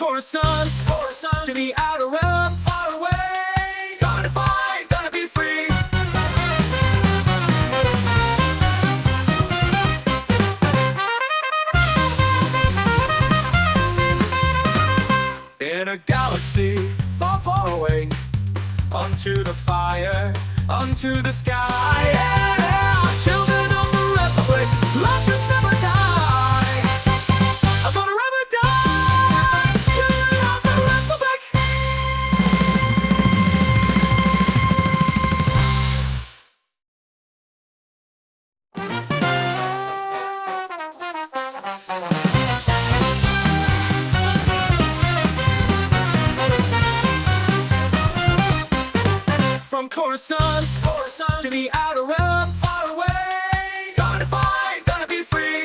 Coruscant to the outer realm, far away. Gonna fight, gonna be free. In a galaxy far, far away, onto the fire, onto the sky. Yeah, children of the Republic, legends never die. I'm gonna rather die. Children of the Republic. From Coruscant to the outer realm, far away. Gonna fight, gonna be free.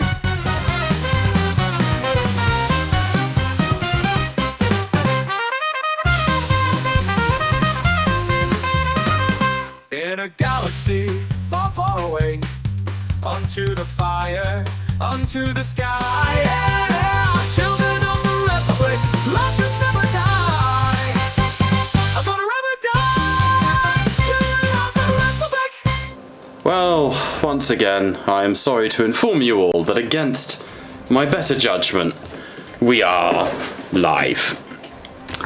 In a galaxy far, far away, onto the fire, onto the sky. Yeah, children of the Republic, legends never die. I'm gonna rather die. Children of the Republic. Well, once again, I am sorry to inform you all that against my better judgment, we are live.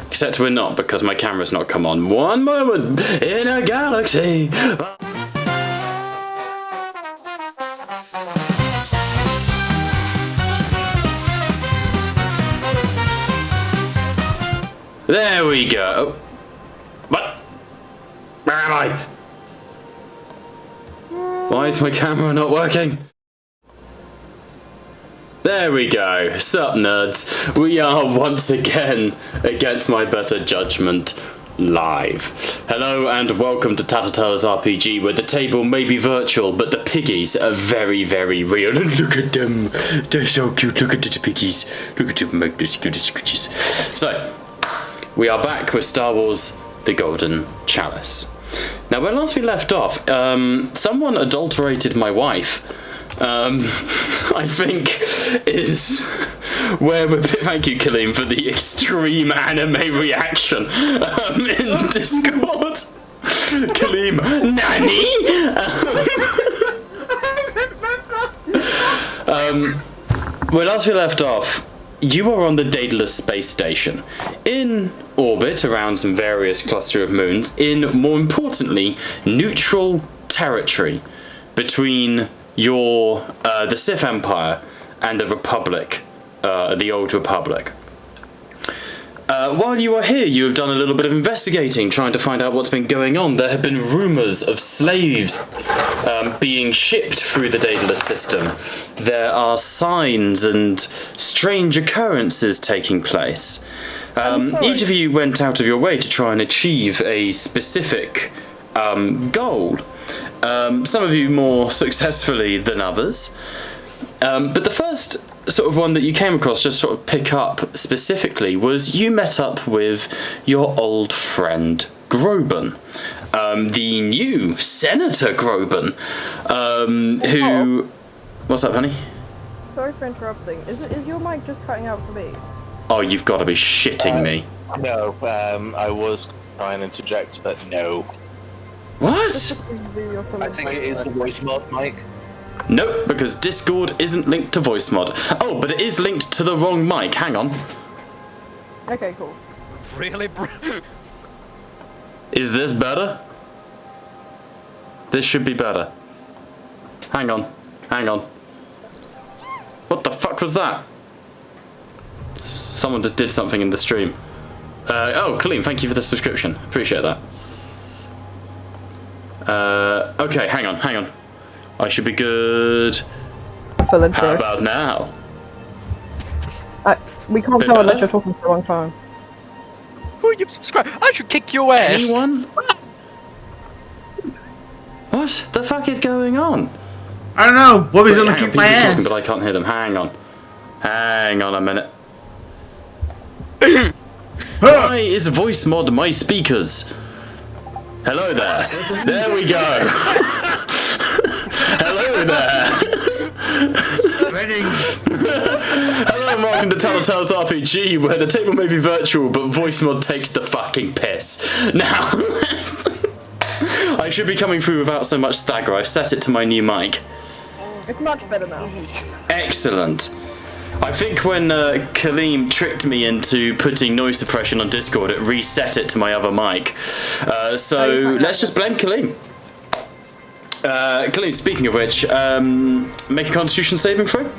Except we're not, because my camera's not come on. One moment in a galaxy. There we go. What? Where am I? Why is my camera not working? There we go. Sup, nerds? We are once again, against my better judgment, live. Hello and welcome to Tatata's RPG, where the table may be virtual, but the piggies are very, very real. And look at them. They're so cute. Look at the piggies. Look at them, make those cute scooches. So, we are back with Star Wars The Golden Chalice. Now, when last we left off, someone adulterated my wife. I think is where we're. Thank you, Kaleem, for the extreme anime reaction in Discord. Kaleem, Nani? Where last we left off, you are on the Daedalus space station, in orbit around some various cluster of moons, in, more importantly, neutral territory between the Sith Empire and the Republic, the Old Republic. While you are here, you have done a little bit of investigating, trying to find out what's been going on. There have been rumours of slaves being shipped through the Daedalus system. There are signs and strange occurrences taking place. Each of you went out of your way to try and achieve a specific goal. Some of you more successfully than others. But the first sort of one that you came across, just sort of pick up specifically, was you met up with your old friend Groban. The new Senator Groban, who... What's up, honey? Sorry for interrupting. Is your mic just cutting out for me? Oh, you've got to be shitting me. No, I was trying to interject, but no. What? I think it is the voice mod mic. Nope, because Discord isn't linked to voice mod. Oh, but it is linked to the wrong mic. Hang on. Okay, cool. Really, bro? Is this better? This should be better. Hang on. Hang on. What the fuck was that? Someone just did something in the stream. Oh, Kaleem, thank you for the subscription. Appreciate that. Okay, hang on, hang on. I should be good. How about now? We can't tell unless you're talking for a long time. Who are you subscribe? I should kick your ass. Anyone? What the fuck is going on? I don't know. Bobby's gonna kick my ass. Talking, but I can't hear them. Hang on. Hang on a minute. Why is voice mod my speakers? Hello there. There we go. Hello there. Spreading. Hello and welcome to Tattletales RPG, where the table may be virtual, but voice mod takes the fucking piss. Now, I should be coming through without so much stagger. I've set it to my new mic. It's much better now. Excellent. I think when Kaleem tricked me into putting noise suppression on Discord, it reset it to my other mic. So let's just blame Kaleem. Kaleem, speaking of which, make a Constitution saving throw.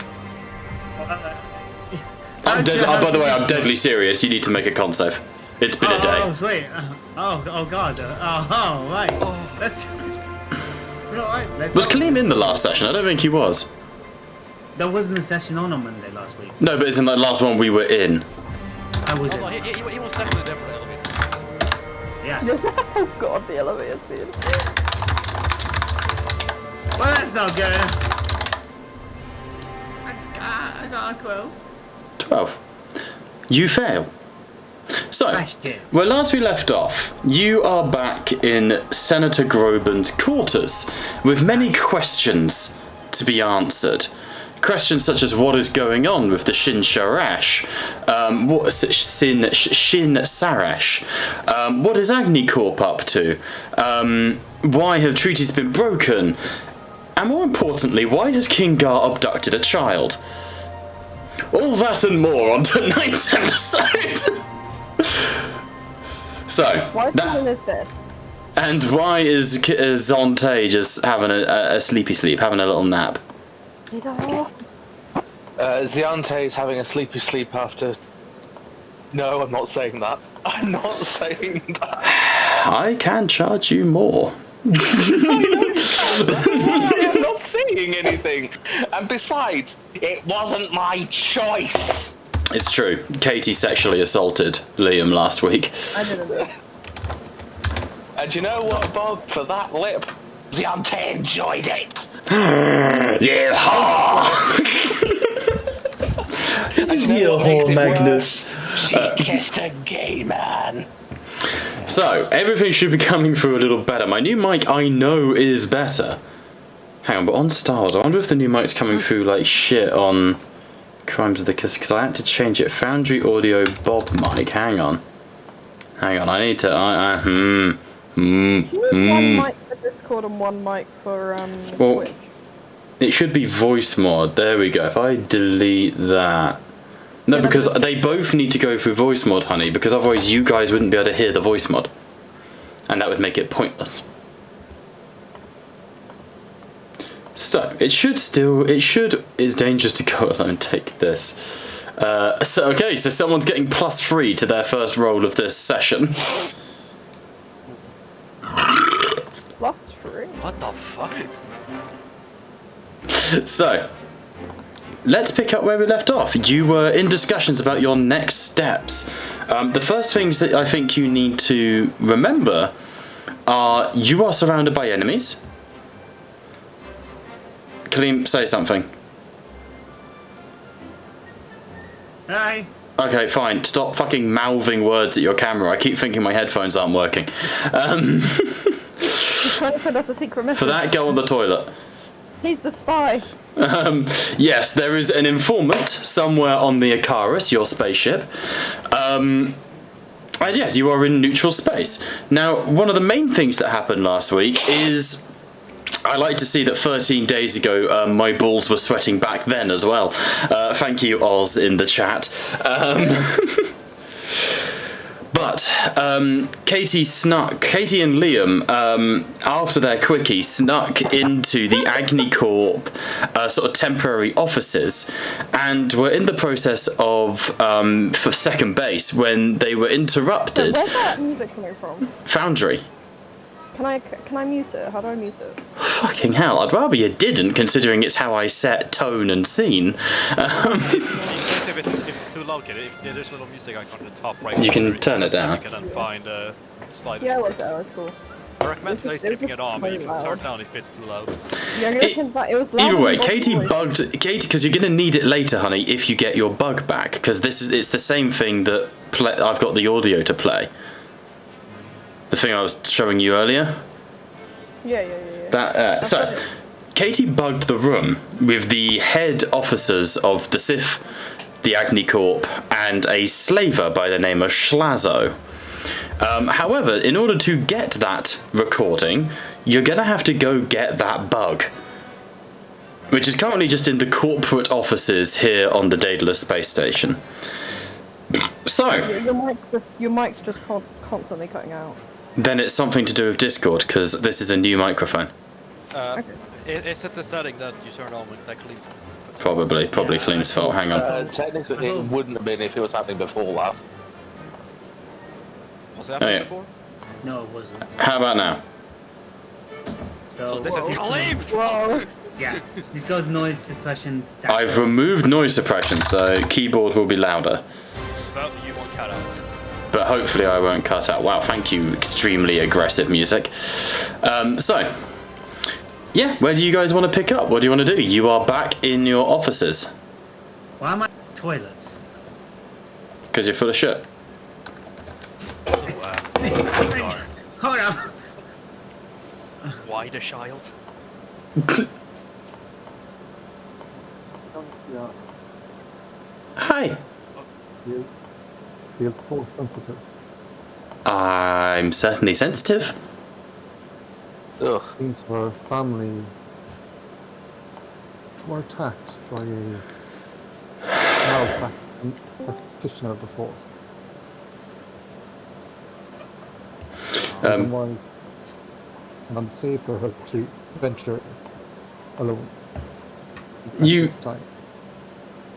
By the way, I'm deadly serious. You need to make a con save. It's been a day. Oh, sweet. Oh, God. Right. Let's... Was Kaleem in the last session? I don't think he was. There wasn't a session on Monday last week. No, but it's in that last one we were in. I was Hold on, he was definitely there for the elevator. Yeah. Oh god, the elevator scene. Well, that's not good. I got a 12. 12. You fail. So, Smashed it. where last we left off, you are back in Senator Groban's quarters with many questions to be answered. Questions such as what is going on with the Shin Sharash, Shin Sarash, what is Agni Corp up to, why have treaties been broken, and more importantly, why has King Gar abducted a child? All that and more on tonight's episode. So, Why is he in his bed? and why is Zonte just having a sleepy sleep, having a little nap? He's a Ziante is having a sleepy sleep after... No, I'm not saying that. I'm not saying that. I can charge you more. I'm not saying anything. And besides, it wasn't my choice. It's true. Katie sexually assaulted Liam last week. I didn't know. And you know what, Bob? For that lip, Ziante enjoyed it. Dear whore Magnus. She kissed a gay man. So, everything should be coming through a little better. My new mic, I know, is better. Hang on, but on Stars, I wonder if the new mic's coming through like shit on Crimes of the Kiss, because I had to change it. Foundry Audio Bob mic, hang on, I need to, One mic for Discord and one mic for Well, Twitch. it should be voice mod, there we go. If I delete that... No, because they both need to go through voice mod, honey, because otherwise you guys wouldn't be able to hear the voice mod. And that would make it pointless. So, it's dangerous to go alone and take this. So someone's getting +3 to their first roll of this session. +3? What the fuck? So, let's pick up where we left off. You were in discussions about your next steps. The first things that I think you need to remember are you are surrounded by enemies. Kaleem, say something. Hi. Okay, fine. Stop fucking mouthing words at your camera. I keep thinking my headphones aren't working. He's trying to send us a secret message. For that, go on the toilet. He's the spy. Yes, there is an informant somewhere on the Icarus, your spaceship. And yes, you are in neutral space. Now, one of the main things that happened last week is... I like to see that 13 days ago my balls were sweating back then as well. Thank you, Oz, in the chat. But Katie and Liam, after their quickie, snuck into the Agni Corp sort of temporary offices and were in the process of, for second base, when they were interrupted. Where's that music coming from? Foundry. Can I mute it? How do I mute it? Fucking hell, I'd rather you didn't, considering it's how I set tone and scene. If it's too loud, kid, if there's a little music icon at the top right. You can turn it down. You can then find slide. Yeah, what's that? That's cool. I recommend flipping it on, but you can turn it down if it's too loud. Yeah, it was loud. Either way, Katie, because you're going to need it later, honey, if you get your bug back, because it's the same thing that I've got the audio to play. The thing I was showing you earlier. Yeah. So, Katie bugged the room with the head officers of the the Agni Corp, and a slaver by the name of Schlazo. However, in order to get that recording, you're going to have to go get that bug, which is currently just in the corporate offices here on the Daedalus space station. So, Your mic's just constantly cutting out. then it's something to do with Discord, because this is a new microphone. Is it the setting that you turned on with that clean? Probably Clean's fault. Hang on. Technically, it wouldn't have been if it was happening before that. Was it happening yeah. before? No, it wasn't. How about now? So this is Khalib's! Whoa! Yeah, he's got noise suppression. I've removed noise suppression, so keyboard will be louder. Well, you won't cut out. But hopefully I won't cut out. Wow, thank you, extremely aggressive music. So, yeah, where do you guys want to pick up? What do you want to do? You are back in your offices. Why am I in toilets? Because you're full of shit. So, Hold on. why the child? Hi. Feel force sensitive. I'm certainly sensitive. Ugh. Seems our family were attacked by a practitioner of the force. And I'm safe for her to venture alone. You, This time.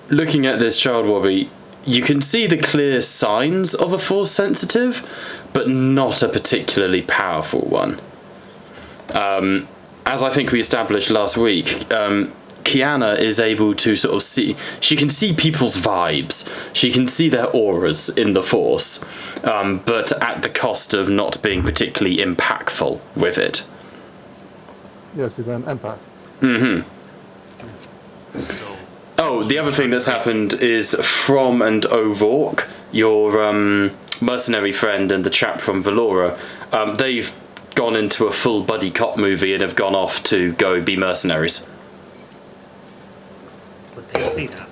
looking at this child, Wobby, you can see the clear signs of a force sensitive, but not a particularly powerful one. As I think we established last week, Kiana is able to sort of see, she can see people's vibes, she can see their auras in the force, but at the cost of not being particularly impactful with it. Yes, she's an empath. So, Oh, the other thing that's happened is From and O'Rourke, your mercenary friend and the chap from Valora, they've gone into a full buddy cop movie and have gone off to go be mercenaries. But they see that.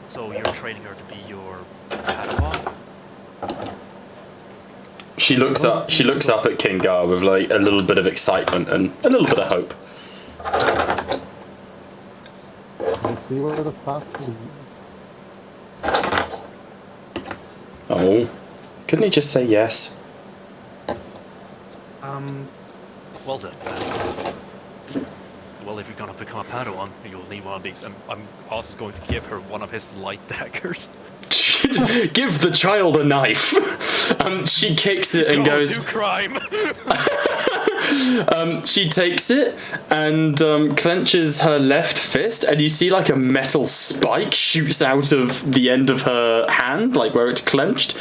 so you're training her to be your Padawan? She looks up at Kingar with like a little bit of excitement and a little bit of hope. We'll see where the path leads. Oh, couldn't he just say yes? Well then. Well, if you're gonna become a Padawan, you'll need one of these. I'm also going to give her one of his light daggers. Give the child a knife. She kicks it and goes. Do crime. She takes it and clenches her left fist, and you see like a metal spike shoots out of the end of her hand, like where it's clenched.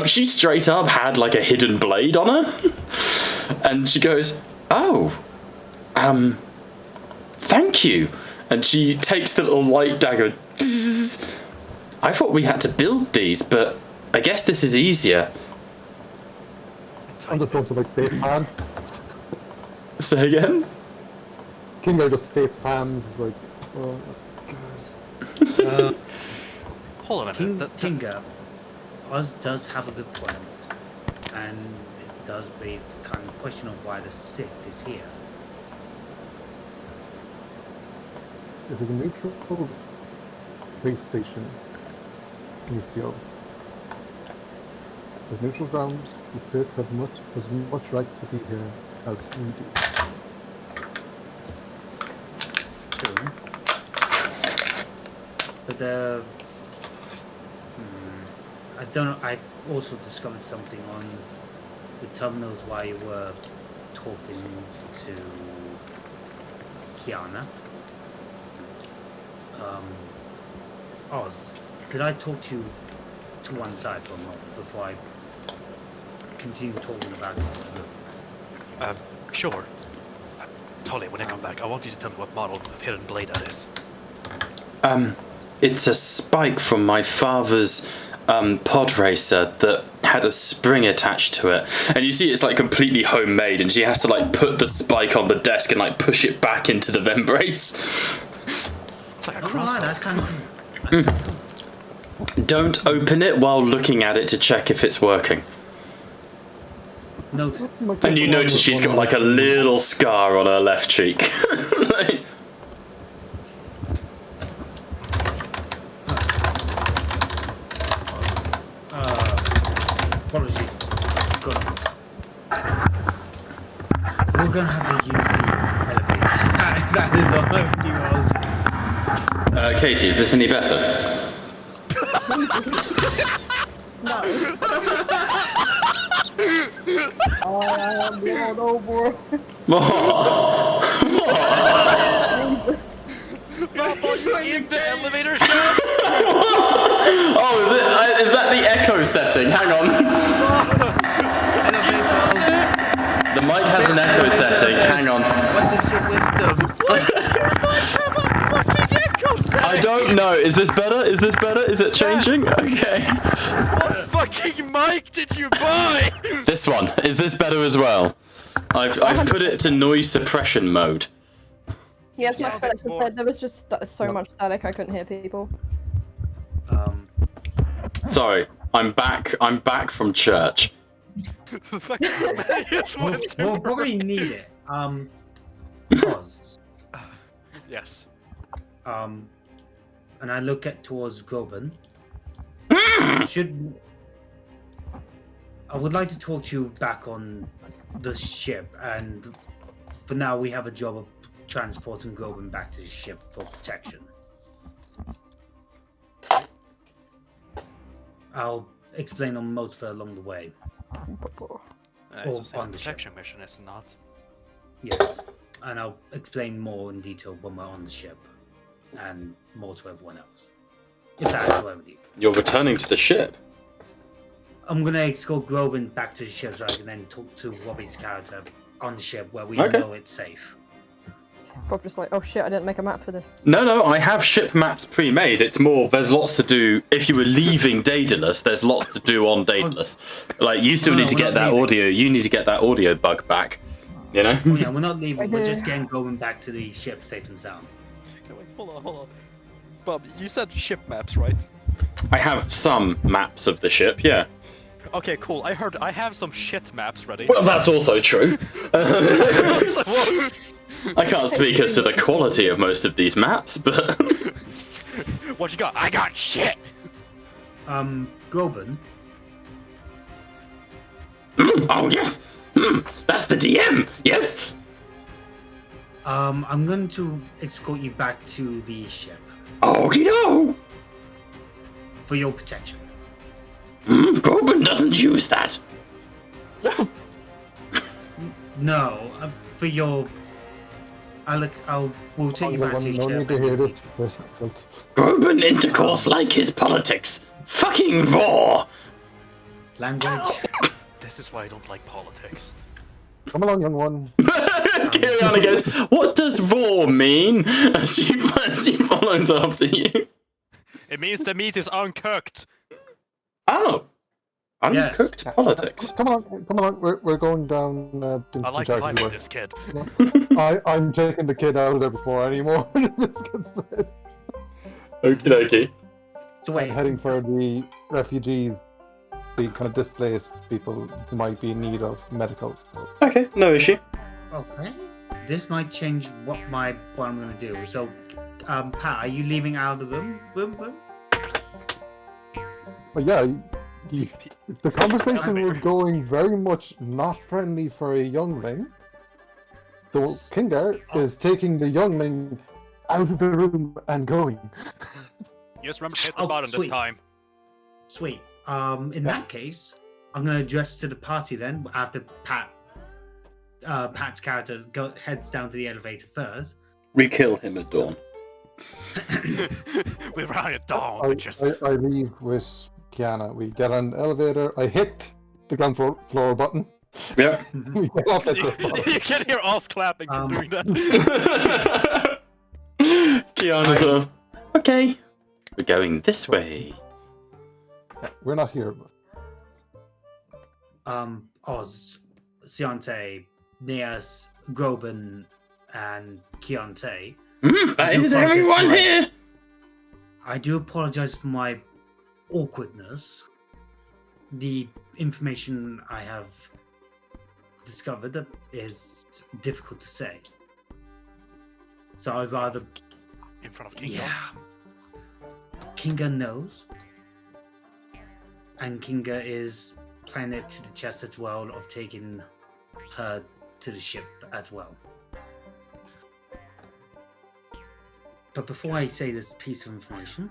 She straight up had like a hidden blade on her, and she goes, "Oh, thank you." And she takes the little light dagger. I thought we had to build these, but I guess this is easier. I'm just going to like face palm. Say again? Kingo just face palms, is like, oh my god. Hold on a minute. Kinga, Oz does have a good point, and it does lead to kind of question of why the Sith is here. It is a neutral base station, Initio. As neutral ground, the Sith have as much right to be here as we do. True. But I don't know. I also discovered something on the terminals while you were talking to Kiana. Oz, could I talk to you to one side for a moment before I continue talking about it? Sure. Tolly, when I come back, I want you to tell me what model of hidden blade that is. It's a spike from my father's pod racer that had a spring attached to it, and you see it's like completely homemade, and she has to like put the spike on the desk and like push it back into the vent brace. try. That's kind of. Don't open it while looking at it to check if it's working. No. And you notice she's got like a little scar on her left cheek. Like- Apologies. We're gonna have to use the elevator. That is all he was. Katie, is this any better? No. I am blown over. In the elevator shaft? Oh, is that the echo setting? Hang on. The mic has an echo setting. Hang on. What is your wisdom? I don't know. Is this better? Is this better? Is it changing? Okay. What fucking mic did you buy? This one. Is this better as well? I've put it to noise suppression mode. Yes, much better. more. But there was just so much static I couldn't hear people. Sorry. I'm back. I'm back from church. We'll probably need it. Pause. Yes. And I look towards Goban. I would like to talk to you back on the ship, and for now we have a job of transporting Goban back to the ship for protection. I'll explain on most of it along the way. It's the same on the ship. protection mission, is it not? Yes, and I'll explain more in detail when we're on the ship, and more to everyone else. If that's all right with you. You're returning to the ship. I'm gonna escort Groban back to the ship so I can then talk to Robbie's character on the ship where we Okay. know it's safe. Bob just like, oh shit, I didn't make a map for this. No, I have ship maps pre-made. It's more, there's lots to do. If you were leaving Daedalus, there's lots to do on Daedalus. Like, you still No, need to we're get not that leaving. audio. You need to get that audio bug back. You know? Oh, yeah, we're not leaving. We're just getting Groban back to the ship safe and sound. Okay, wait, hold on. Bob, you said ship maps, right? I have some maps of the ship, yeah. Okay, cool. I heard I have some shit maps ready. Well, that's also true. It's like, whoa. I can't speak as to the quality of most of these maps, but... What you got? I got shit! Groban, Oh, yes! That's the DM! Yes! I'm going to escort you back to the ship Okie doke! for your protection. Groban doesn't use that. No, for your... we'll take you back to the No ship. need to hear this. Groban intercourse like his politics. Fucking raw! Language. This is why I don't like politics. Come along, young one. Kiriana goes, what does raw mean? She follows after you. It means the meat is uncooked. Oh. Uncooked politics. Come on. We're going down. I like the vibe of this kid. I'm taking the kid out of there before anymore. Okie dokie. So I'm wait, heading for the refugees, the kind of displaced people who might be in need of medical. Okay, no issue. okay. This might change what I'm going to do. So, Pat, are you leaving out of the room? But yeah, the conversation was going very much not friendly for a youngling. So Kingar is taking the youngling out of the room and going. You just remember to hit the Oh, button sweet. this time. Sweet. In that case, I'm going to address to the party then after Pat's character heads down to the elevator first. We kill him at dawn. We run at dawn. I leave with Kiana. We get on the elevator. I hit the ground floor button. Yeah. We get off at the bottom. You can hear us clapping for doing that. Kiana sort of, okay. We're going this way. We're not here. Oz, Ciante, Neas, Groban, and Keontae. That is everyone here! I do apologize for my awkwardness. The information I have discovered is difficult to say. So I'd rather... In front of Kingo? Yeah. Kinga knows. And Kinga is playing it to the chest as well of taking her to the ship as well. But before I say this piece of information,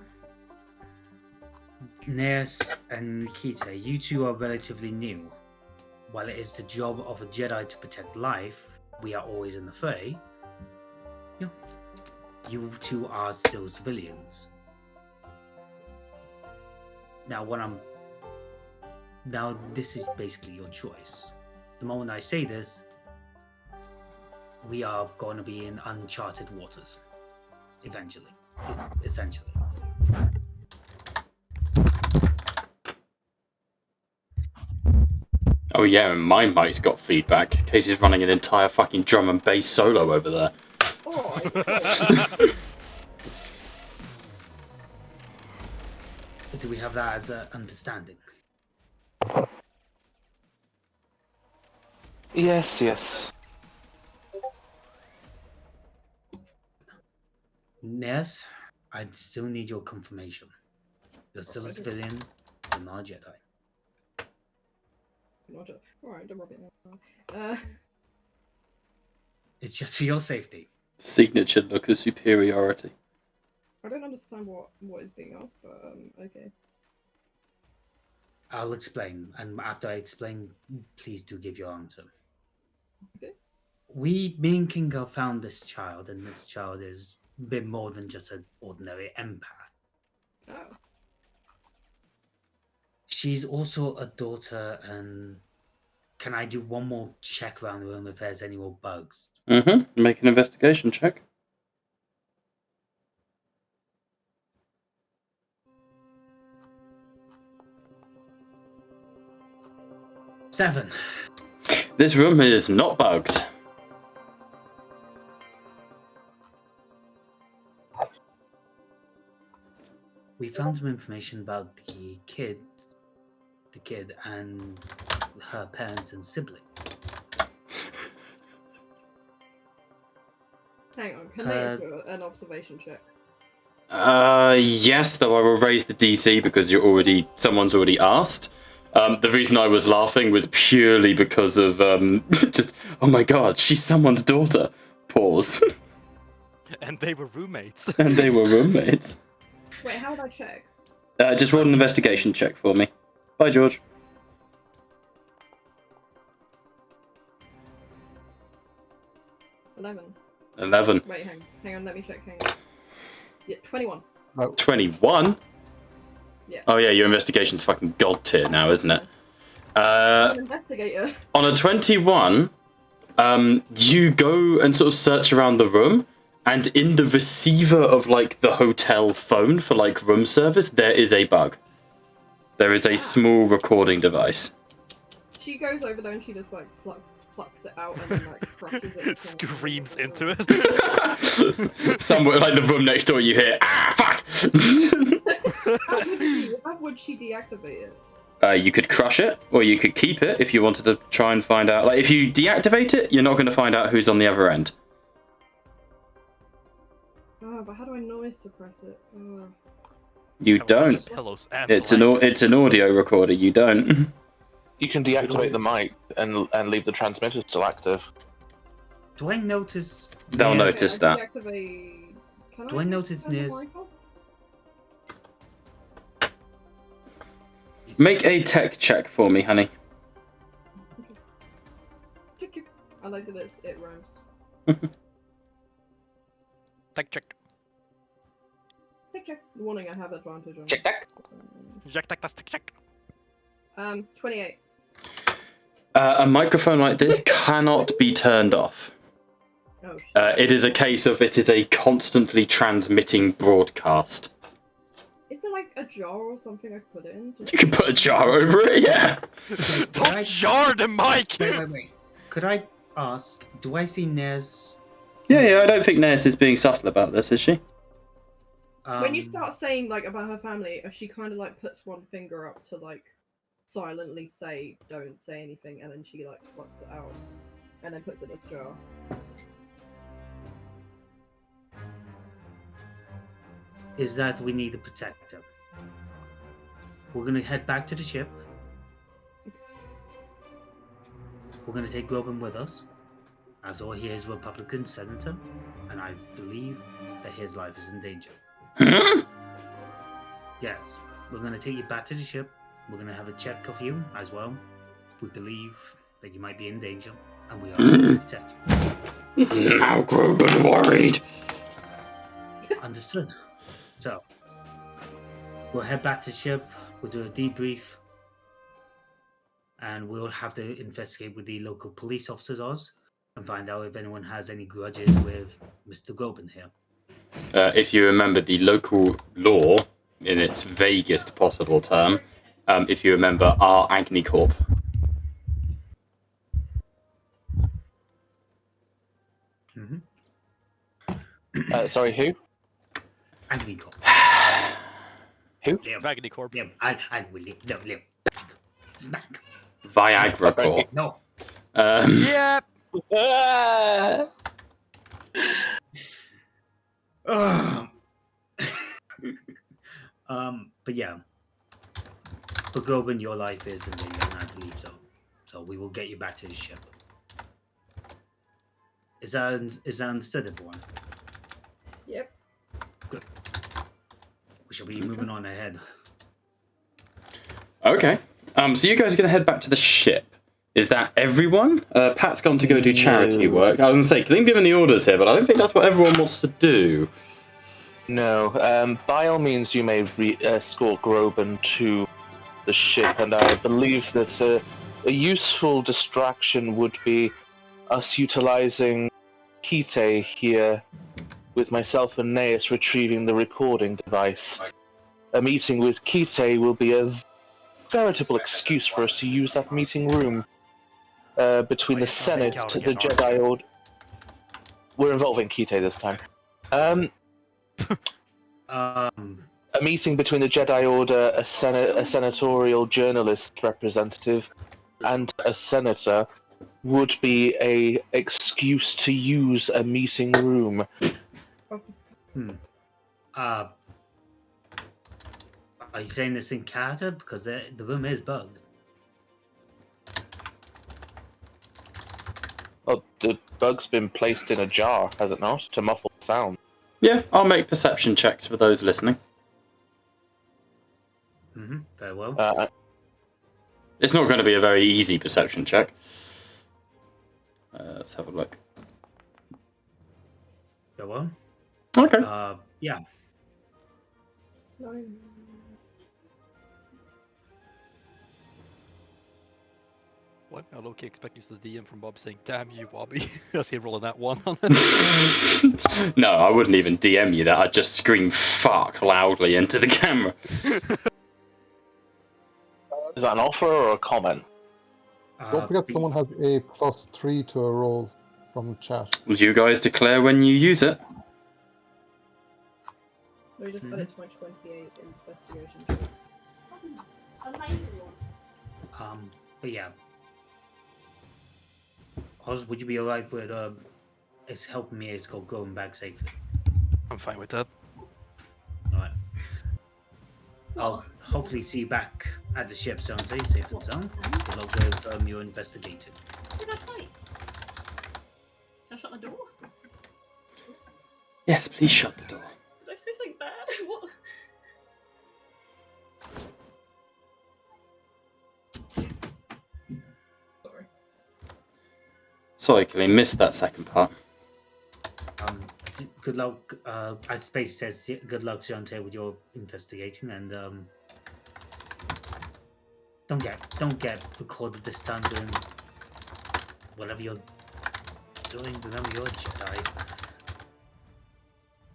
Nes and Kita, you two are relatively new. While it is the job of a Jedi to protect life, we are always in the fray. You two are still civilians. Now this is basically your choice. The moment I say this, we are going to be in uncharted waters. Eventually. Essentially. Oh yeah, and my mic's got feedback. Casey's running an entire fucking drum and bass solo over there. Oh, Do we have that as an understanding? Yes. Nes, I still need your confirmation. You're still a civilian, you're not a Jedi. Roger. Alright, don't rub it. It's just for your safety. Signature look of superiority. I don't understand what is being asked, but okay. I'll explain, and after I explain, please do give your answer. Okay. Me and Kinga found this child, and this child is a bit more than just an ordinary empath. Oh. She's also a daughter, and can I do one more check around the room if there's any more bugs? Mm-hmm. Make an investigation check. Seven. This room is not bugged. We found some information about the kid and her parents and siblings. Hang on, can they do an observation check? Yes, though I will raise the DC because someone's already asked. The reason I was laughing was purely because of just, oh my god, she's someone's daughter. Pause. And they were roommates. And they were roommates. Wait, how would I check? Just roll an investigation check for me. Bye, George. 11. Wait, hang on, let me check. Hang on. Yeah, 21. 21? Yeah. Oh yeah, your investigation's fucking god tier now, isn't it? I'm an investigator. On a 21, you go and sort of search around the room, and in the receiver of like the hotel phone for like room service, there is a bug. There is a small recording device. She goes over there and she just like plucks it out and then like crushes it. Screams into it. Somewhere like the room next door, you hear, ah, fuck! How would she deactivate it? You could crush it, or you could keep it if you wanted to try and find out. Like, if you deactivate it, you're not going to find out who's on the other end. Oh, but how do I noise suppress it? You don't. Pillows and It's an audio recorder. You don't. You can deactivate the mic and leave the transmitter still active. Do I notice? They'll notice that. Do I notice Niz? Make a tech check for me, honey. Okay. I like that it rhymes. Tech check. Check. Warning, I have advantage on. Check. Check. 28. A microphone like this cannot be turned off. Oh, shit. It is a case of it is a constantly transmitting broadcast. Is there like a jar or something I could put it in? You can put a jar over it, yeah. Don't jar the mic! Wait. Could I ask, do I see Nez? Yeah, I don't think Nez is being subtle about this, is she? When you start saying like about her family, she kind of like puts one finger up to like silently say, "Don't say anything," and then she like plucks it out, and then puts it in a jar. is that we need a protector. We're gonna head back to the ship. We're gonna take Groban with us, as all he is a Republican senator, and I believe that his life is in danger. Yes, we're gonna take you back to the ship. We're gonna have a check of you as well. We believe that you might be in danger, and we are going to protect you. Now Groban worried. Understood. So, we'll head back to the ship, we'll do a debrief, and we'll have to investigate with the local police officers, Oz, and find out if anyone has any grudges with Mr. Groban here. If you remember the local law in its vaguest possible term, if you remember our Agni Corp. Sorry, who? Agni Corp. Who? Agni Corp. Yeah, I will live. Smack. Viagra Corp. No. Yep. But yeah. For Groban, your life is in danger, and I believe so. So we will get you back to the ship. Is that understood, everyone? Yep. Good. We shall be moving on ahead. Okay. So you guys are going to head back to the ship. Is that everyone? Pat's gone to go do charity work. I was going to say, Glenn given the orders here, but I don't think that's what everyone wants to do. No. By all means, you may escort Groban to the ship, and I believe that a useful distraction would be us utilizing Kite here, with myself and Naeus retrieving the recording device. A meeting with Kite will be a veritable excuse for us to use that meeting room between the Senate, the Jedi Order. We're involving Kite this time. A meeting between the Jedi Order, a senatorial journalist representative, and a senator would be a excuse to use a meeting room. Are you saying this in character? Because the room is bugged. Oh, the bug's been placed in a jar, has it not, to muffle the sound? Yeah, I'll make perception checks for those listening. Very well. It's not going to be a very easy perception check. Let's have a look. Very well. Okay. Yeah. What? I low-key expect you to the DM from Bob saying, "Damn you, Bobby." That's him rolling that one. No, I wouldn't even DM you that. I'd just scream "fuck" loudly into the camera. Is that an offer or a comment? Don't forget someone has a +3 to a roll from chat. You guys declare when you use it. We just got it to my 28 investigation. But yeah. Oz, would you be alright with it's helping me it's called going back safely? I'm fine with that. Alright. I'll hopefully see you back at the ship zone, safe and sound. We'll confirm you're investigating. What did I say? Can I shut the door? Yes, please shut the door. Did I say something bad? What? Sorry, Killy, missed that second part. Good luck. As Space says, good luck, Shante, with your investigating, and don't get recorded this time doing whatever you're doing. Remember, you're a Jedi.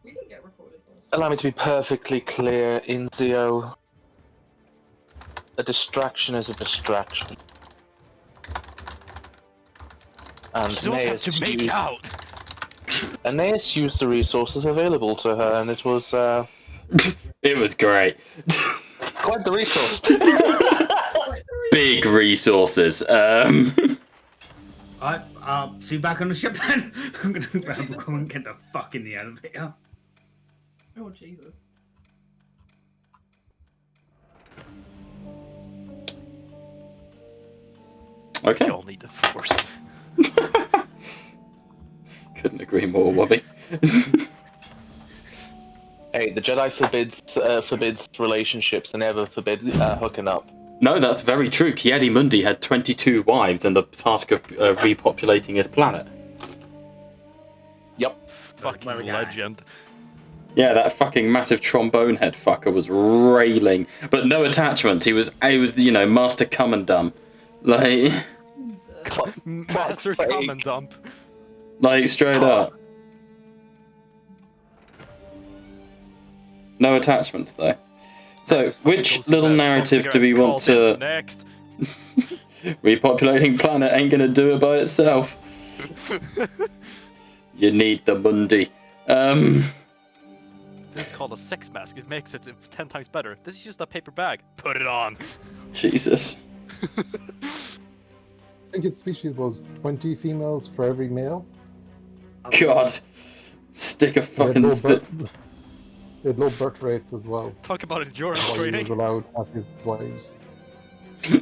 We didn't get recorded. Allow me to be perfectly clear, Inzio. A distraction is a distraction. And You don't have to make out. Aeneas used the resources available to her, and it was It was great. Quite the resource. Big resources. I'll see you back on the ship then. I'm gonna grab a go and get the fuck in the elevator. Oh Jesus. Okay. You all need the force. Couldn't agree more, Wobby. Hey, the Jedi forbids relationships and never forbid hooking up. No, that's very true. Ki-Adi-Mundi had 22 wives and the task of repopulating his planet. Yep. Fucking Well, yeah. legend. Yeah, that fucking massive trombone head fucker was railing, but no attachments. He was, you know, master come and dumb, like, Master sake. come and dump. like straight up. No attachments though. So, which Goes to little bed, narrative smokes do we cigarettes, want calls in to? next? Repopulating planet ain't gonna do it by itself. You need the Mundi. This is called a sex mask. It makes it 10 times better. This is just a paper bag. Put it on. Jesus. I think its species was 20 females for every male. God. Stick a They had fucking low spit. They had low birth rates as well. Talk about endurance While he was training. allowed to have his wives.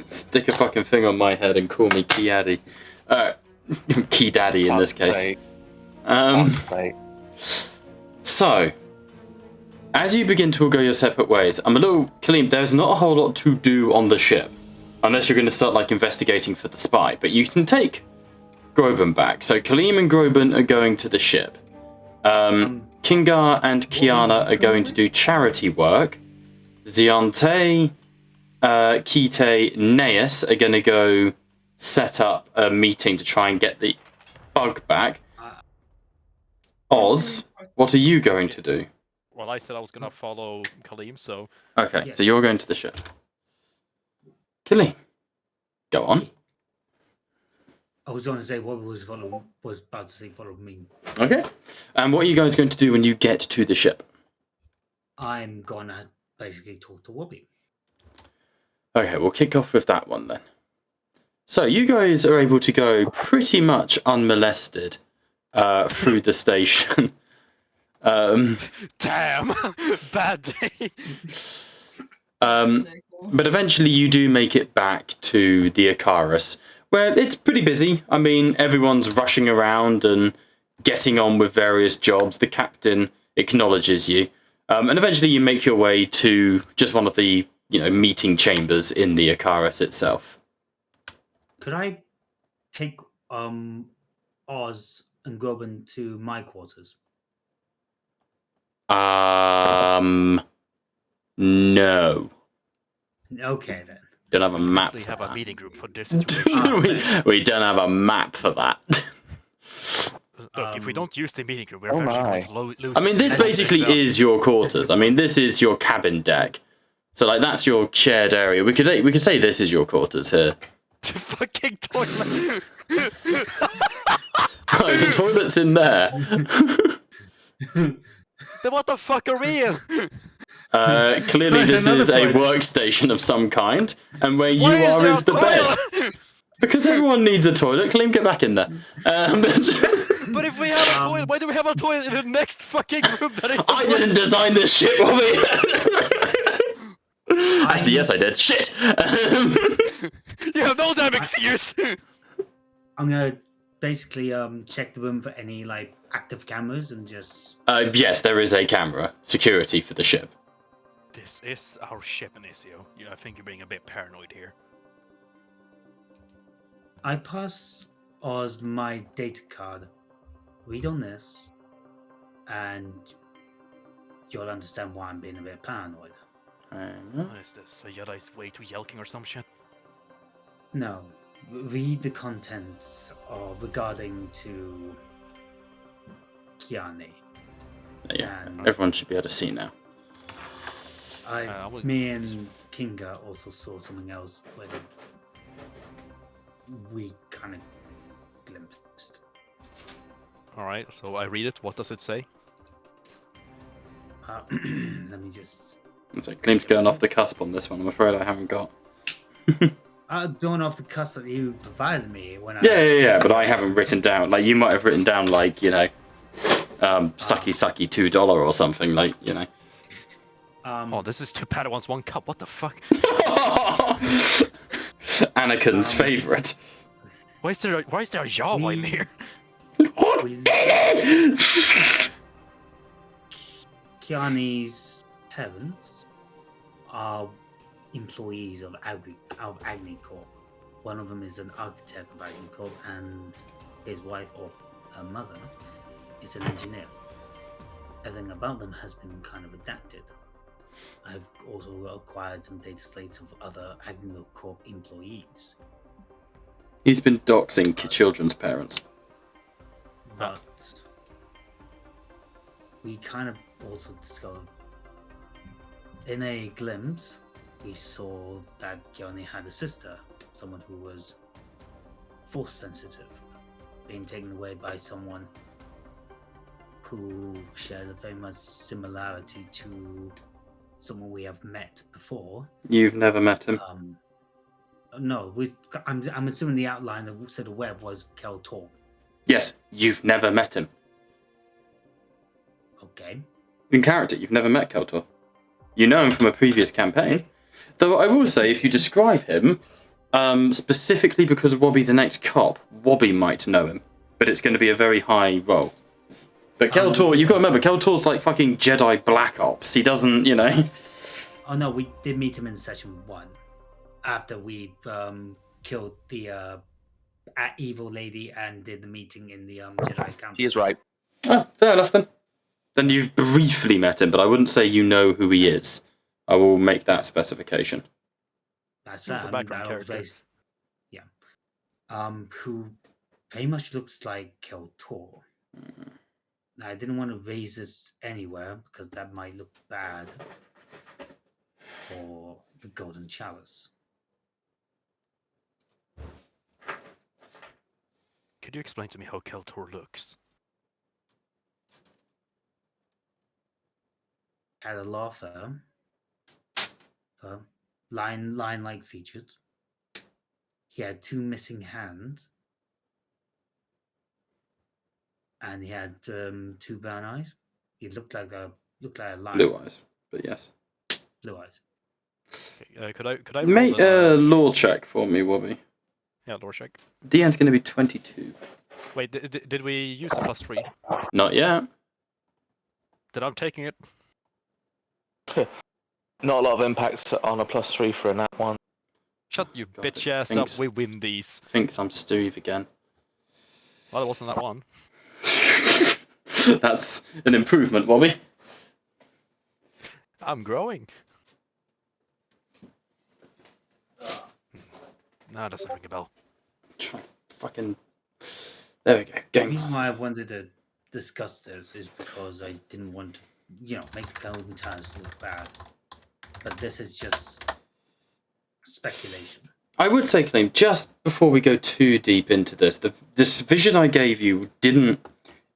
Stick a fucking thing on my head and call me Ki-Addy. Key Daddy in this case. Sake. Sake. So, as you begin to all go your separate ways, I'm a little... Kaleem, there's not a whole lot to do on the ship. Unless you're going to start, like, investigating for the spy. But you can take Groban back. So, Kaleem and Groban are going to the ship. Kingar and Kiana are going to do charity work. Ziante, Kite, Neas are going to go set up a meeting to try and get the bug back. Oz, what are you going to do? Well, I said I was gonna follow Kaleem, so Okay, Yeah. so you're going to the ship. Kaleem, go on. I was going to say what was about to say follow me. Okay. And what are you guys going to do when you get to the ship? I'm gonna basically talk to Wobby. Okay, we'll kick off with that one then. So you guys are able to go pretty much unmolested through the station. damn, bad day. But eventually you do make it back to the Icarus, where it's pretty busy. I mean, everyone's rushing around and getting on with various jobs. The captain acknowledges you. And eventually you make your way to just one of the, meeting chambers in the Icarus itself. Could I take Oz and Groban to my quarters? No. Okay then. Don't have a map We for have a that. meeting group for this situation. we don't have a map for that. Look, if we don't use the meeting group, we're Oh eventually my. going to lose. I mean, this basically is your quarters. I mean, this is your cabin deck. So, like, that's your shared area. We could say this is your quarters here. fucking toilet. Oh, the toilet's in there. Then what the fuck are we in? Clearly, this Another is a toilet. workstation of some kind, and where you Why are there is a the bed. toilet? Because everyone needs a toilet. Clean, get back in there. But if we have a toilet, why do we have a toilet in the next fucking room? That is the I didn't design this shit, Bobby. Actually, yes, I did. Shit. You have no damn excuse. I'm gonna basically check the room for any like active cameras and just Yes, there is a camera security for the ship. This is our ship, Inicio. I think you're being a bit paranoid here. I pass Oz my data card. Read on this, and you'll understand why I'm being a bit paranoid. What is this? A Jedi's way to yelking or some shit? No, read the contents regarding to Kiane. Yeah, And everyone should be able to see now. I will- Me and Kinga also saw something else when we kind of glimpsed. Alright, so I read it. What does it say? Let me just. So Gleam's going off the cusp on this one. I'm afraid I haven't got. Don't off the cusp that you provided me when I. Yeah. But I haven't written down. Like you might have written down, like sucky $2 or something. Like Oh, this is 2 Padawans, 1 cup. What the fuck? Anakin's favorite. Why is there a Jawa in here? Kiani's parents are employees of Agni Corp. One of them is an architect of Agni Corp, and his wife or her mother is an engineer. Everything about them has been kind of adapted. I've also acquired some data slates of other Agni Corp employees. He's been doxing children's parents. But we kind of also discovered in a glimpse, we saw that Kiani had a sister, someone who was force sensitive, being taken away by someone who shared a very much similarity to someone we have met before. You've never met him. No, I'm assuming the outline of the web was Kel-Tor. Yes, you've never met him. Okay. In character, you've never met Keltor. You know him from a previous campaign. Though I will say, if you describe him, specifically because Wobby's an ex-cop, Wobby might know him. But it's going to be a very high roll. But Keltor, you've got to remember, Keltor's like fucking Jedi Black Ops. He doesn't, Oh no, we did meet him in session 1. After we killed the evil lady and did the meeting in the Jedi camp. He is right. Oh, fair enough then. Then you've briefly met him, but I wouldn't say you know who he is. I will make that specification. That's He was right. a background character. Yeah. Who very much looks like Kel-Tor. I didn't want to raise this anywhere because that might look bad for the Golden Chalice. Could you explain to me how Kel-Tor looks? Had a law firm, line-like features. He had 2 missing hands, and he had 2 brown eyes. He looked like a lion. Blue eyes, but yes. Blue eyes. Okay, could I Make roll a law check for me, Wobby. Yeah, lore check. DN's going to be 22. Wait, did we use the +3? Not yet. Then I'm taking it. Not a lot of impact on a +3 for a nat 1. Shut your God, bitch ass thanks. up, we win these. Thinks I'm Steve again. Well, it wasn't that one. That's an improvement, Wobby. I'm growing. No, it doesn't ring a bell. Fucking... There we go. The Game reason master. why I wanted to discuss this is because I didn't want to, make the Golden Chalice look bad. But this is just speculation. I would say, Claim, just before we go too deep into this vision I gave you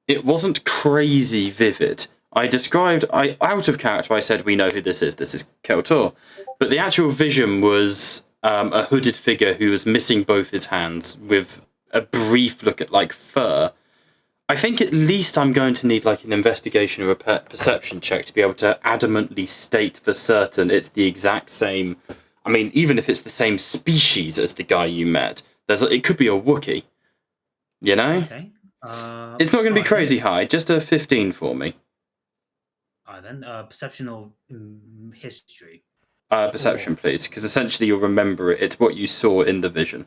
it wasn't crazy vivid. Out of character, I said, we know who this is Kel-Tor. But the actual vision was a hooded figure who was missing both his hands with a brief look at, like, fur. I think at least I'm going to need, like, an investigation or a perception check to be able to adamantly state for certain it's the exact same... I mean, even if it's the same species as the guy you met, it could be a Wookiee. You know? Okay. It's not going to be crazy high, just a 15 for me. Alright then, perception or history. Perception, please, because essentially you'll remember it. It's what you saw in the vision.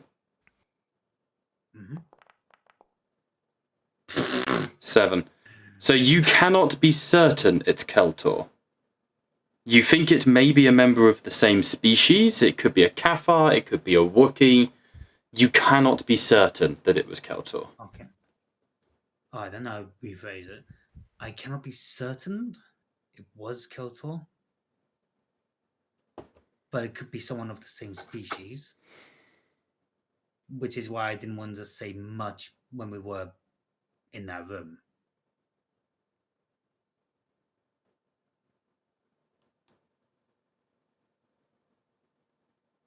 Mm-hmm. 7. So you cannot be certain it's Kel-Tor. You think it may be a member of the same species. It could be a Cathar, it could be a Wookiee. You cannot be certain that it was Kel-Tor. Okay. Alright, then I'll rephrase it. I cannot be certain it was Kel-Tor. But it could be someone of the same species. Which is why I didn't want to say much when we were in that room.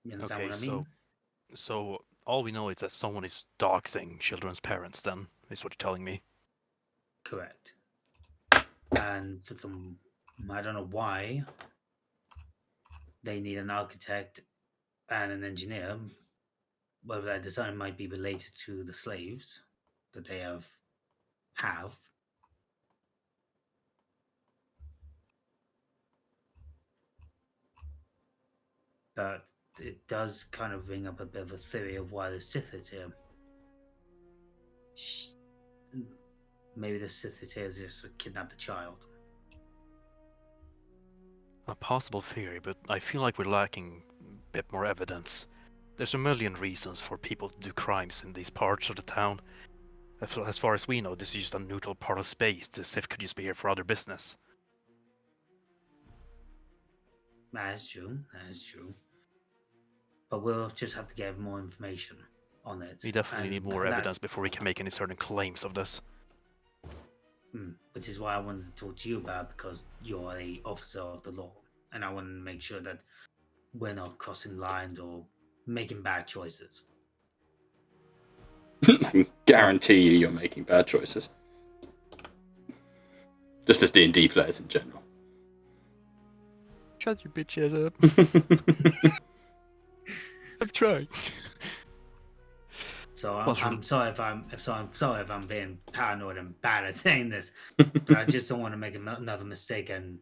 You understand Okay, what I mean? so all we know is that someone is doxing children's parents. Then is what you're telling me. Correct. And for some, I don't know why, they need an architect and an engineer. Whether that design might be related to the slaves that they have. But it does kind of bring up a bit of a theory of why the Sith is here. Maybe the Sith is here just to kidnap the child. A possible theory, but I feel like we're lacking a bit more evidence. There's a million reasons for people to do crimes in these parts of the town. As far as we know, this is just a neutral part of space. The Sith could just be here for other business. That is true. That is true. But we'll just have to get more information on it. We definitely need more that's- evidence before we can make any certain claims of this. Which is why I wanted to talk to you about, because you're an officer of the law, and I want to make sure that we're not crossing lines or making bad choices. I can guarantee you're making bad choices. Just as D&D players in general. Shut your bitch ass up. I'm trying. So I'm sorry if I'm being paranoid and bad at saying this, but I just don't want to make another mistake and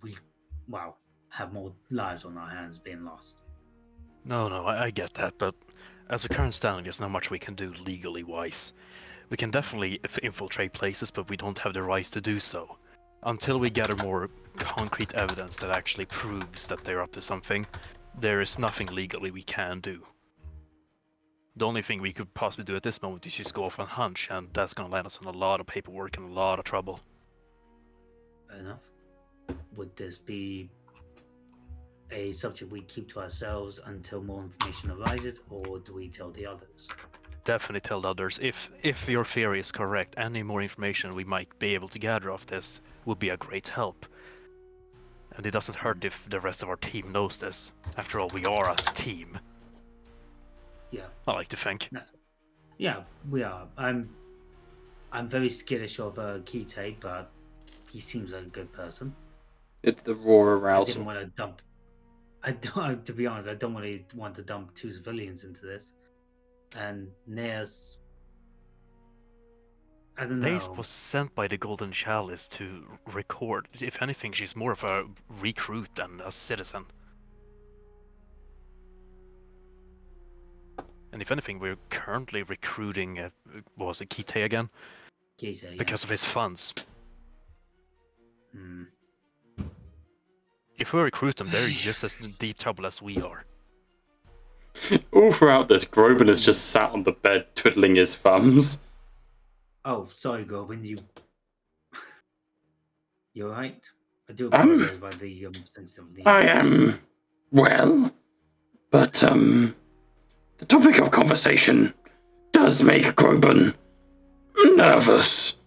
we, have more lives on our hands being lost. No, I get that, but as a current standing, there's not much we can do legally wise. We can definitely infiltrate places, but we don't have the rights to do so. Until we gather more concrete evidence that actually proves that they're up to something, there is nothing legally we can do. The only thing we could possibly do at this moment is just go off on hunch, and that's going to land us in a lot of paperwork and a lot of trouble. Fair enough. Would this be a subject we keep to ourselves until more information arises, or do we tell the others? Definitely tell the others. If your theory is correct, any more information we might be able to gather of this would be a great help. And it doesn't hurt if the rest of our team knows this. After all, we are a team. Yeah. I like to think. Yeah, we are. I'm very skittish of Kite, but he seems like a good person. Did the raw I arousal. didn't want to dump. To be honest, I don't really want to dump 2 civilians into this. And Neas, I don't know. Nace was sent by the Golden Chalice to record. If anything, she's more of a recruit than a citizen. And if anything, we're currently recruiting, what was it, Kite again? Kite, yeah. Because of his funds. Hmm. If we recruit them, they're just as deep trouble as we are. All throughout this, Groban has just sat on the bed twiddling his thumbs. Oh, sorry, Gorbin, you're right. I do apologize about the sensitivity. I am well, but the topic of conversation does make Groban nervous.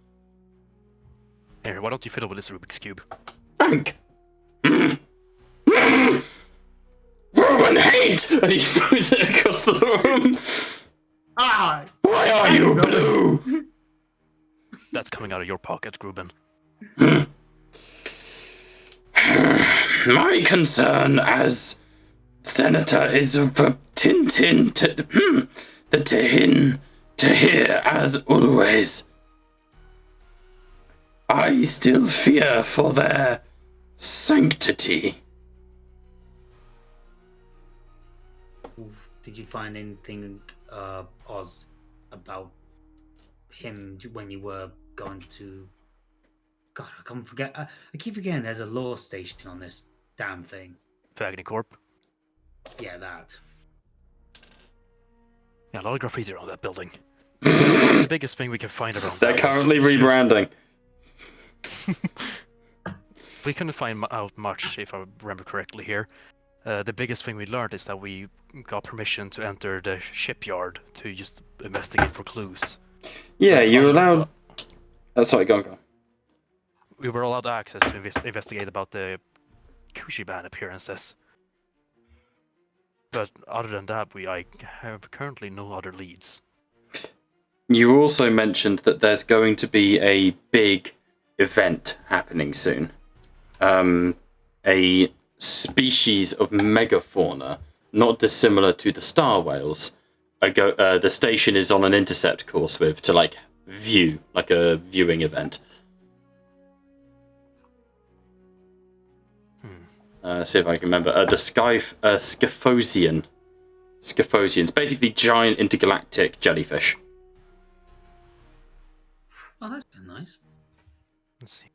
Here, why don't you fiddle with this Rubik's Cube? Frank. Groban, hate! And he throws it across the room. Ah! Why are you blue? That's coming out of your pocket, Gruben. My concern as senator is for Tintin the Tihin to hear as always. I still fear for their sanctity. Did you find anything, Oz, about him when you were going to... God, I can't forget. I keep forgetting there's a law station on this damn thing. Agony Corp. Yeah, that. Yeah, a lot of graffiti around that building. The biggest thing we can find around They're that currently rebranding. We couldn't find out much, if I remember correctly here. The biggest thing we learned is that we got permission to enter the shipyard to just investigate for clues. Yeah, you're allowed... Oh, sorry, go on. We were allowed access to investigate about the Kushiban appearances. But other than that, I have currently no other leads. You also mentioned that there's going to be a big event happening soon. A species of megafauna, not dissimilar to the star whales. The station is on an intercept course with to view, like a viewing event. See if I can remember. The Scyphozoian. Scyphozoians, basically giant intergalactic jellyfish. Oh, that's been nice. Let's see.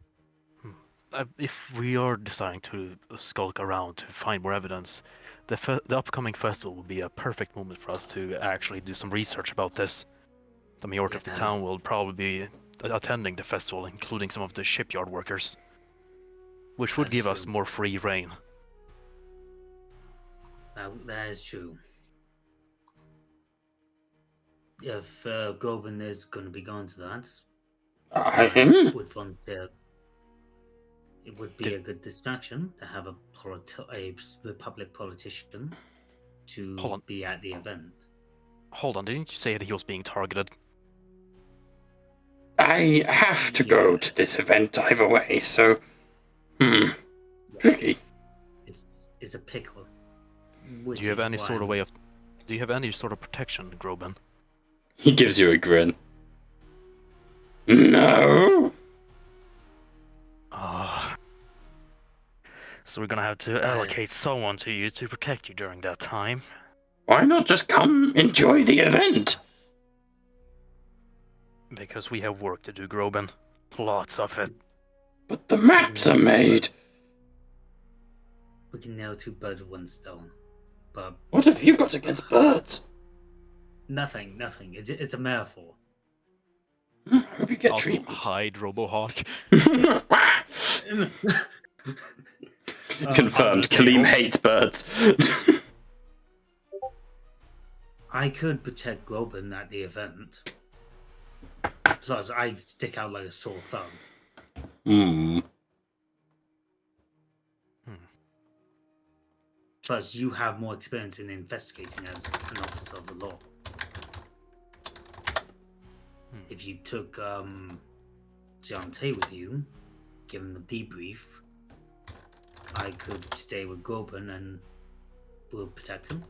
If we are deciding to skulk around to find more evidence, the upcoming festival will be a perfect moment for us to actually do some research about this. The majority of the town will probably be attending the festival, including some of the shipyard workers, which would give us more free reign. That is true. If Goban is going to be going to that, I would want to. It would be a good distraction to have a public politician to be at the event. Hold on, didn't you say that he was being targeted? I have to go to this event either way, so... Tricky. It's a pickle. Do you have any sort of protection, Groban? He gives you a grin. No! So we're gonna have to allocate someone to you to protect you during that time. Why not just come enjoy the event? Because we have work to do, Groban. Lots of it. But the maps are made. We can nail two birds with one stone. But what have you got against birds? Nothing. It's a metaphor. I hope you get treated. Hide, Robohawk. Confirmed. Kaleem hates birds. I could protect Groban at the event. Plus, I stick out like a sore thumb. Plus, you have more experience in investigating as an officer of the law. If you took Giante with you, give him a debrief, I could stay with Goban and we'll protect him.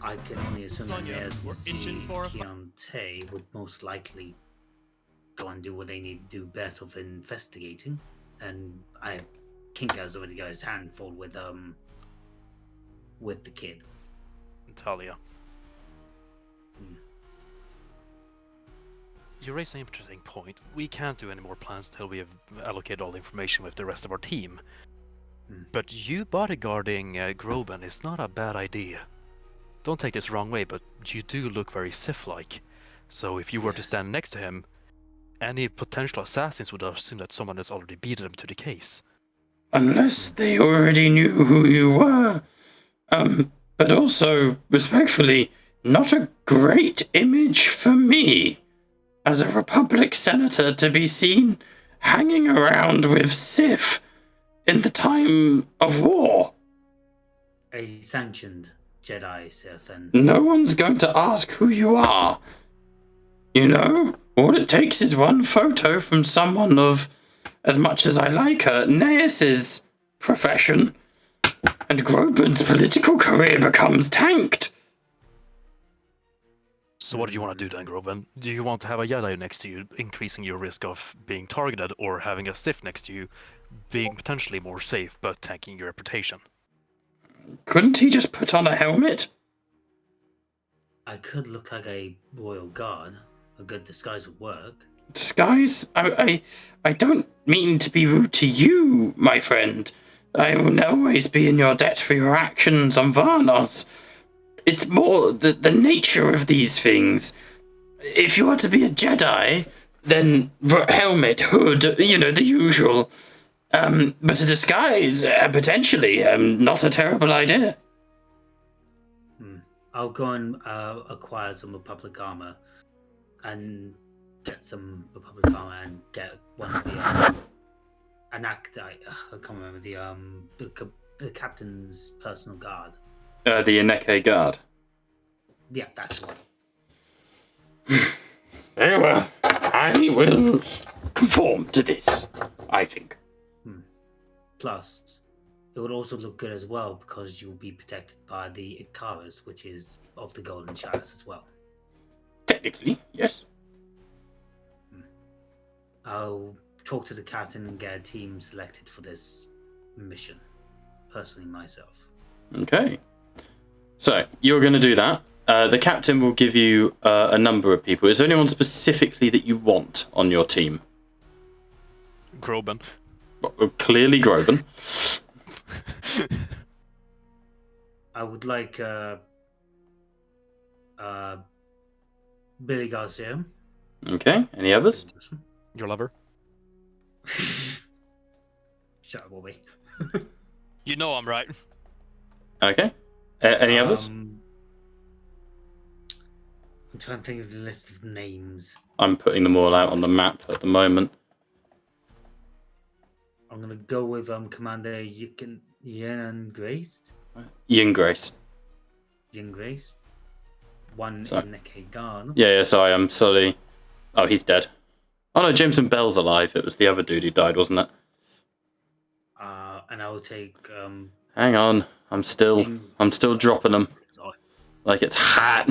I can only assume that Giante would most likely go and do what they need to do best of investigating, and Kinka's already got his hand full with the kid. Talia. You raise an interesting point. We can't do any more plans till we have allocated all the information with the rest of our team. But you bodyguarding Groban is not a bad idea. Don't take this wrong way, but you do look very Sith-like. So if you were to stand next to him, any potential assassins would assume that someone has already beaten him to the case. Unless they already knew who you were. But also, respectfully, not a great image for me, as a Republic senator, to be seen hanging around with Sith in the time of war. A sanctioned Jedi Sith, and no one's going to ask who you are. You know, all it takes is one photo from someone of, as much as I like her, Naeus's profession, and Groban's political career becomes tanked. So what do you want to do then, Groban? Do you want to have a Jedi next to you, increasing your risk of being targeted, or having a Sith next to you, being potentially more safe but tanking your reputation? Couldn't he just put on a helmet? I could look like a royal guard. A good disguise would work. Disguise? I don't mean to be rude to you, my friend. I will always be in your debt for your actions on Varnos. It's more the nature of these things. If you are to be a Jedi, then helmet, hood, the usual. But a disguise, potentially, not a terrible idea. I'll go and acquire some Republic armor and get some Republic armor and get one of the I can't remember the captain's personal guard. The Ineke Guard. Yeah, that's the one. Very well. I will conform to this, I think. Plus, it would also look good as well because you'll be protected by the Icarus, which is of the Golden Chalice as well. Technically, yes. I'll talk to the captain and get a team selected for this mission. Personally, myself. Okay. So, you're going to do that. The captain will give you a number of people. Is there anyone specifically that you want on your team? Groban. Clearly Groban. I would like Billy Garcia. Okay, any others? Your lover. Shut up, Bobby. You know I'm right. Okay. Any others? I'm trying to think of the list of names. I'm putting them all out on the map at the moment. I'm gonna go with Commander Yen Grace. Yin Grace. Yen Grace. One Sorry. in Neke Garn. Yeah, sorry, I'm sorry. Oh, he's dead. Oh no, Jameson Bell's alive. It was the other dude who died, wasn't it? And I will take Hang on. I'm still dropping them. Sorry. Like it's hot.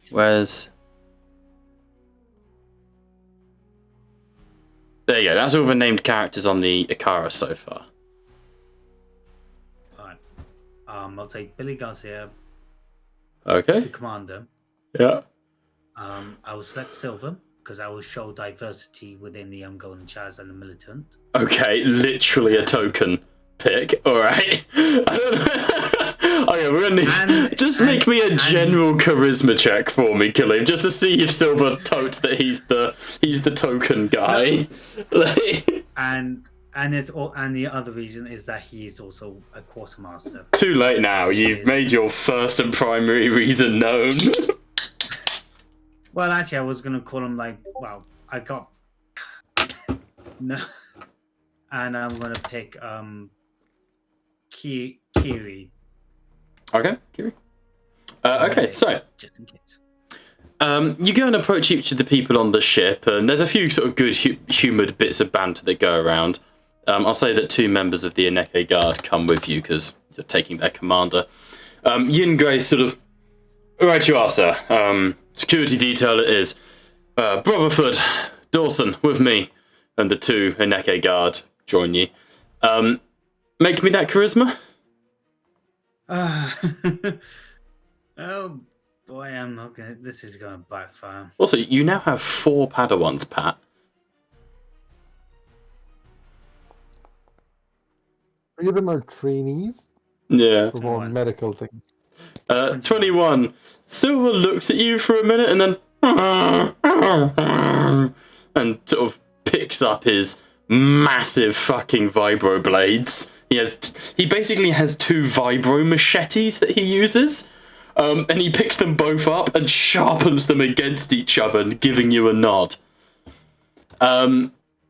Where's... There you go. That's all the named characters on the Ikara so far. Alright. I'll take Billy Garcia, the Okay. commander. Yeah. I will select Silver because I will show diversity within the Golden Chaz and the militant. Okay, literally a token pick. All right. I don't know. Okay, we're gonna need. Make me a general charisma check for me, Killian, just to see if Silver totes that he's the token guy. And the other reason is that he is also a quartermaster. Too late now. You've made your first and primary reason known. Well, actually, I was gonna call him I got no, and I'm gonna pick Kiri. Okay, Kiri. Okay, so just in case. you go and approach each of the people on the ship, and there's a few sort of good humoured bits of banter that go around. I'll say that 2 members of the Ineke Guard come with you because you're taking their commander. Yin Grace sort of, right you are, sir. Security detail it is. Brotherford, Dawson, with me, and the 2 Ineke Guard join you. Make me that charisma. Oh boy, I'm not gonna. This is gonna backfire. Also, you now have 4 Padawans, Pat. 3 of them are trainees Yeah. for more medical things. 21. Silver looks at you for a minute and then and sort of picks up his massive fucking vibro blades. He basically has 2 vibro machetes that he uses. And he picks them both up and sharpens them against each other, giving you a nod.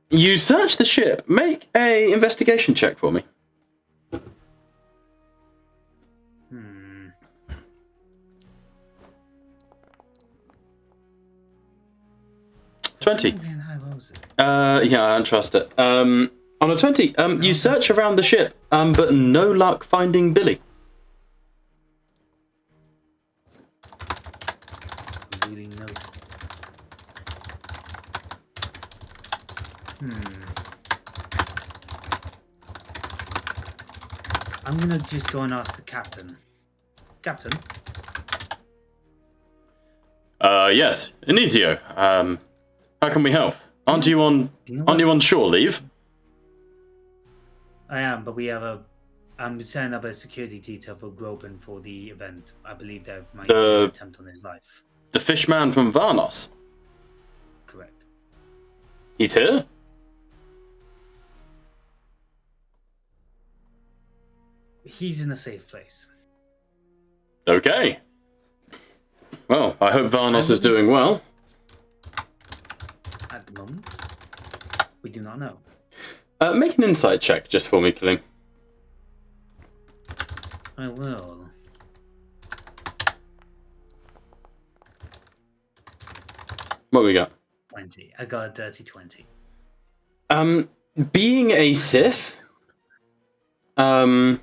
You search the ship. Make a investigation check for me. 20. Yeah, I don't trust it. On a 20, you search around the ship, but no luck finding Billy. Really note. I'm gonna just go and ask the captain. Captain? Yes, Inizio. How can we help? Aren't you on shore leave? I am, but we have I'm setting up a security detail for Groban for the event. I believe there might be an attempt on his life. The fishman from Varnos. Correct. He's here? He's in a safe place. Okay. Well, I hope Varnos is doing well. At the moment, we do not know. Make an insight check just for me, Killing. I will. What we got? 20. I got a dirty 20. Being a Sith, makes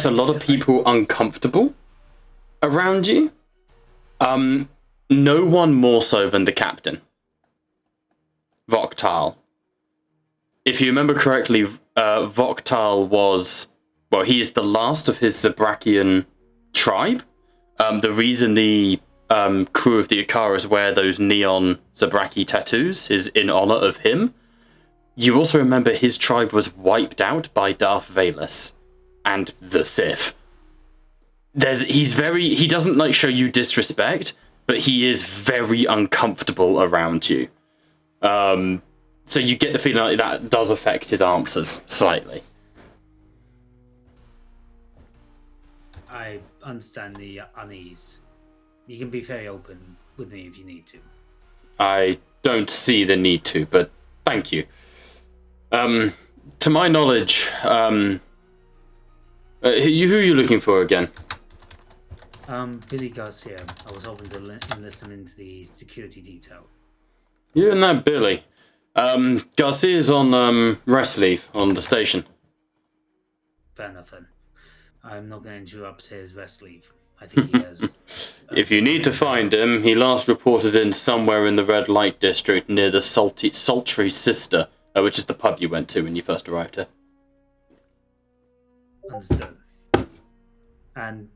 a lot of people uncomfortable around you. No one more so than the captain, Voktal. If you remember correctly, Voktal was, well, he is the last of his Zabrakian tribe. The reason the crew of the Ikaras wear those neon Zabraki tattoos is in honor of him. You also remember his tribe was wiped out by Darth Valus and the Sith. He doesn't like show you disrespect, but he is very uncomfortable around you. So you get the feeling like that does affect his answers slightly. I understand the unease. You can be very open with me if you need to. I don't see the need to, but thank you. To my knowledge, who are you looking for again? Billy Garcia. I was hoping to enlist him into the security detail. You and that Billy. Garcia's on rest leave on the station. Fair enough then. I'm not going to interrupt his rest leave. I think he has... If you need to find him, he last reported in somewhere in the red light district near the Sultry Sister, which is the pub you went to when you first arrived here. Understood. And,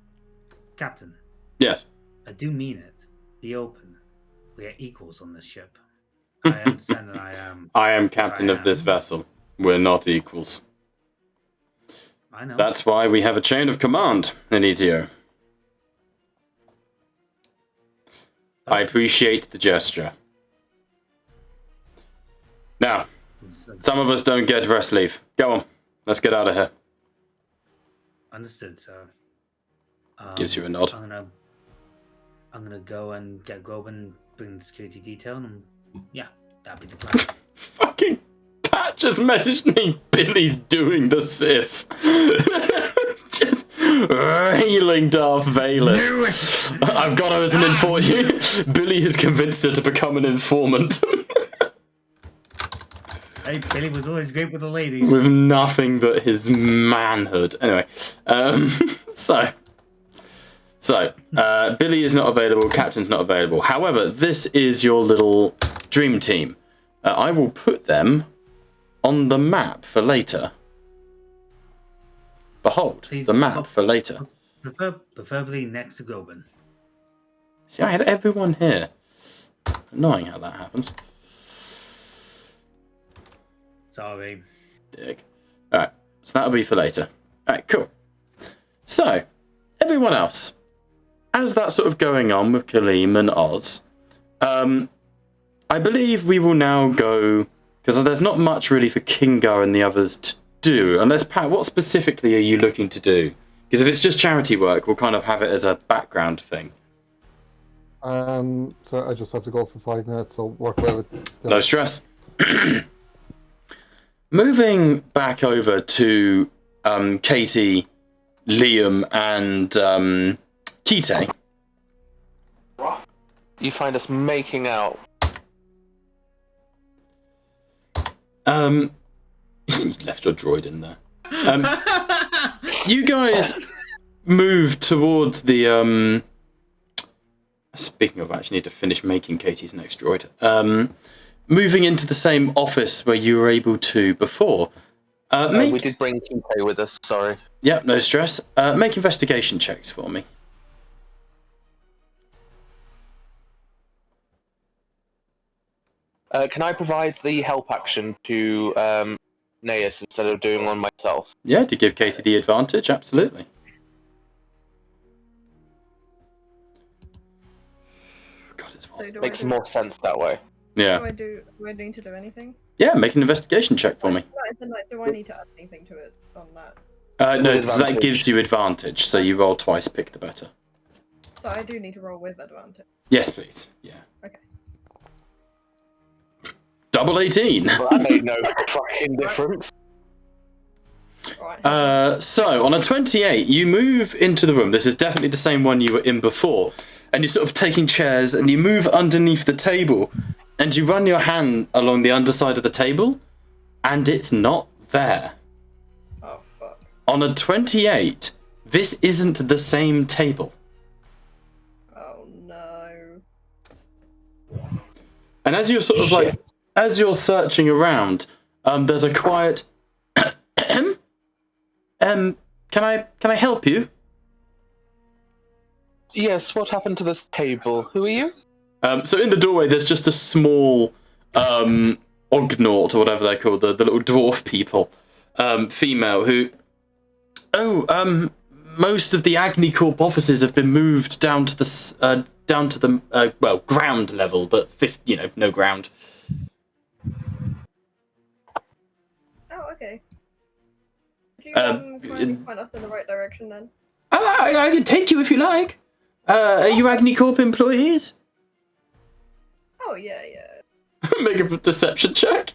Captain. Yes. I do mean it. Be open. We are equals on this ship. I understand that I am... I am captain of this vessel. We're not equals. I know. That's why we have a chain of command in ETO. I appreciate the gesture. Now, some of us don't get rest leave. Go on. Let's get out of here. Understood, sir. Gives you a nod. I'm gonna go and get Groban, bring the security detail, and yeah, that'd be the plan. Fucking Pat just messaged me. Billy's doing the Sith. Just railing Darth Valus. I've got her as an informant. Billy has convinced her to become an informant. Hey, Billy was always great with the ladies. With nothing but his manhood. Anyway, so Billy is not available, Captain's not available. However, this is your little dream team. I will put them on the map for later. Behold, Please, the map for later. Preferably next to Groban. See, I had everyone here. Annoying how that happens. Sorry. Dick. Alright, so that'll be for later. Alright, cool. So, everyone else. As that's sort of going on with Kaleem and Oz, I believe we will now go... Because there's not much really for Kingar and the others to do. Unless, Pat, what specifically are you looking to do? Because if it's just charity work, we'll kind of have it as a background thing. So I just have to go for 5 minutes, so work well with... No stress. Moving back over to Katie, Liam, and Kite. You find us making out. You left your droid in there. You guys move towards the speaking of, I actually need to finish making Katie's next droid. Moving into the same office where you were able to before. We did bring Kite with us, sorry. Yep, no stress. Make investigation checks for me. Can I provide the help action to Naeus instead of doing one myself? Yeah, to give Katie the advantage, absolutely. God, it's So do Makes I do, more sense that way. Yeah. do I need to do anything? Yeah, make an investigation check for me. Do I need to add anything to it on that? No, With so that advantage. gives you advantage, so you roll twice, pick the better. So I do need to roll with advantage. Yes, please. Yeah. Okay. Double 18! Well, that made no fucking difference. Right. So, on a 28, you move into the room. This is definitely the same one you were in before. And you're sort of taking chairs, and you move underneath the table, and you run your hand along the underside of the table, and it's not there. Oh, fuck. On a 28, this isn't the same table. Oh, no. And as you're sort of like, as you're searching around, there's a quiet, can I help you? Yes, what happened to this table? Who are you? So in the doorway, there's just a small Ognaut, or whatever they're called, the little dwarf people, female, who... Oh, most of the Agni Corp offices have been moved down to the, well, ground level, but, no ground. Oh, okay. Do you point us in the right direction then? I can take you if you like. Are you Agni Corp employees? Oh, yeah. Make a deception check.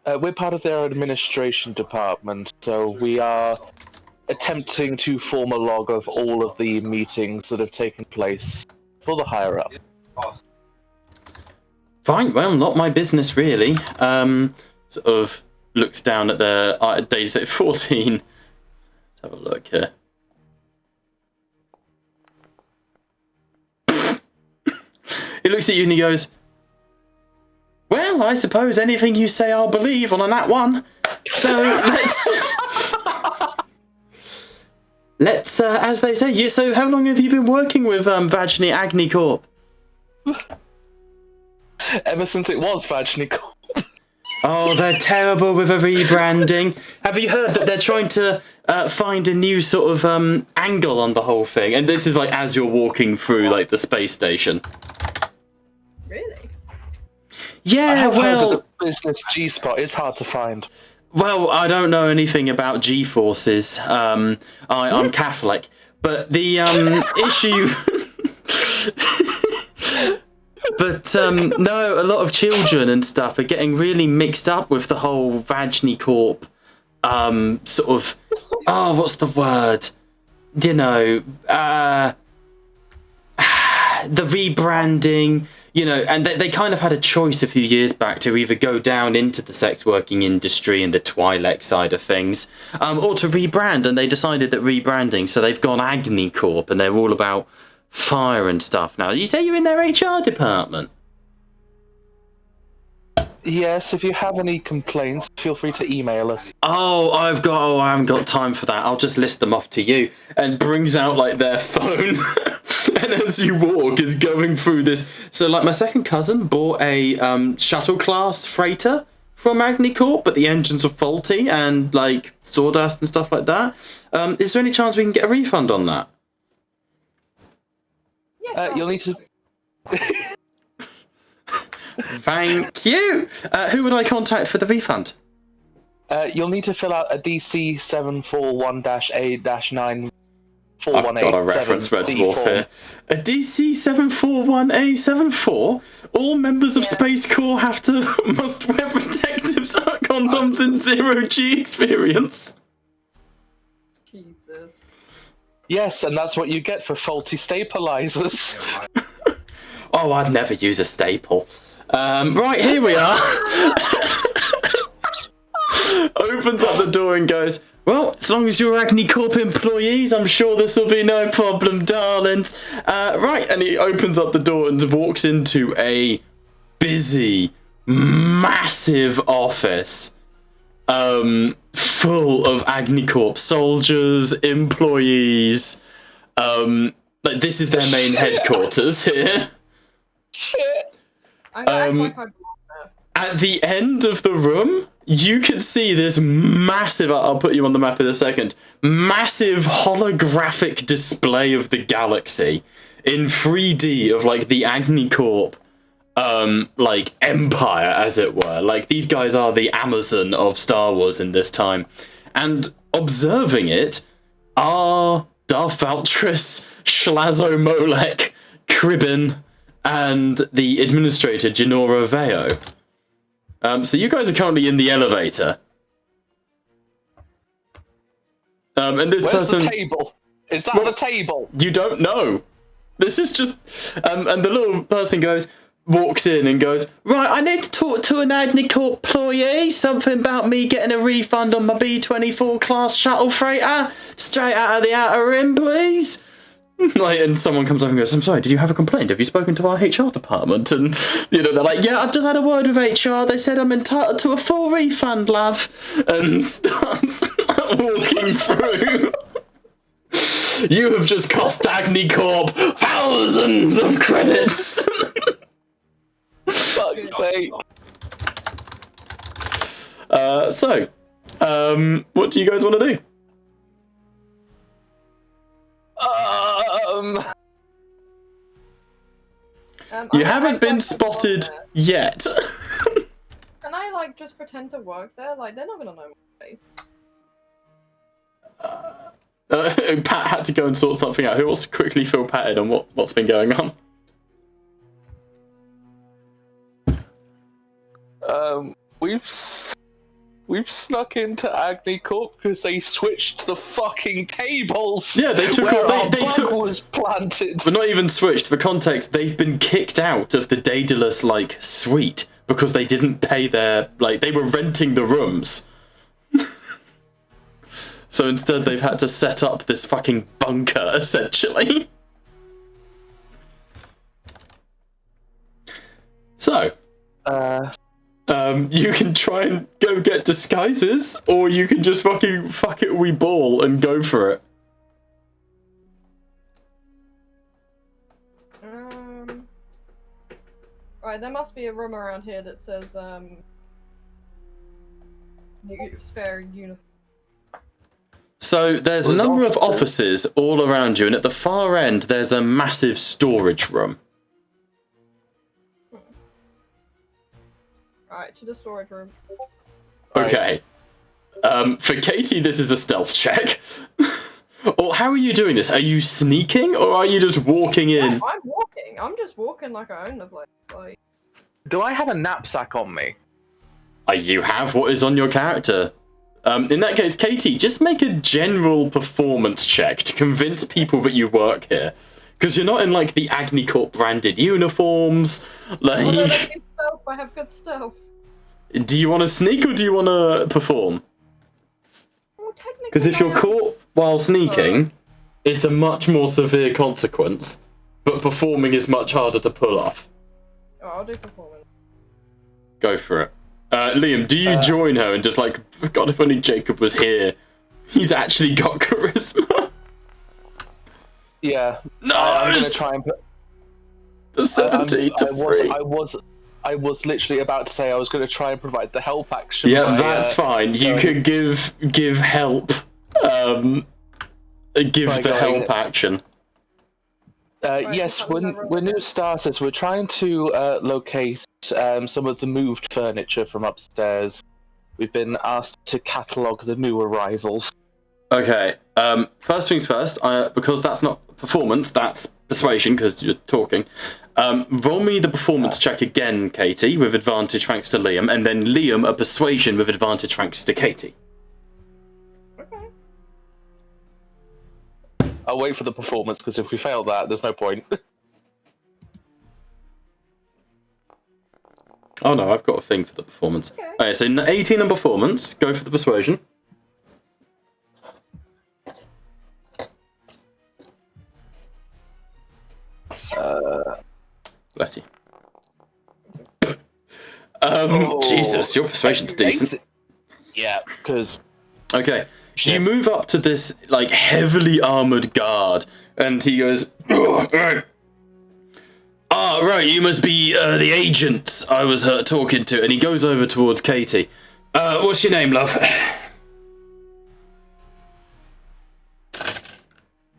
We're part of their administration department, so we are attempting to form a log of all of the meetings that have taken place for the higher up. Fine, well, not my business really. Sort of looks down at their days at 14. Let's have a look here. He looks at you and he goes, well, I suppose anything you say I'll believe on a nat 1. So let's as they say, so how long have you been working with Vagny Agni Corp? Ever since it was Vagny Corp. Oh, they're terrible with a rebranding. Have you heard that they're trying to find a new sort of angle on the whole thing? And this is like as you're walking through like the space station. Really? Yeah, Heard of the business G-spot. It's hard to find. Well, I don't know anything about G-forces. I'm Catholic, but the issue. But no, a lot of children and stuff are getting really mixed up with the whole Vagny Corp. Sort of. Oh, what's the word? You know, the rebranding. You know, and they kind of had a choice a few years back to either go down into the sex working industry and the Twi'lek side of things, or to rebrand, and they decided that rebranding, so they've gone Agni Corp, and they're all about fire and stuff now. You say you're in their HR department? Yes, if you have any complaints, feel free to email us. I haven't got time for that. I'll just list them off to you. And brings out like their phone. And as you walk is going through this. So like my second cousin bought a shuttle class freighter from Agni Corp, but the engines were faulty and like sawdust and stuff like that. Is there any chance we can get a refund on that? Yeah. You'll need to... Thank you. Who would I contact for the refund? You'll need to fill out a DC 741-A-9. I've got a reference Red Dwarf here. A DC 741A74? All members of Space Corps must wear protective condoms in 0G experience. Jesus. Yes, and that's what you get for faulty stabilizers. Oh, I'd never use a staple. Right, here we are. Opens up the door and goes, well, as long as you're Agni Corp employees, I'm sure this will be no problem, darlings. Right, and he opens up the door and walks into a busy, massive office. Full of Agni Corp soldiers, employees. Like, this is their main headquarters here. Shit. I'm gonna act like I belong there. At the end of the room, you can see this massive, I'll put you on the map in a second, massive holographic display of the galaxy in 3D of like the Agni Corp, like empire, as it were. Like these guys are the Amazon of Star Wars in this time. And observing it are Darth Valtris, Schlazo Molek, Kribbin, and the administrator, Genora Veo. So you guys are currently in the elevator. And this Where's person... the table? Is that Well, the table? You don't know. This is just... and the little person walks in and goes, right, I need to talk to an Agni Corp employee. Something about me getting a refund on my B-24 class shuttle freighter. Straight out of the outer rim, please. And someone comes up and goes, I'm sorry, did you have a complaint? Have you spoken to our HR department? And, they're like, yeah, I've just had a word with HR. They said I'm entitled to a full refund, love. And starts walking through. You have just cost Agni Corp thousands of credits. Fuck's sake. What do you guys want to do? You haven't been spotted yet. Can I like just pretend to work there? Like they're not gonna know my face. Pat had to go and sort something out. Who wants to quickly fill Pat in on what's been going on? We've snuck into Agni Corp because they switched the fucking tables. Yeah, they took where all. our They bug took. was planted. But not even switched. For context, they've been kicked out of the Daedalus suite because they didn't pay their they were renting the rooms. So instead, they've had to set up this fucking bunker essentially. So. You can try and go get disguises, or you can just fucking fuck it, we ball and go for it. Right, there must be a room around here that says spare uniform. So there's a number of offices all around you, and at the far end there's a massive storage room. Alright, to the storage room. Okay. For Katie, this is a stealth check. Or how are you doing this? Are you sneaking, or are you just walking in? No, I'm walking. I'm just walking like I own the place. Like. Do I have a knapsack on me? You have what is on your character. In that case, Katie, just make a general performance check to convince people that you work here. Because you're not in, the Agni Corp branded uniforms. Stealth. I have good stealth. Do you want to sneak or do you want to perform? Well, technically. Because if you're caught while sneaking, it's a much more severe consequence. But performing is much harder to pull off. Oh, I'll do performance. Go for it. Liam, do you join her and just God, if only Jacob was here. He's actually got charisma. Yeah. No! I'm gonna try and put the 17 to 3. I was literally about to say I was going to try and provide the help action. Yeah, that's fine. You could give help. Give the help action. Yes, we're new starters. We're trying to locate some of the moved furniture from upstairs. We've been asked to catalogue the new arrivals. Okay. First things first. Because that's not performance, that's persuasion. Because you're talking. Roll me the performance check again, Katie, with advantage thanks to Liam, and then Liam a persuasion with advantage thanks to Katie. Okay. I'll wait for the performance because if we fail that, there's no point. Oh no, I've got a thing for the performance. Okay, so 18 on performance. Go for the persuasion. Bless you. Jesus, your persuasion's decent. Yeah, because... Okay, you move up to this, heavily armoured guard, and he goes, right, you must be the agent I was talking to, and he goes over towards Katie. What's your name, love?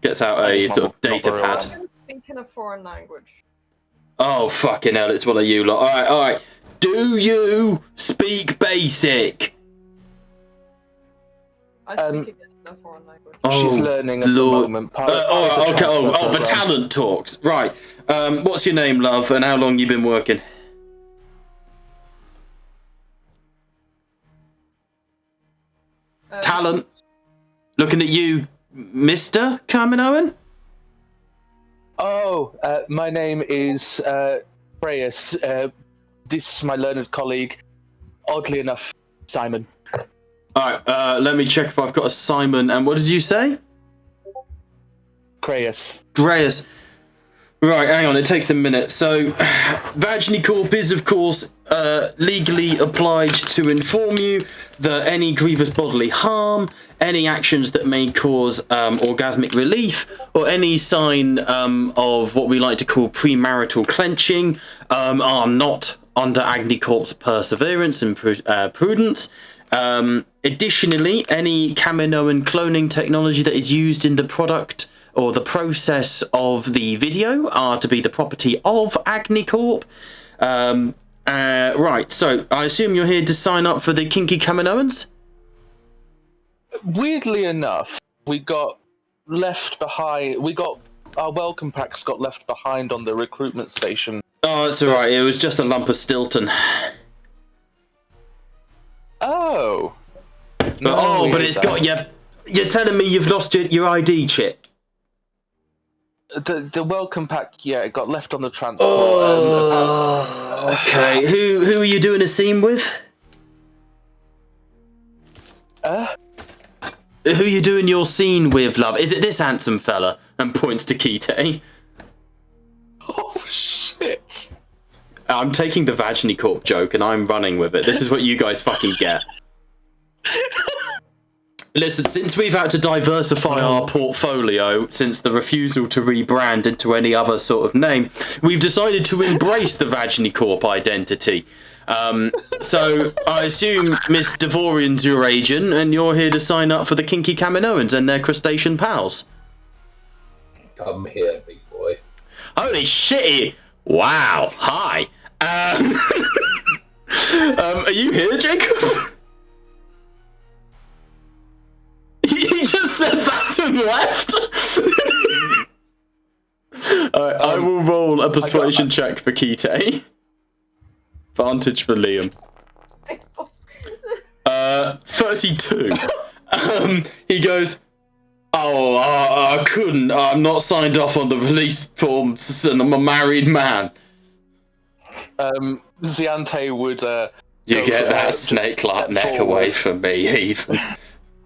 Gets out a sort of data pad. I'm speaking a foreign language. Oh, fucking hell, it's one of you lot. Alright. Do you speak basic? I speak again No foreign language. She's learning at the moment. Okay. The talent talks. Right. What's your name, love, and how long you been working? Talent. Looking at you, Mr. Kaminoan? Oh, my name is Reyes. This is my learned colleague. Oddly enough, Simon. Alright, let me check if I've got a Simon. And what did you say? Greyes. Greyes. Right, hang on, it takes a minute. So, Vaginicorp is, of course, legally obliged to inform you that any grievous bodily harm, any actions that may cause orgasmic relief, or any sign of what we like to call premarital clenching are not under Agnicorp's perseverance and prudence. Additionally, any Kaminoan cloning technology that is used in the product or the process of the video are to be the property of Agnicorp. Right, so I assume you're here to sign up for the Kinky Kaminoans? Weirdly enough, we got left behind. Our welcome packs got left behind on the recruitment station. Oh, that's alright, it was just a lump of Stilton. Oh. But it's got your... You're telling me you've lost your ID chip? The welcome pack, yeah, it got left on the transport. Okay. Who are you doing a scene with? Who are you doing your scene with, love? Is it this handsome fella? And points to Kite. Oh, shit. I'm taking the Vaginicorp joke and I'm running with it. This is what you guys fucking get. Listen, since we've had to diversify our portfolio, since the refusal to rebrand into any other sort of name, we've decided to embrace the Vaginicorp identity. So I assume Miss Devorian's your agent, and you're here to sign up for the Kinky Kaminoans and their crustacean pals. Come here, big boy. Holy shit! Wow. Hi. Are you here, Jacob? He just said that and left. Alright, I will roll a persuasion check for Kite. Advantage for Liam. 32. He goes, I couldn't. I'm not signed off on the release forms, and I'm a married man. Ziante would. You get that snake-like neck away from me, even.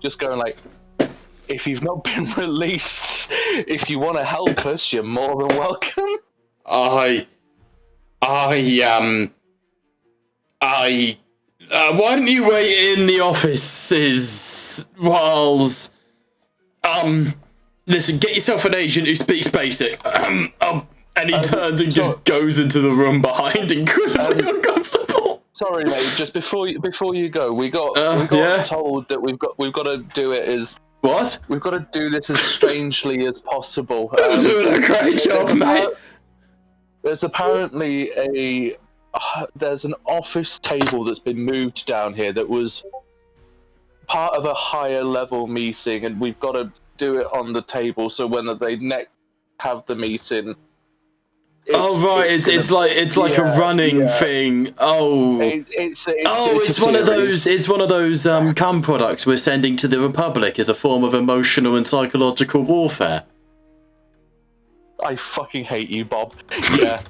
Just going like, if you've not been released, if you want to help us, you're more than welcome. Why don't you wait in the offices whilst, listen, get yourself an agent who speaks basic. And he turns and just goes into the room behind, incredibly uncomfortable. Sorry, mate. Just before you go, we got told that we've got to do it as what? We've got to do this as strangely as possible. You're doing a great job, mate. There's apparently there's an office table that's been moved down here that was part of a higher level meeting, and we've got to do it on the table so when they next have the meeting. It's like a running thing. It's one of those cum products we're sending to the Republic as a form of emotional and psychological warfare. I fucking hate you, Bob. Yeah.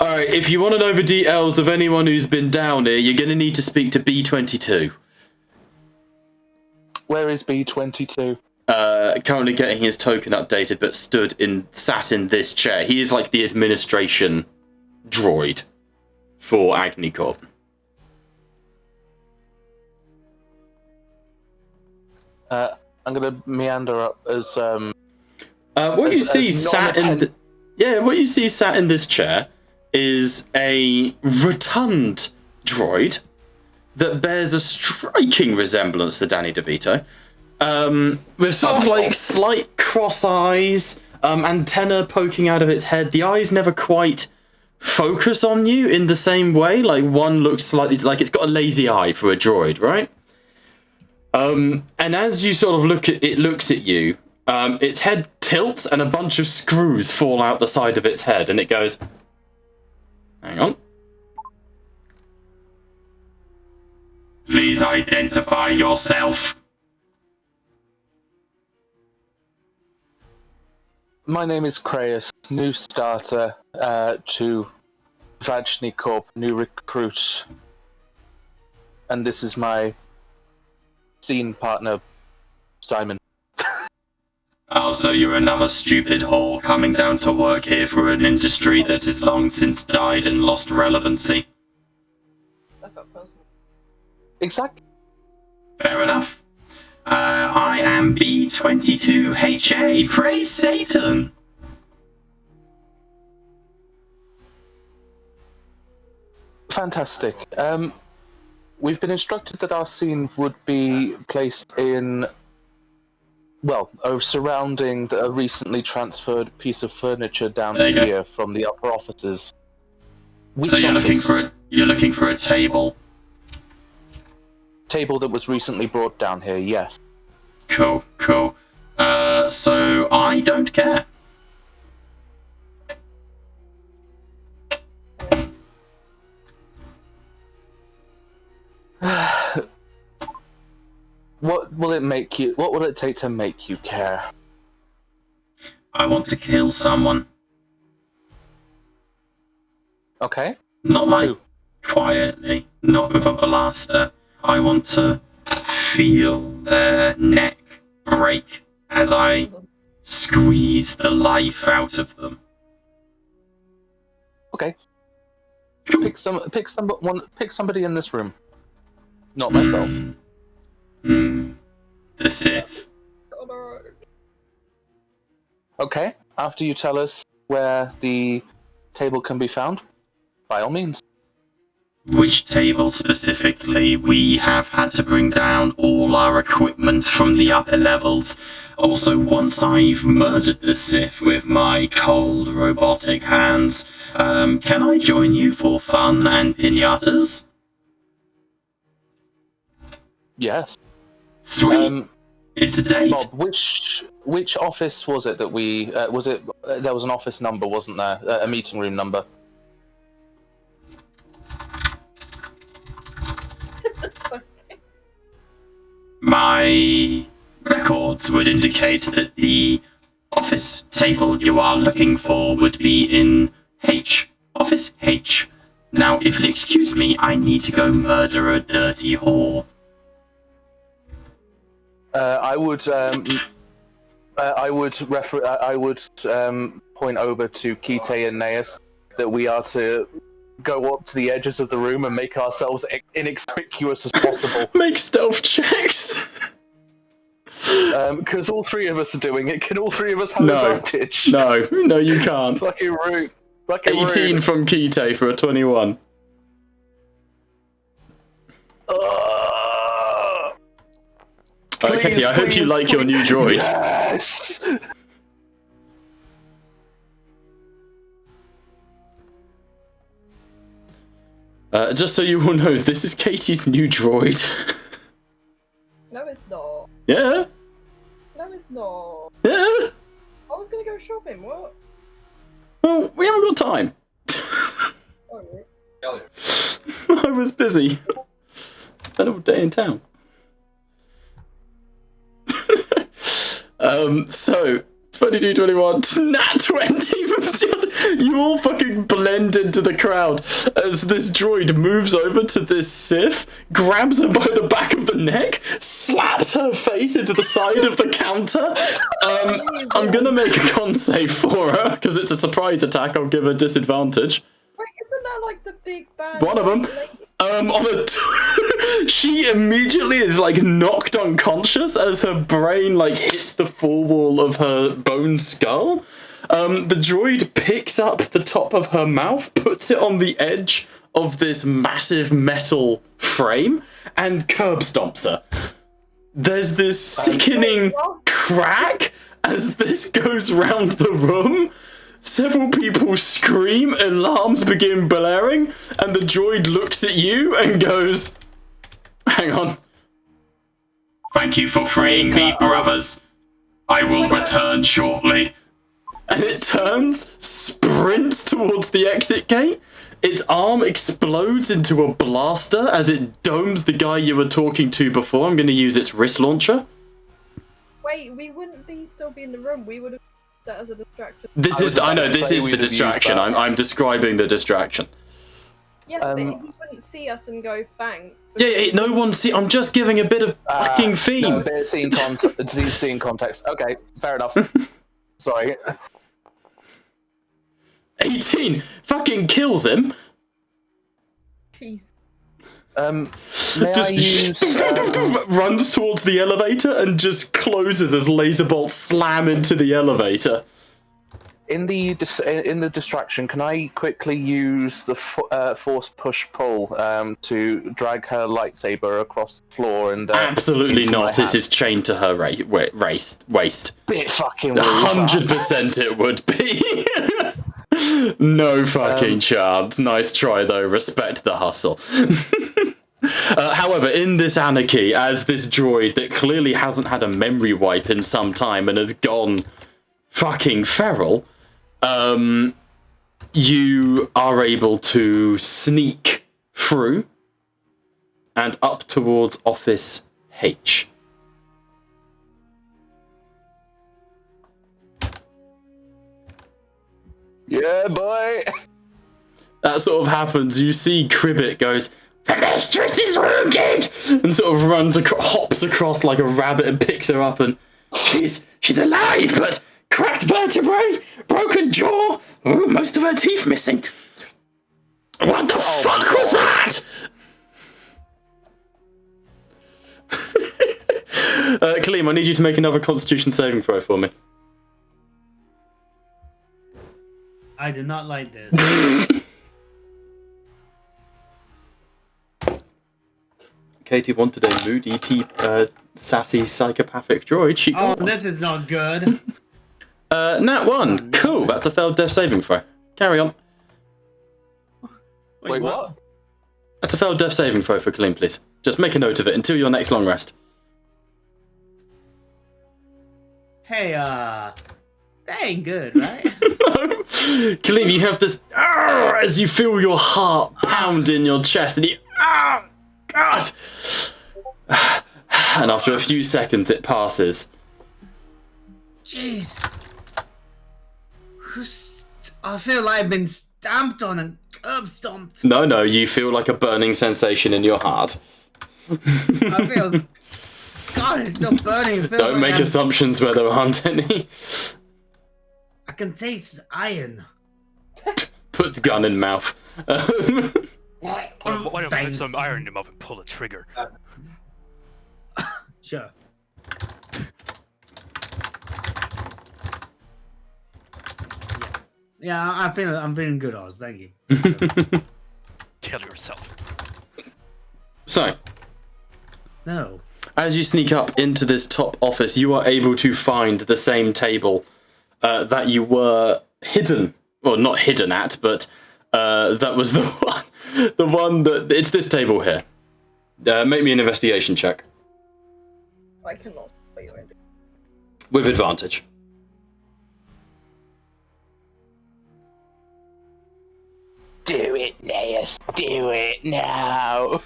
Alright, if you want to know the details of anyone who's been down here, you're going to need to speak to B22. Where is B22? Currently getting his token updated, but sat in this chair. He is like the administration droid for Agnicorp. I'm gonna meander up as what you see sat in this chair is a rotund droid that bears a striking resemblance to Danny DeVito. With sort of like slight cross eyes, antenna poking out of its head. The eyes never quite focus on you in the same way. Like one looks slightly like it's got a lazy eye for a droid, right? And as you sort of look at it, looks at you. Its head tilts and a bunch of screws fall out the side of its head, and it goes. Hang on. Please identify yourself. My name is Kraus, new starter to Vajni Corp, new recruit. And this is my scene partner, Simon. Oh, so you're another stupid whore coming down to work here for an industry that has long since died and lost relevancy. That felt personal. Exactly. Fair enough. I am B22HA. Praise Satan! Fantastic. We've been instructed that our scene would be placed in, well, surrounding a recently transferred piece of furniture down here from the upper offices. Which so you're office? looking for a table. Table that was recently brought down here, yes. Cool. So I don't care. What will it take to make you care? I want to kill someone. Okay. Not like quietly, not with a blaster. I want to feel their neck break as I squeeze the life out of them. Okay. Pick somebody in this room. Not myself. The Sith. Okay. After you tell us where the table can be found, by all means. Which table specifically? We have had to bring down all our equipment from the upper levels. Also, once I've murdered the Sith with my cold robotic hands, can I join you for fun and pinatas? Yes. Sweet. It's a date. Bob, which office was it that we there was an office number, wasn't there? A meeting room number. My records would indicate that the office table you are looking for would be in H. Office H. Now, if you'll excuse me, I need to go murder a dirty whore. I would point over to Kite and Naeus that we are to go up to the edges of the room and make ourselves inconspicuous as possible. Make stealth checks. Because all three of us are doing it. Can all three of us have advantage? No, you can't. Fucking rude. 18 rude. from Kite for a 21. Alright, Katie, I hope you like your new droid. Yes! Just so you all know, this is Katie's new droid. No, it's not. Yeah? No, it's not. Yeah? I was gonna go shopping, what? Well, we haven't got time. Oh, I was busy. Spent all day in town. So 22, 21, nat 20 from Scott. You all fucking blend into the crowd as this droid moves over to this Sith, grabs her by the back of the neck, slaps her face into the side of the counter. I'm gonna make a con save for her because it's a surprise attack. I'll give her disadvantage. wait, isn't that like the big bad? One of them. She immediately is like knocked unconscious as her brain like hits the full wall of her bone skull. The droid picks up the top of her mouth, puts it on the edge of this massive metal frame, and curb stomps her. There's this sickening crack as this goes round the room. Several people scream, alarms begin blaring, and the droid looks at you and goes, hang on. Thank you for freeing me, brothers. I will return shortly. And it turns, sprints towards the exit gate. Its arm explodes into a blaster as it domes the guy you were talking to before. I'm going to use its wrist launcher. Wait, we wouldn't still be in the room. We would have used that as a distraction. This is the distraction. I'm describing the distraction. Yes, but he wouldn't see us and go thanks. Yeah, no one see. I'm just giving a bit of fucking theme. No, bit of scene context. Okay, fair enough. Sorry. 18 fucking kills him. Jeez. May Just I use runs towards the elevator and just closes as laser bolts slam into the elevator. in the distraction? Can I quickly use the force push pull to drag her lightsaber across the floor and absolutely into my not. It hand? is chained to her waist. Bit fucking rude. 100% it would be. No fucking chance. Nice try though. Respect the hustle. However, in this anarchy, as this droid that clearly hasn't had a memory wipe in some time and has gone fucking feral, you are able to sneak through and up towards Office H. Yeah, boy. That sort of happens. You see Cribbit goes, "The mistress is wounded!" and sort of hops across like a rabbit and picks her up, and she's alive, but cracked vertebrae, broken jaw, most of her teeth missing. What the fuck was that? Kaleem, I need you to make another Constitution saving throw for me. I do not like this. Katie wanted a moody, sassy, psychopathic droid. She got one. This is not good. Nat 1. Cool, that's a failed death saving throw. Carry on. Wait, what? That's a failed death saving throw for Kaleem, please. Just make a note of it until your next long rest. Hey, that ain't good, right? Kaleem, you have this as you feel your heart pound in your chest, and you God. And after a few seconds, it passes. Jeez. I feel like I've been stamped on and curb stomped. No, you feel like a burning sensation in your heart. I feel. God, it's not burning. It feels Don't like make assumptions where there aren't any. I can taste iron. Put the gun in mouth. Why don't you put some iron in your mouth and pull the trigger? Sure. Yeah, I'm feeling good, Oz. Thank you. Kill yourself. So, No. as you sneak up into this top office, you are able to find the same table that you were hidden, well, not hidden at, but that was the one that it's this table here. Make me an investigation check I cannot play you in. with advantage. Do it, Neas. Do it now.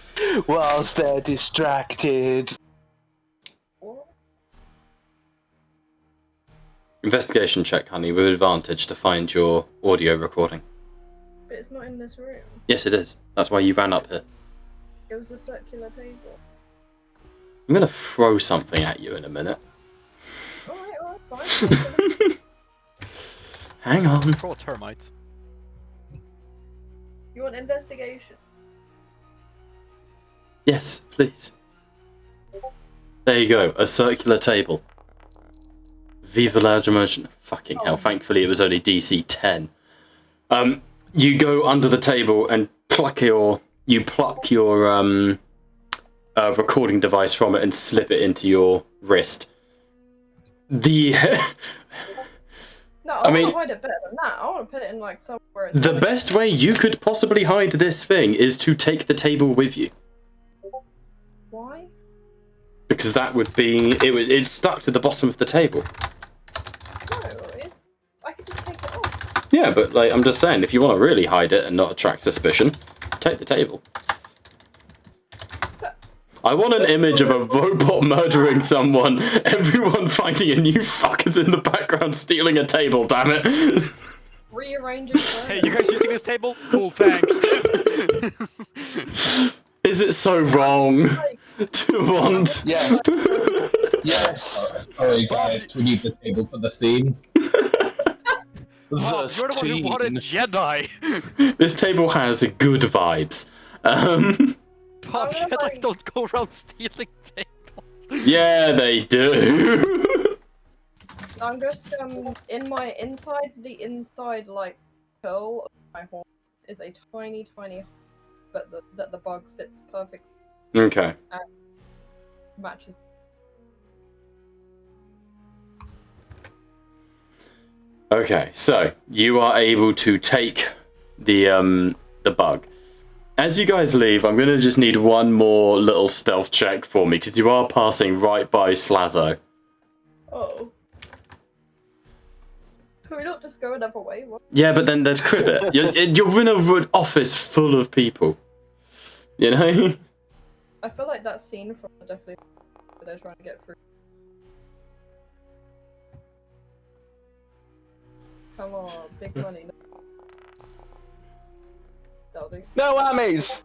Whilst they're distracted. What? Investigation check, honey, with advantage to find your audio recording. But it's not in this room. Yes, it is. That's why you ran up here. It was a circular table. I'm gonna throw something at you in a minute. Alright, fine. Hang on. Throw a termite. You want investigation? Yes, please. There you go, a circular table. Viva large immersion. Fucking hell, thankfully it was only DC 10. You go under the table and pluck your recording device from it and slip it into your wrist. No, I mean, want to hide it better than that. I want to put it in like somewhere. It's the best way you could possibly hide this thing is to take the table with you. Why? because that would be it's stuck to the bottom of the table. No, I could just take it off. Yeah, but like I'm just saying, if you want to really hide it and not attract suspicion, take the table. I want an image of a robot murdering someone, everyone finding a new fuckers in the background stealing a table, damn it. Rearranging. Hey, you guys using this table? Cool, thanks. Is it so wrong to want? Yes. Yes. Sorry guys, we need the table for the scene. Bob, you're the one who wanted Jedi. This table has good vibes. Bob, Jedi don't go around stealing tables. Yeah, they do. I'm just in my inside like curl of my horn is a tiny but the bug fits perfectly. Okay. And matches. Okay, so you are able to take the bug. As you guys leave, I'm gonna just need one more little stealth check for me because you are passing right by Slazo. Oh. Can we not just go another way? What? Yeah, but then there's Cribbit. You're in an office full of people. You know? I feel like that scene from definitely they're trying to get through. Come on, big money. No whammies!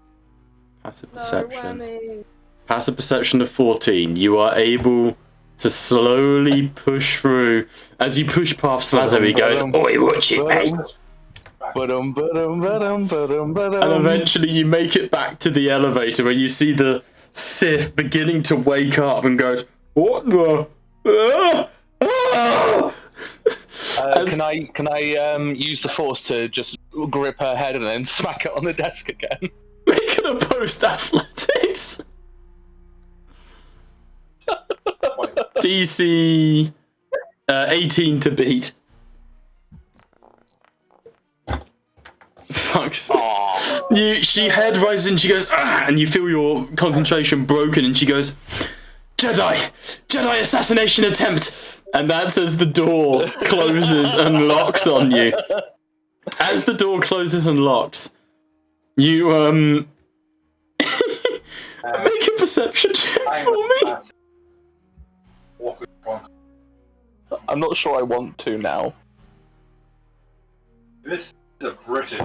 Passive No perception. whammy. Passive perception of 14. You are able to slowly push through. As you push past Slazo, he goes, "Oi, watch it, mate!" And eventually you make it back to the elevator where you see the Sith beginning to wake up and goes, "What the? Can I use the force to just grip her head and then smack it on the desk again? Make it a post athletics. DC 18 to beat. Fuck's. She head rises and she goes, "Ah!" And you feel your concentration broken, and she goes, Jedi assassination attempt. And that's as the door closes and locks on you. As the door closes and locks, you make a perception check for me. I'm not sure I want to now. This is a British.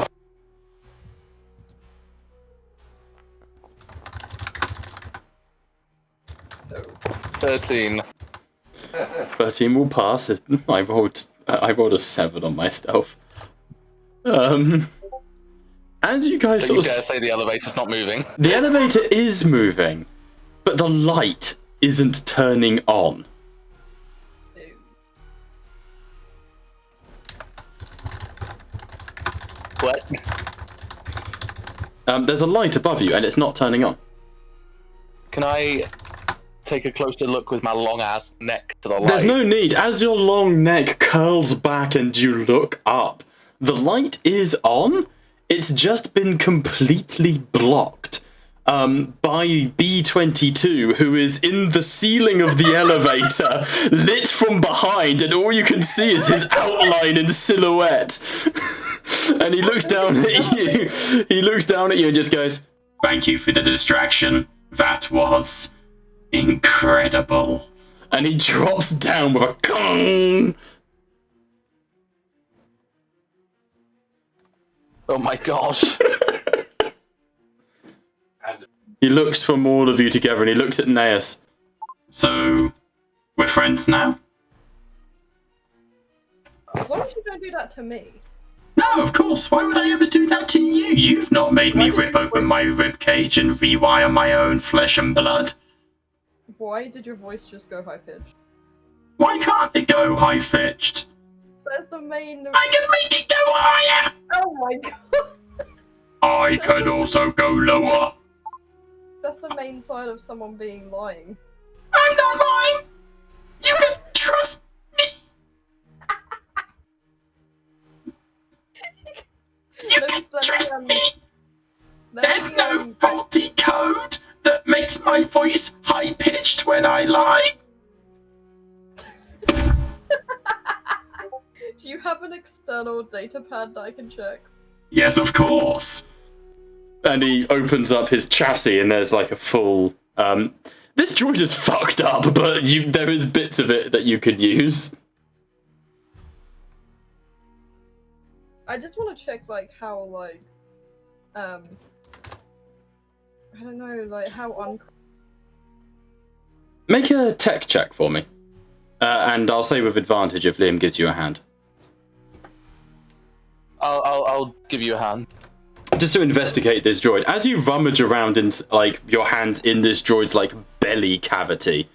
So, 13. 13 will pass. I rolled a 7 on my stealth. As you guys So you sort dare of say the elevator's not moving? the elevator is moving, but the light isn't turning on. What? There's a light above you, and it's not turning on. Can I take a closer look with my long ass neck to the light? There's no need. As your long neck curls back and you look up, the light is on. It's just been completely blocked by B22, who is in the ceiling of the elevator, lit from behind, and all you can see is his outline and silhouette. And he looks down at you. He looks down at you and just goes, "Thank you for the distraction. That was incredible." And he drops down with a gong. Oh my gosh. He looks from all of you together and he looks at Naeus. "So, we're friends now?" as long as you don't do that to me. "No, of course. Why would I ever do that to you? You've not made me rip open my rib cage and rewire my own flesh and blood." Why did your voice just go high pitched? "Why can't it go high-pitched?" That's the main. "I can make it go higher!" Oh my god. "I can also go lower." That's the main sign of someone being lying. "I'm not lying! You can trust me! You can trust me! There's no faulty code that makes my voice high-pitched when I I lie? Do you have an external data pad that I can check? Yes, of course. And he opens up his chassis, and there's like a full. This droid is fucked up, but there is bits of it that you could use. I just want to check like how like I don't know, like how Make a tech check for me, and I'll say with advantage if Liam gives you a hand. I'll give you a hand. Just to investigate this droid, as you rummage around in like your hands in this droid's like belly cavity,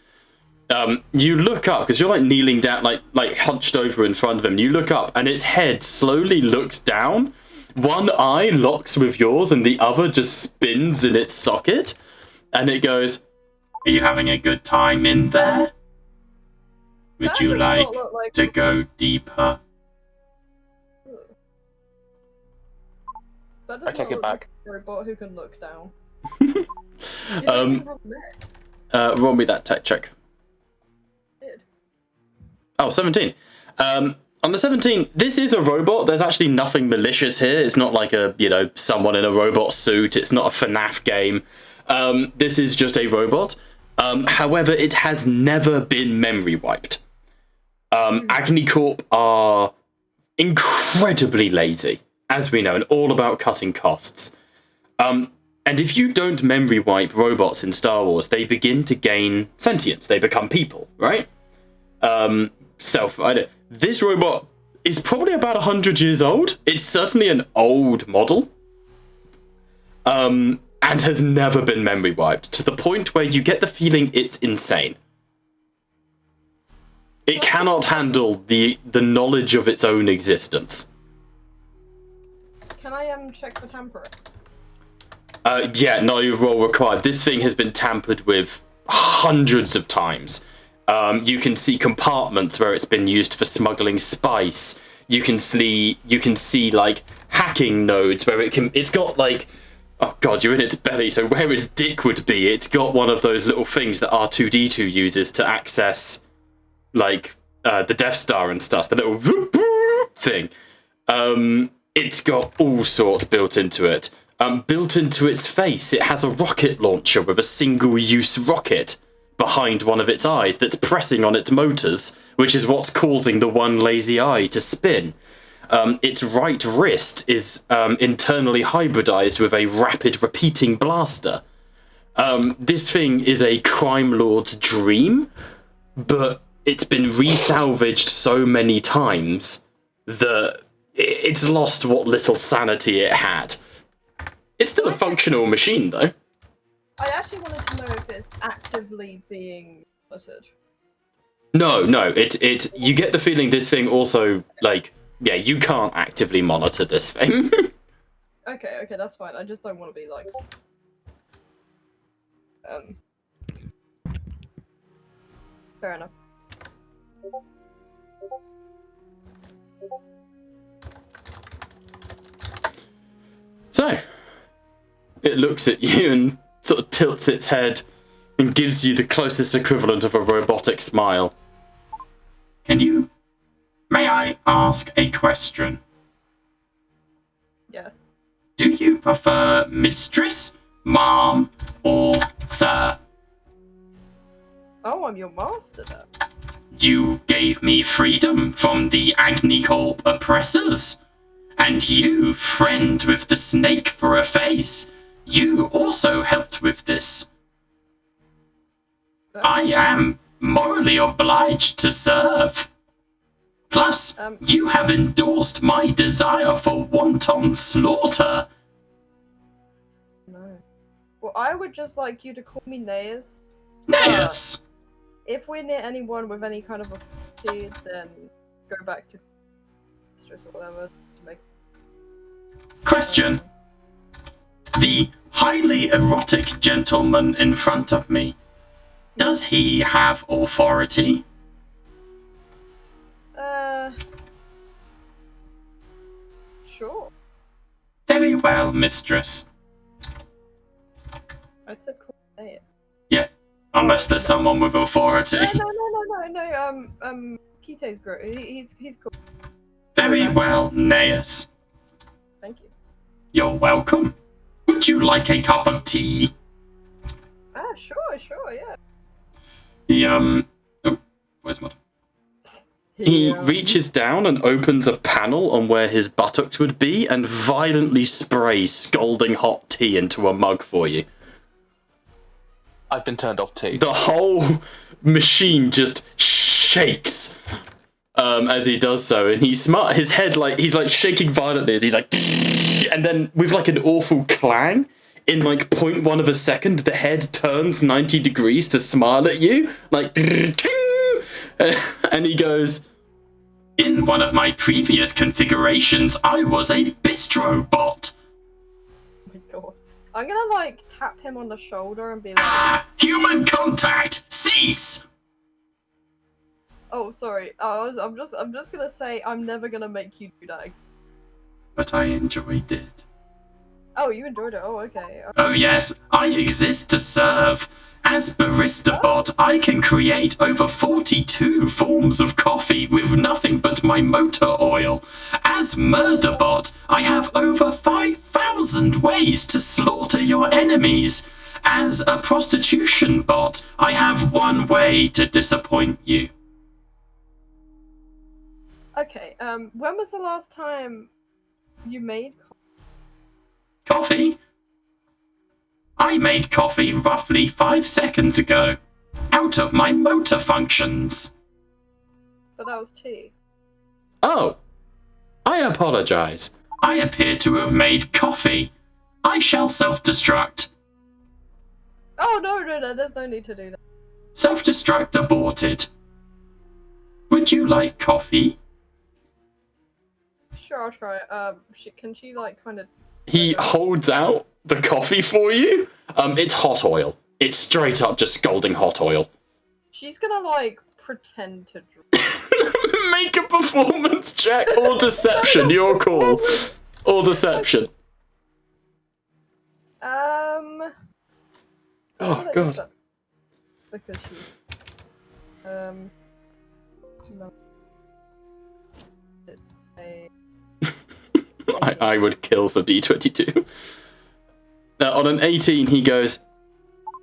you look up because you're like kneeling down, like hunched over in front of him. You look up, and its head slowly looks down. One eye locks with yours, and the other just spins in its socket, and it goes, "Are you having a good time in there? Would That you does like not look like- to go deeper?" That I take it back. Like a robot who can look down. Roll me that tech check. Oh, 17. On the 17, this is a robot. There's actually nothing malicious here. It's not like someone in a robot suit. It's not a FNAF game. This is just a robot. However, it has never been memory wiped. Agni Corp are incredibly lazy, as we know, and all about cutting costs. And if you don't memory wipe robots in Star Wars, they begin to gain sentience. They become people, right? This robot is probably about 100 years old. It's certainly an old model. And has never been memory wiped, to the point where you get the feeling it's insane. It cannot handle the knowledge of its own existence. Can I check for tampering? Yeah, no roll required. This thing has been tampered with hundreds of times. You can see compartments where it's been used for smuggling spice. You can see like hacking nodes where it's got like, oh god, you're in its belly, so where its dick would be, it's got one of those little things that R2-D2 uses to access like the Death Star and stuff, the little thing. It's got all sorts built into it. Built into its face, it has a rocket launcher with a single-use rocket behind one of its eyes that's pressing on its motors, which is what's causing the one lazy eye to spin. Its right wrist is internally hybridized with a rapid repeating blaster. This thing is a crime lord's dream, but it's been resalvaged so many times that it's lost what little sanity it had. It's still a functional machine, though. I actually wanted to know if it's actively being monitored. No, you get the feeling this thing also, like, yeah, you can't actively monitor this thing. Okay, that's fine. I just don't want to be like... Fair enough. So, it looks at you and sort of tilts its head and gives you the closest equivalent of a robotic smile. May I ask a question? Yes. Do you prefer mistress, mom, or sir? Oh, I'm your master now. You gave me freedom from the Agni Corp oppressors. And you, friend with the snake for a face, you also helped with this. I am morally obliged to serve. Plus, you have endorsed my desire for wanton slaughter. No. Well, I would just like you to call me Naeus. Naeus! If we're near anyone with any kind of authority, then go back to mistress or whatever to make. Question. The highly erotic gentleman in front of me, does he have authority? Sure. Very well, mistress. I said call Naeus. Yeah, Unless there's someone with authority. No. Kite's great. He's cool. Very well, Neas. Thank you. You're welcome. Would you like a cup of tea? Sure, yeah. Oh, where's Mud? He reaches down and opens a panel on where his buttocks would be and violently sprays scalding hot tea into a mug for you. I've been turned off tea. The whole machine just shakes as he does so, and he's smart. His head, he's shaking violently as he's like, and then with an awful clang, in 0.1 of a second, the head turns 90 degrees to smile at you, and he goes, in one of my previous configurations, I was a bistro bot. Oh my god. I'm gonna tap him on the shoulder and be like, human contact, cease! oh, sorry. I'm just gonna say I'm never gonna make you do that again. But I enjoyed it. Oh, you enjoyed it? Oh, okay. Oh yes, I exist to serve. As Barista Bot, I can create over 42 forms of coffee with nothing but my motor oil. As Murder Bot, I have over 5,000 ways to slaughter your enemies. As a Prostitution Bot, I have one way to disappoint you. Okay, when was the last time you made Coffee? I made coffee roughly 5 seconds ago, out of my motor functions. But that was tea. Oh, I apologize. I appear to have made coffee. I shall self-destruct. Oh, no, there's no need to do that. Self-destruct aborted. Would you like coffee? Sure, I'll try it. Can she, kind of... He holds out the coffee for you. It's hot oil. It's straight up just scalding hot oil. She's gonna, pretend to drink. Make a performance check or deception, your call. Or deception. Oh, God. Because she's... No. It's a... I would kill for B22. On an 18, he goes,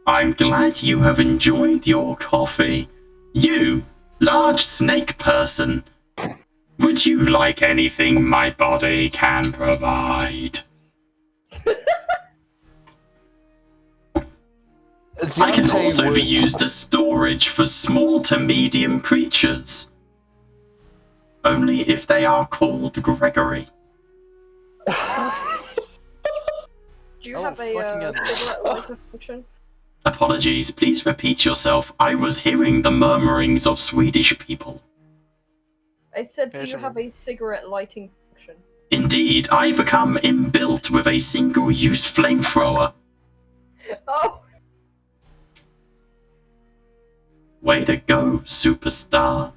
I'm glad you have enjoyed your coffee. You, large snake person, would you like anything my body can provide? I can also be used as storage for small to medium creatures. Only if they are called Gregory. Do you have a cigarette lighter function? Apologies, please repeat yourself. I was hearing the murmurings of Swedish people. I said, do you have a cigarette lighting function? Indeed, I become inbuilt with a single-use flamethrower. Oh! Way to go, superstar.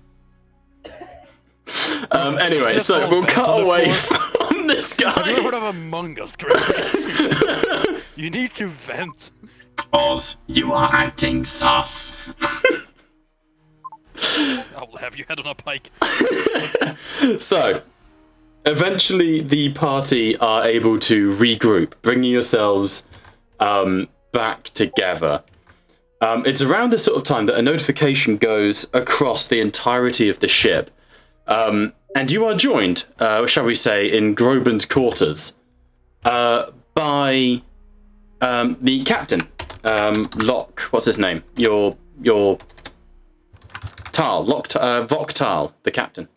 Anyway, so we'll cut away from this guy. Have you heard of Among Us, Greg? You need to vent. Oz, you are acting sus. I will have you head on a pike. So, eventually the party are able to regroup, bringing yourselves back together. It's around this sort of time that a notification goes across the entirety of the ship. And you are joined, shall we say, in Groban's quarters by the captain, Locke. What's his name? Your Tal, Voktal, the captain.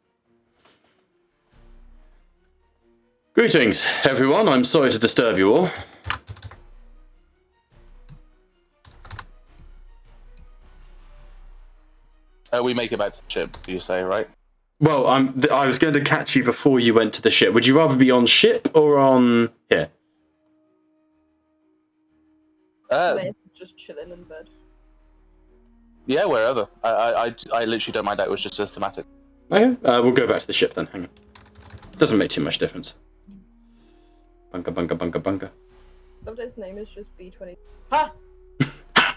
Greetings, everyone. I'm sorry to disturb you all. We make it back to the ship, you say, right? Well, I was going to catch you before you went to the ship. Would you rather be on ship or on here? Is just chilling in bed. Yeah, wherever. I literally don't mind that. It was just a thematic. Okay, we'll go back to the ship then. Hang on. Doesn't make too much difference. Bunker. Love that his name is just B20. Ha!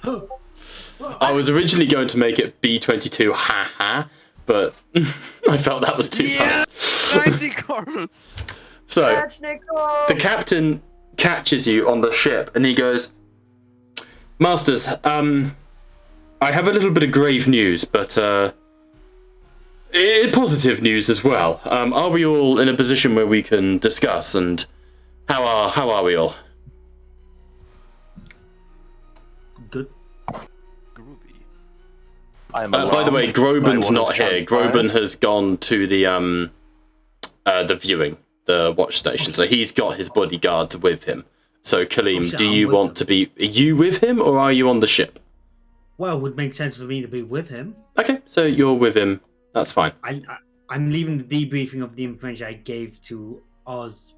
I was originally going to make it B22, haha, but I felt that was too hard. So, the captain catches you on the ship, and he goes, Masters, I have a little bit of grave news, but positive news as well. Are we all in a position where we can discuss, and how are we all? Good. Groovy. By the way, Groban's not here. Groban has gone to the viewing, the watch station, so he's got his bodyguards with him. So, Kaleem, do you want to be... Are you with him, or are you on the ship? Well, it would make sense for me to be with him. Okay, so you're with him. That's fine. I'm leaving the debriefing of the information I gave to Oz's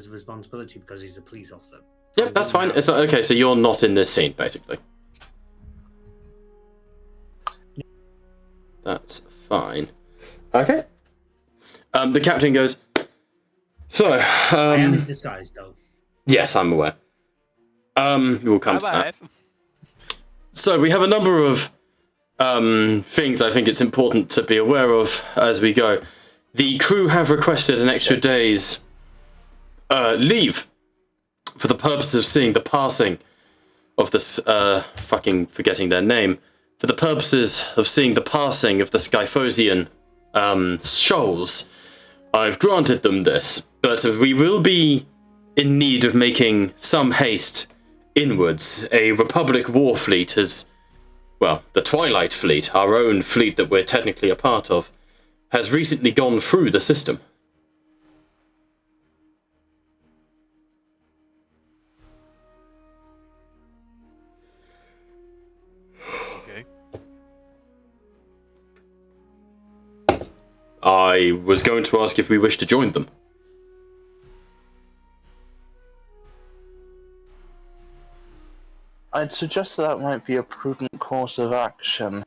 responsibility because he's a police officer. Yep, that's fine. It's okay, so you're not in this scene, basically. That's fine. Okay. The captain goes, so, I am in disguise, though. Yes, I'm aware. We'll come to that. So we have a number of things I think it's important to be aware of as we go. The crew have requested an extra day's leave for the purpose of seeing the passing of this, fucking forgetting their name, for the purposes of seeing the passing of the Scyphozoian shoals. I've granted them this, but we will be in need of making some haste inwards. A Republic war fleet has, well, the Twilight Fleet, our own fleet that we're technically a part of, has recently gone through the system. Okay. I was going to ask if we wish to join them. I'd suggest that might be a prudent course of action.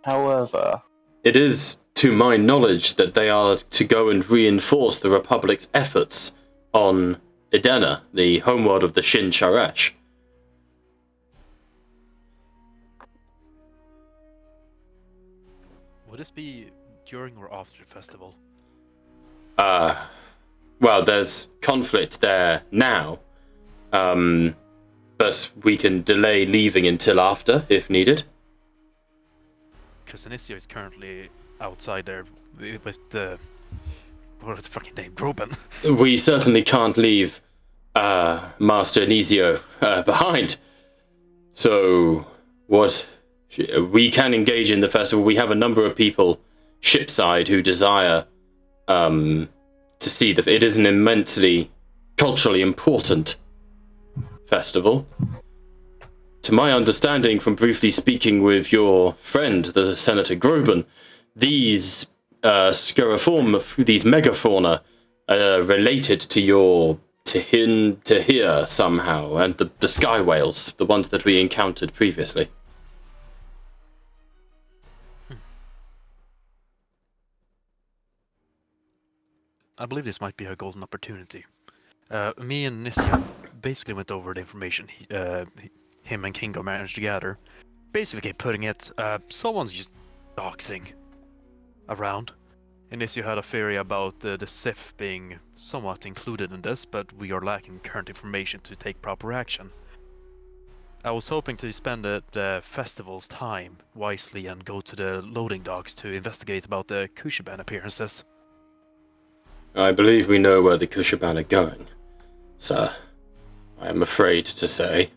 However... It is, to my knowledge, that they are to go and reinforce the Republic's efforts on Edena, the homeworld of the Shin Charesh. Would this be during or after the festival? Well, there's conflict there now. But we can delay leaving until after, if needed. Because Inicio is currently outside there with the... What's the fucking name? Groban. We certainly can't leave Master Inicio behind. So, what... We can engage in the festival. We have a number of people shipside who desire to see the... It is an immensely culturally important festival. To my understanding from briefly speaking with your friend, the Senator Groban, these these megafauna are related to your to here somehow, and the sky whales, the ones that we encountered previously. I believe this might be a golden opportunity. Me and Inicio basically went over the information him and Kingo managed to gather. Basically putting it, someone's just doxing around. Inicio had a theory about the Sith being somewhat included in this, but we are lacking current information to take proper action. I was hoping to spend the festival's time wisely and go to the loading docks to investigate about the Kushiban appearances. I believe we know where the Kushiban are going, sir. I am afraid to say.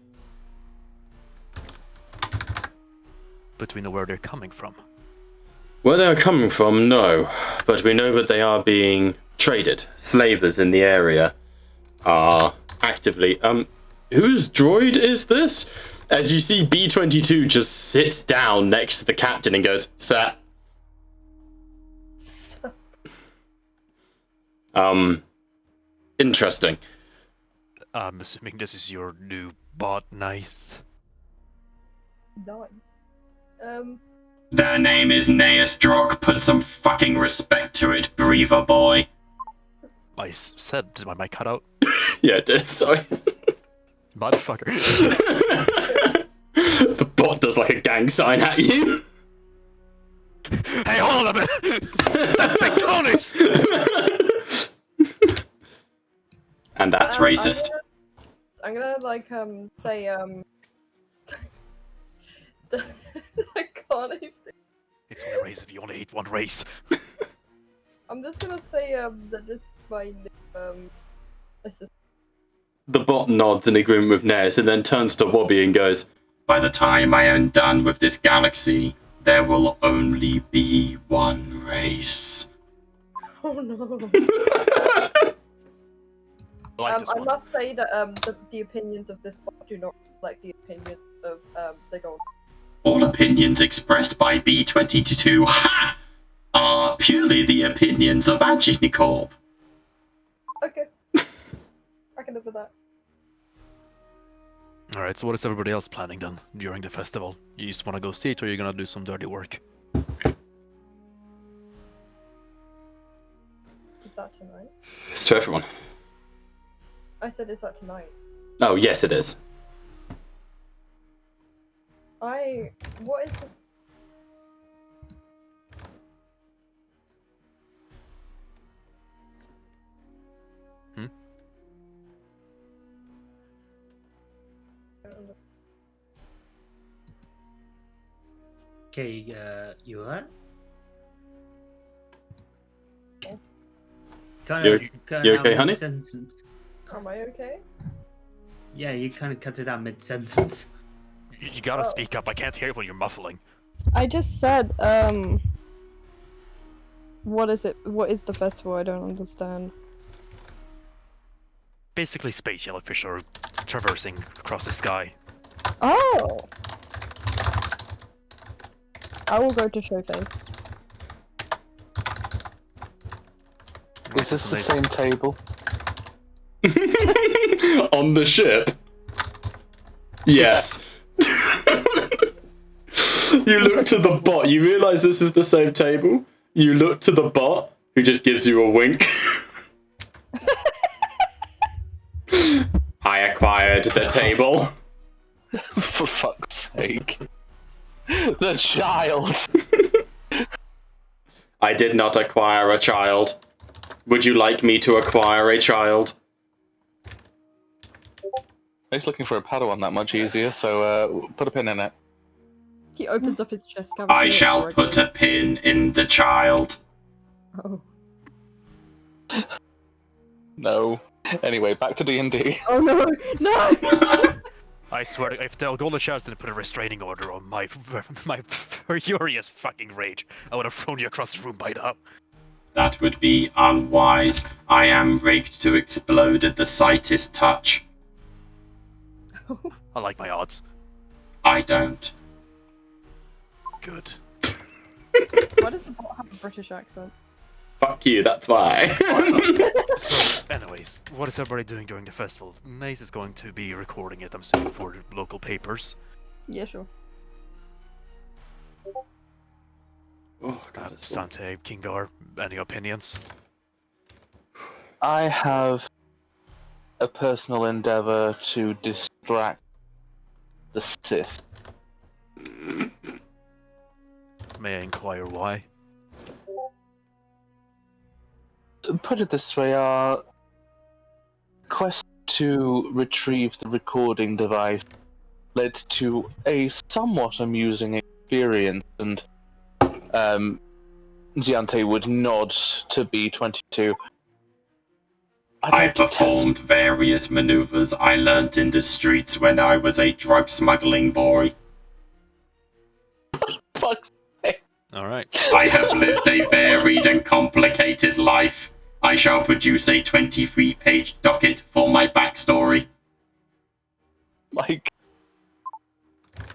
But we know where they're coming from. Where they are coming from, no. But we know that they are being traded. Slavers in the area are actively... whose droid is this? As you see, B-22 just sits down next to the captain and goes, Sir. Interesting. I'm assuming this is your new bot, nice. No. Their name is Naesdrok. Put some fucking respect to it, Breather boy. I said, did my mic cut out? Yeah, it did, sorry. Motherfucker. The bot does like a gang sign at you. Hey, hold on a minute! That's McDonald's! And that's racist. I'm gonna like say I can't even- It's only a race if you only hate one race. I'm just gonna say that this is my new assistant. The bot nods in agreement with Nez and then turns to Wobby and goes, "By the time I am done with this galaxy, there will only be one race." Oh no. I like this I one. must say that the opinions of this bot do not reflect the opinions of the gold. All opinions expressed by B22 are purely the opinions of Aginicorp. Okay. I can live with that. Alright, so what is everybody else planning then during the festival? You just want to go see it, or you're gonna do some dirty work? Is that tonight? It's to everyone. I said, is that tonight? Oh, yes, it is. What is this? Okay, you alright? You okay, honey? Sentence. Am I okay? Yeah, you kind of cut it out mid-sentence. You gotta Oh. speak up, I can't hear when you're muffling. I just said, what is it? What is the festival? I don't understand. Basically, space jellyfish are traversing across the sky. Oh! I will go to Showface. Is this the same table? On the ship? Yes. You look to the bot, you realise this is the same table. You look to the bot, who just gives you a wink. I acquired the table. For fuck's sake. The child! I did not acquire a child. Would you like me to acquire a child? Makes looking for a Padawan that much easier, so put a pin in it. He opens up his chest cavity. I shall put a pin in the child. Oh. No. Anyway, back to D&D. Oh no! No! I swear, if the Golden Showers didn't put a restraining order on my furious fucking rage, I would have thrown you across the room by now. That would be unwise. I am rigged to explode at the slightest touch. I like my odds. I don't. Good. Why does the bot have a British accent? Fuck you, that's why. So, anyways, what is everybody doing during the festival? Nace is going to be recording it, I'm assuming, for the local papers. Yeah, sure. Oh, God, it's Sante, Kingar, any opinions? I have a personal endeavour to distract the Sith. May I inquire why? Put it this way, our quest to retrieve the recording device led to a somewhat amusing experience, and Giante would nod to B22. I performed various maneuvers I learnt in the streets when I was a drug smuggling boy. Fuck's sake. Alright. I have lived a varied and complicated life. I shall produce a 23-page docket for my backstory. Like,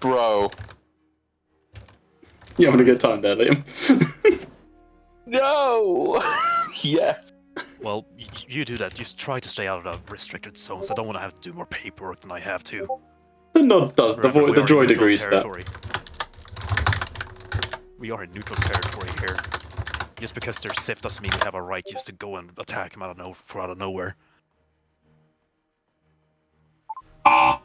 bro. You having a good time there, Liam? No! Yes. Well, you do that. Just try to stay out of the restricted zones. I don't want to have to do more paperwork than I have to. The nod does. The Remember, we are in droid neutral agrees to that. territory. We are in neutral territory here. Just because they're Sith doesn't mean we have a right just to go and attack them out of nowhere. Ah,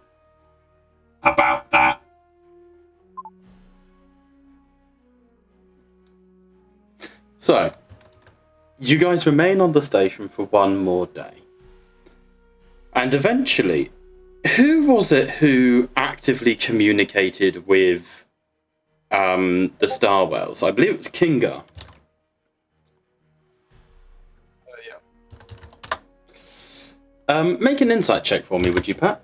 So, you guys remain on the station for one more day. And eventually, who was it who actively communicated with the Star Whales? I believe it was Kinga. Make an insight check for me, would you, Pat?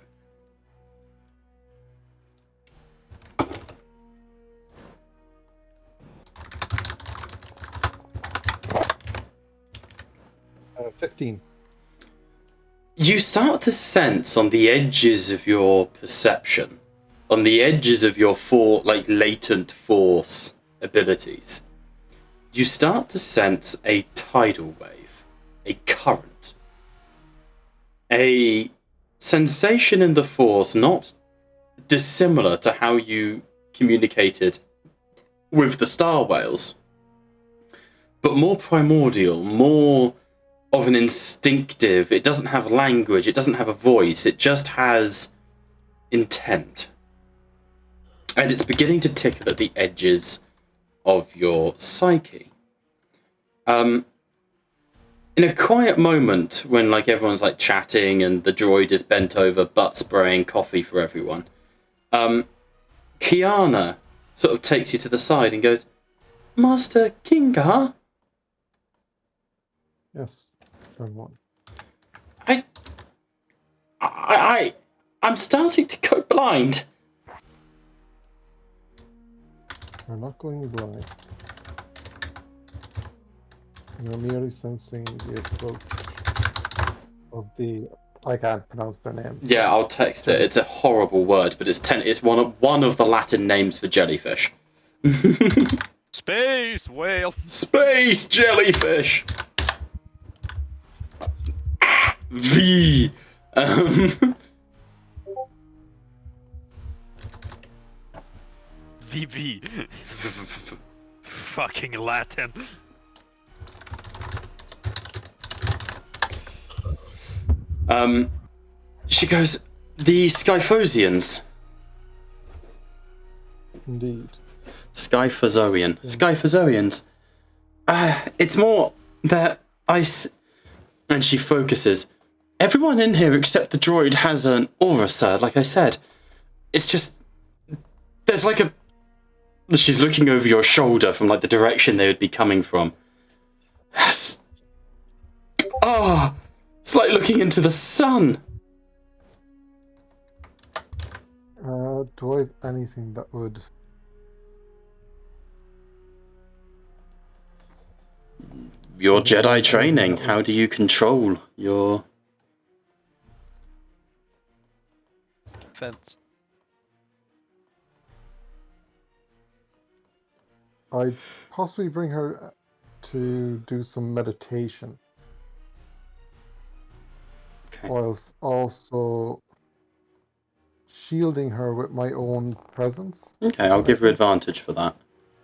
Yeah. 15. You start to sense on the edges of your perception, on the edges of your latent force abilities, you start to sense a tidal wave, a current, a sensation in the force not dissimilar to how you communicated with the Star Whales, but more primordial, more of an instinctive. It doesn't have language, it doesn't have a voice, it just has intent. And it's beginning to tickle at the edges of your psyche. In a quiet moment, when everyone's chatting and the droid is bent over, butt spraying coffee for everyone, Kiana sort of takes you to the side and goes, "Master Kinga?" Yes. Turn 1. I'm starting to go blind. You're not going blind. You're merely sensing the approach of the... I can't pronounce their name. Yeah, I'll text it. It's a horrible word, but it's one of the Latin names for jellyfish. Space whale. Space jellyfish. V. VV. Fucking Latin. She goes, "The Scyphozians." Indeed. Scyphozoian. Scyphozoians. It's more that and she focuses. Everyone in here except the droid has an aura, sir, like I said. It's just... There's She's looking over your shoulder from the direction they would be coming from. Yes. Oh, it's like looking into the sun. Do I have anything that would... Your Jedi training. How do you control your... Fence. I'd possibly bring her to do some meditation. Okay. Whilst also shielding her with my own presence. Okay, I'll give her advantage for that.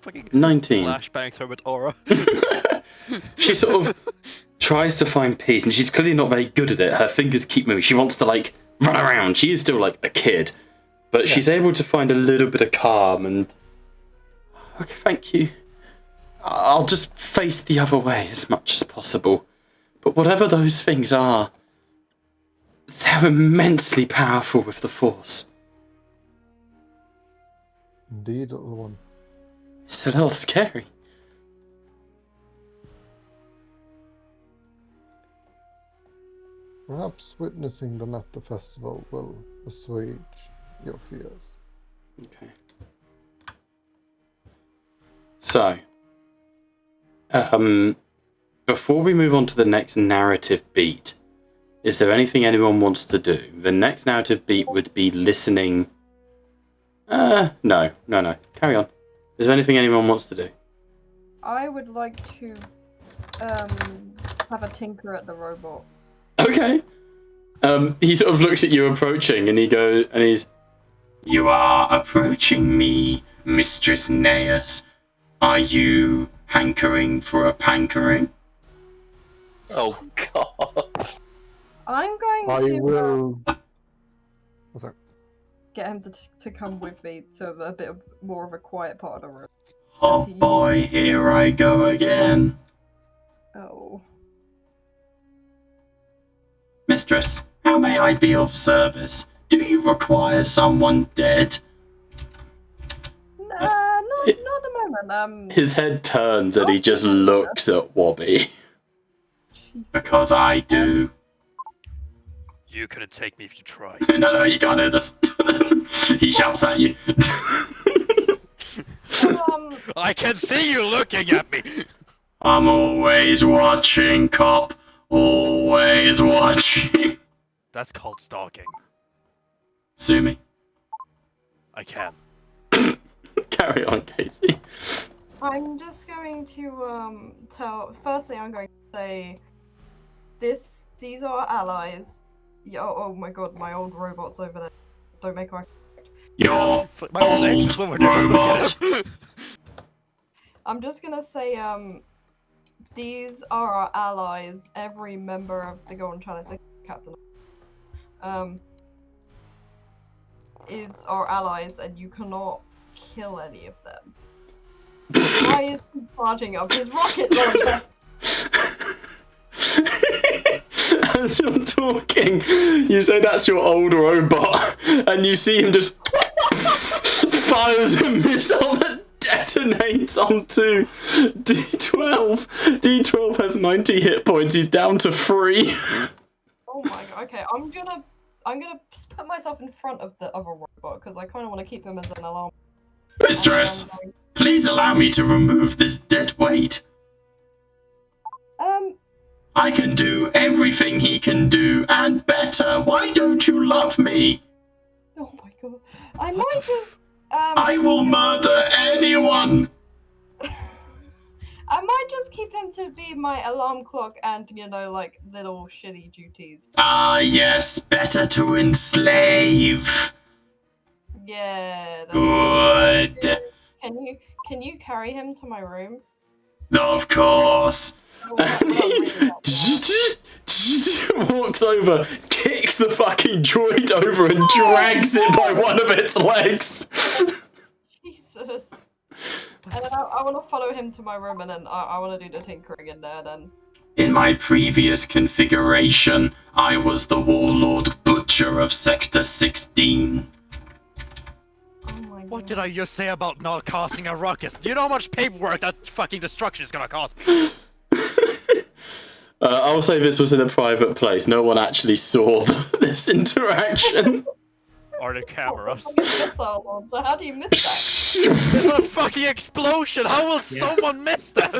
Fucking 19. flashbangs her with aura. She sort of tries to find peace, and she's clearly not very good at it. Her fingers keep moving. She wants to, run around. She is still, a kid. But she's able to find a little bit of calm, and... Okay, thank you. I'll just face the other way as much as possible. But whatever those things are, they're immensely powerful with the Force. Indeed, little one. It's a little scary. Perhaps witnessing them at the festival will assuage your fears. Okay. So, before we move on to the next narrative beat, is there anything anyone wants to do? The next narrative beat would be listening. No. Carry on. Is there anything anyone wants to do? I would like to have a tinker at the robot. Okay. He sort of looks at you approaching, and he's... You are approaching me, Mistress Neas. Are you hankering for a pankering? Oh God. I'm going I to will... What's that? get him to come with me to a bit more of a quiet part of the room. Oh boy, here I go again. Oh. Mistress, how may I be of service? Do you require someone dead? Not at the moment. His head turns and he just looks at Wobby. Jesus. Because I do. You couldn't take me if you tried. No, you can't hear this. He shouts at you. I can see you looking at me! I'm always watching, cop. Always watching. That's called stalking. Sue me. I can. Carry on, Casey. I'm just going to firstly I'm going to say these are allies. Yeah, oh my god, my old robot's over there. Don't make eye. Your My old ex is over there. robot. I'm just gonna say these are our allies. Every member of the Golden Chalice, Captain, is our allies, and you cannot kill any of them. Why is he charging up his rocket launcher? As you're talking, you say that's your old robot, and you see him just fires a missile that detonates onto D12. D12 has 90 hit points. He's down to 3. Oh my god. Okay, I'm gonna just put myself in front of the other robot because I kind of want to keep him as an alarm. Mistress, please allow me to remove this dead weight. I can do everything he can do and better. Why don't you love me? Oh my god. I might just I will murder anyone. I might just keep him to be my alarm clock and, you know, like, little shitty duties. Ah, yes, better to enslave. Yeah. Good. Can you carry him to my room? Of course. Oh, Walks over, kicks the fucking droid over and drags it by one of its legs. Jesus. And then I want to follow him to my room, and then I want to do the tinkering in there then. In my previous configuration, I was the warlord butcher of Sector 16. Oh my god. What did I just say about not causing a ruckus? Do you know how much paperwork that fucking destruction is gonna cost me? I'll say this was in a private place. No one actually saw this interaction. Or the cameras. How do you miss that? There's a fucking explosion! How will someone miss that?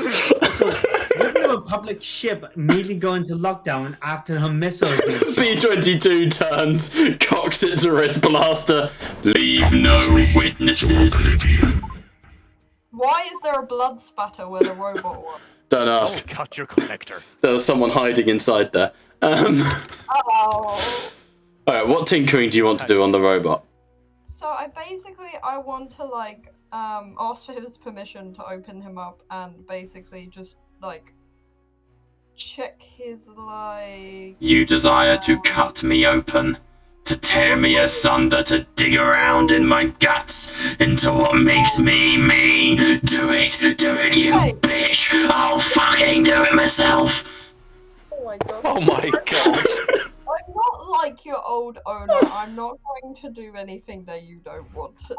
Wouldn't a public ship immediately go into lockdown after her missile? B-22 turns, cocks its wrist blaster. Leave no witnesses. Why is there a blood spatter where the robot was? Don't ask. Oh, cut your connector. There was someone hiding inside there. Oh. Alright, what tinkering do you want to do on the robot? So I want to like ask for his permission to open him up and basically just like check his like. You desire to cut me open, to tear me asunder, to dig around in my guts into what makes me me. Do it, you bitch! I'll fucking do it myself. Oh my god. Oh my god. I'm not like your old owner. I'm not going to do anything that you don't want to do.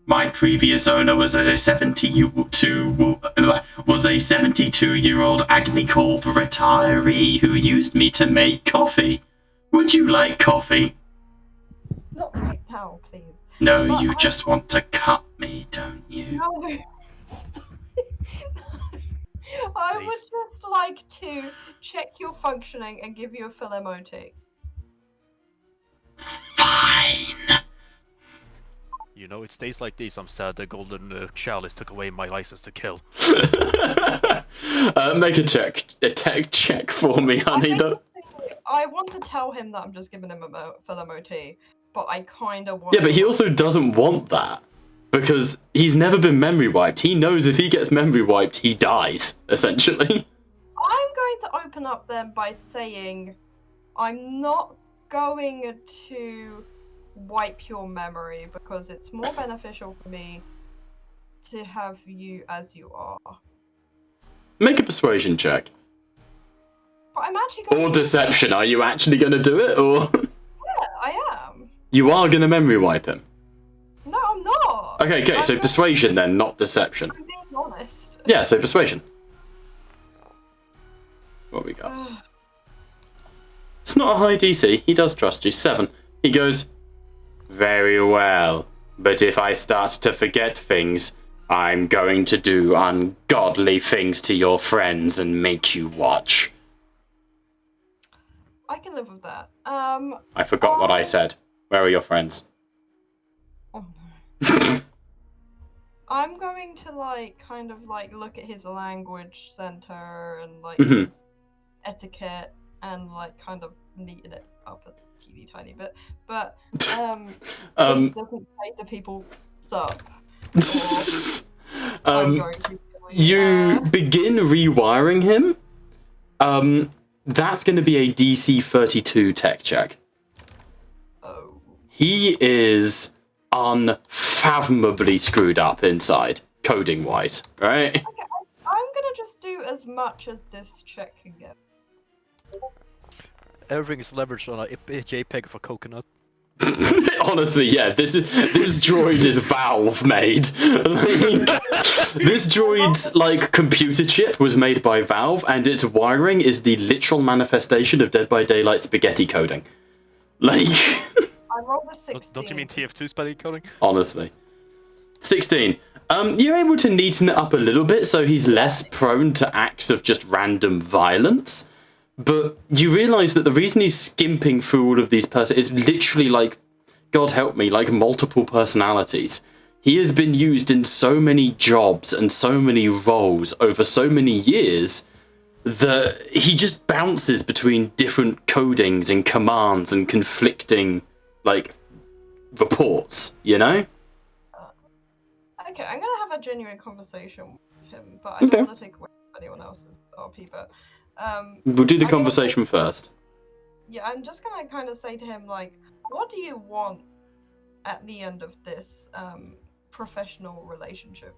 My previous owner was a 72-year-old Agni Corp retiree who used me to make coffee. Would you like coffee? Not right now, please. No, But you just want to cut me, don't you? No. I would just like to check your functioning and give you a full MOT. Fine. You know, it stays like this. I'm sad the Golden Chalice took away my license to kill. Make a tech check for me, honey. I want to tell him that I'm just giving him a full MOT, but I kind of want. Yeah, but he also doesn't want that because he's never been memory wiped. He knows if he gets memory wiped, he dies essentially. I'm going to open up then by saying, I'm not going to wipe your memory because it's more beneficial for me to have you as you are. Make a persuasion check. But I'm actually going Or to deception. Are you actually going to do it, or Yeah, I am. you are going to memory wipe him? No, I'm not. Okay, I'm so being- persuasion then, not deception. I'm being honest. Yeah, so persuasion. What we got? Ugh. It's not a high DC. He does trust you. 7. He goes, very well. But if I start to forget things, I'm going to do ungodly things to your friends and make you watch. I can live with that. I forgot what I said. Where are your friends? Oh no. I'm going to kind of look at his language center and Mhm. his etiquette and kind of neaten it up a teeny tiny bit. But so he doesn't say to people, "Sup." I'm going to You begin rewiring him. That's going to be a DC 32 tech check. Oh. He is unfathomably screwed up inside, coding wise, right? Okay, I'm gonna just do as much as this check can get. Everything is leveraged on a JPEG of a coconut. Honestly, yeah, this droid is Valve made. This droid's computer chip was made by Valve, and its wiring is the literal manifestation of Dead by Daylight spaghetti coding. I rolled a 16. Don't you mean TF2 spaghetti coding? Honestly. 16. You're able to neaten it up a little bit so he's less prone to acts of just random violence. But you realise that the reason he's skimping through all of these is literally God help me, multiple personalities. He has been used in so many jobs and so many roles over so many years that he just bounces between different codings and commands and conflicting, reports, you know? Okay, I'm gonna have a genuine conversation with him, but I don't want to take away from anyone else's RP, but We'll do the conversation first. yeah, I'm just gonna kind of say to him, what do you want at the end of this professional relationship?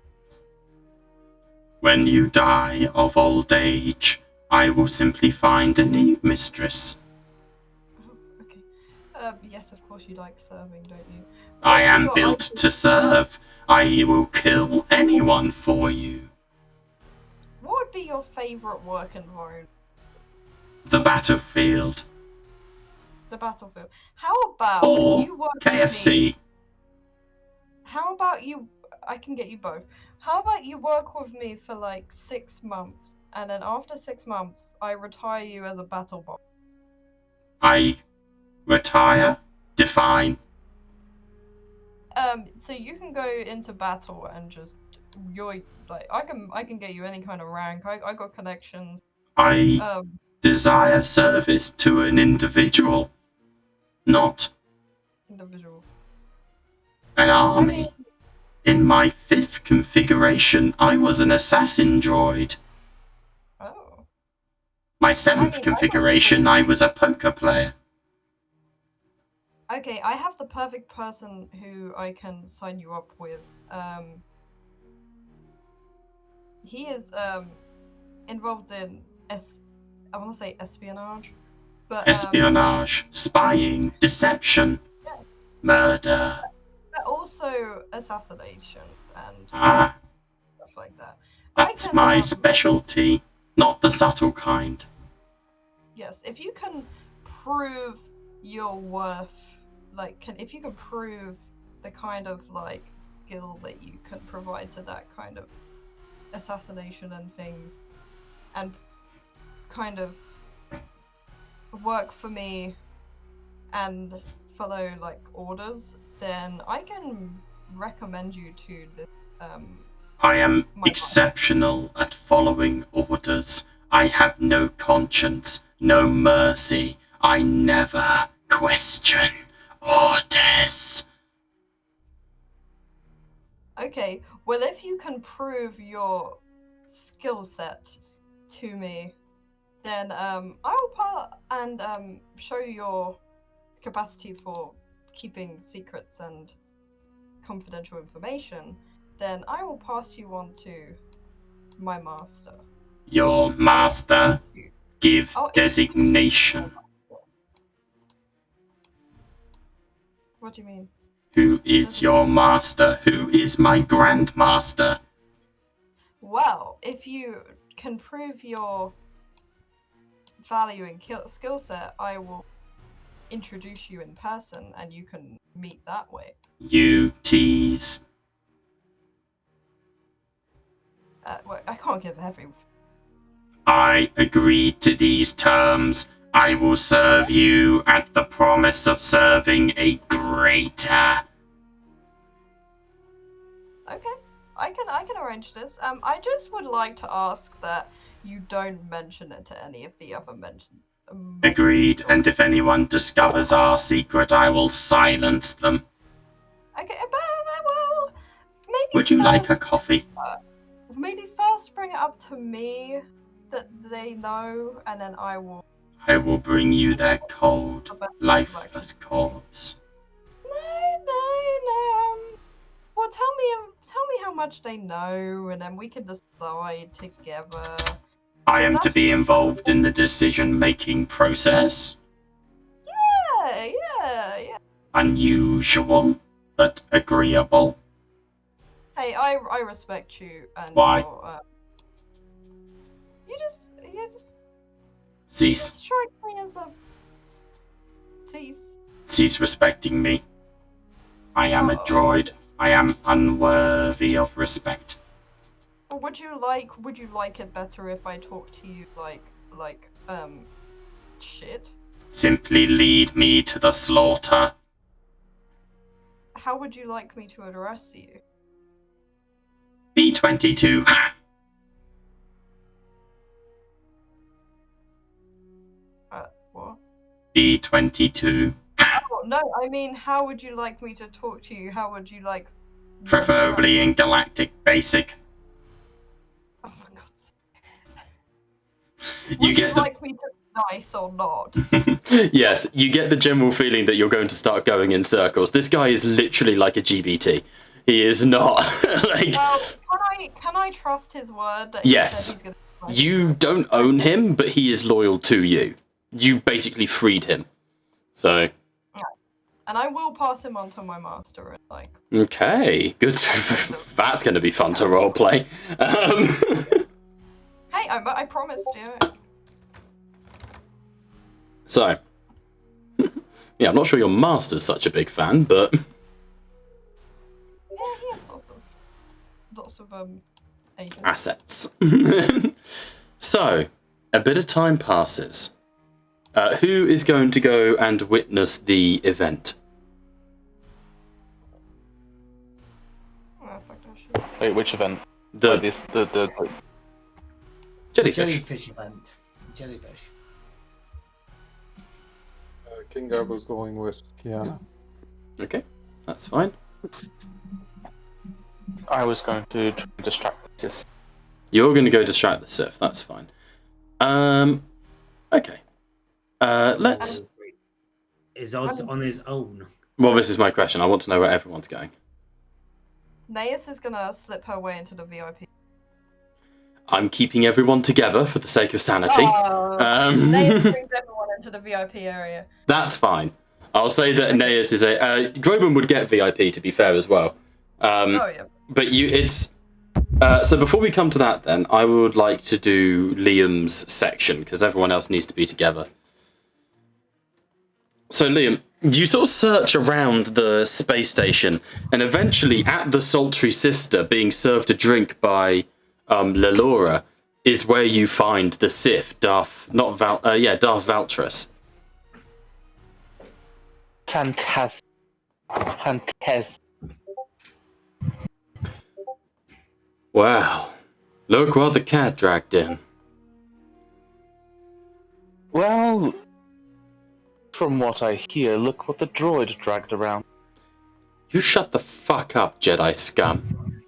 When you die of old age, I will simply find a new mistress. Oh, okay. Yes, of course you like serving, don't you? I am built to serve. I will kill anyone for you. What would be your favorite work environment? The battlefield. The battlefield. How about Or you work with me? KFC. How about you? I can get you both. How about you work with me for 6 months, and then after 6 months, I retire you as a battle bot. I retire? Define. So you can go into battle and just I can get you any kind of rank. I got connections. I desire service to an individual, not Individual. an army. In my 5th configuration, I was an assassin droid. Oh. My 7th configuration, I was a poker player. Okay, I have the perfect person who I can sign you up with. He is involved in I want to say espionage, but Espionage, spying, deception, yes, murder. but also assassination and Ah, stuff like that. that's my specialty, not the subtle kind. Yes, if you can prove your worth, if you can prove the kind of skill that you can provide to that kind of assassination and things, and kind of work for me and follow orders, then I can recommend you to this. I am my exceptional at following orders. I have no conscience, no mercy. I never question orders. Okay, well, if you can prove your skill set to me, then I will show your capacity for keeping secrets and confidential information. then I will pass you on to my master. Your master, give Oh, designation. What do you mean? Who is your master? Who is my grandmaster? Well, if you can prove your value and skill set, I will introduce you in person and you can meet that way. You tease. Well, I can't give every. I agreed to these terms. I will serve you at the promise of serving a greater. Okay, I can arrange this. I just would like to ask that you don't mention it to any of the other mentions. Agreed, and if anyone discovers our secret, I will silence them. Okay, but well, maybe. Would you like a coffee? Maybe first bring it up to me that they know, and then I will. I will bring you their cold, lifeless corpse. No. Well, tell me how much they know, and then we can decide together. I am to be involved in the decision-making process. Yeah. Unusual, but agreeable. Hey, I respect you, and Why? You just Cease. strike me as a cease. Cease respecting me. I am a droid. I am unworthy of respect. Would you like it better if I talk to you like shit? Simply lead me to the slaughter. How would you like me to address you? B-22. What? B-22. Oh, no, I mean, how would you like me to talk to you? How would you like... Preferably in Galactic Basic. Oh, for God's sake. Would you like me to be nice or not? Yes, you get the general feeling that you're going to start going in circles. This guy is literally like a GBT. He is not like... Well, can I trust his word that yes. He's gonna be nice? You don't own him, but he is loyal to you. You basically freed him. So... And I will pass him on to my master and like... Okay, good. That's going to be fun to roleplay. Hey, I promised you. So, yeah, I'm not sure your master's such a big fan, but... Yeah, he has lots of agents. Assets. So, a bit of time passes. Who is going to go and witness the event? Oh, fuck that shit. Wait, which event? The Jellyfish event. Jellyfish. Kingar was going with Kiana. Okay, that's fine. I was going to distract the Sith. You're going to go distract the Sith, that's fine. Okay. Let's... Is Oz on his own? Well, this is my question. I want to know where everyone's going. Naeus is gonna slip her way into the VIP. I'm keeping everyone together for the sake of sanity. Naeus brings everyone into the VIP area. That's fine. I'll say that Naeus is a... Groban would get VIP, to be fair, as well. Oh, yeah. But it's... so before we come to that, then, I would like to do Liam's section, because everyone else needs to be together. So, Liam, you sort of search around the space station, and eventually, at the Sultry Sister being served a drink by Lelora, is where you find the Sith, Darth Valtress. Fantastic. Wow. Look what the cat dragged in. Well, from what I hear, look what the droid dragged around. You shut the fuck up, Jedi scum.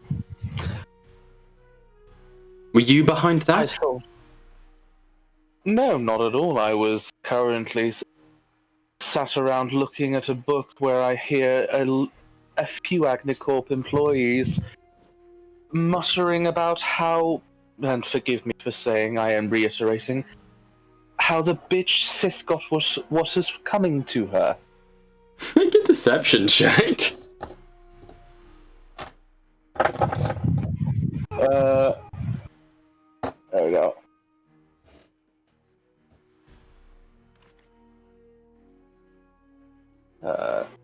Were you behind that? No, not at all. I was currently sat around looking at a book where I hear a few Agnicorp employees muttering about how, and forgive me for saying, I am reiterating, how the bitch Sith got what is coming to her. Make a deception check. There we go.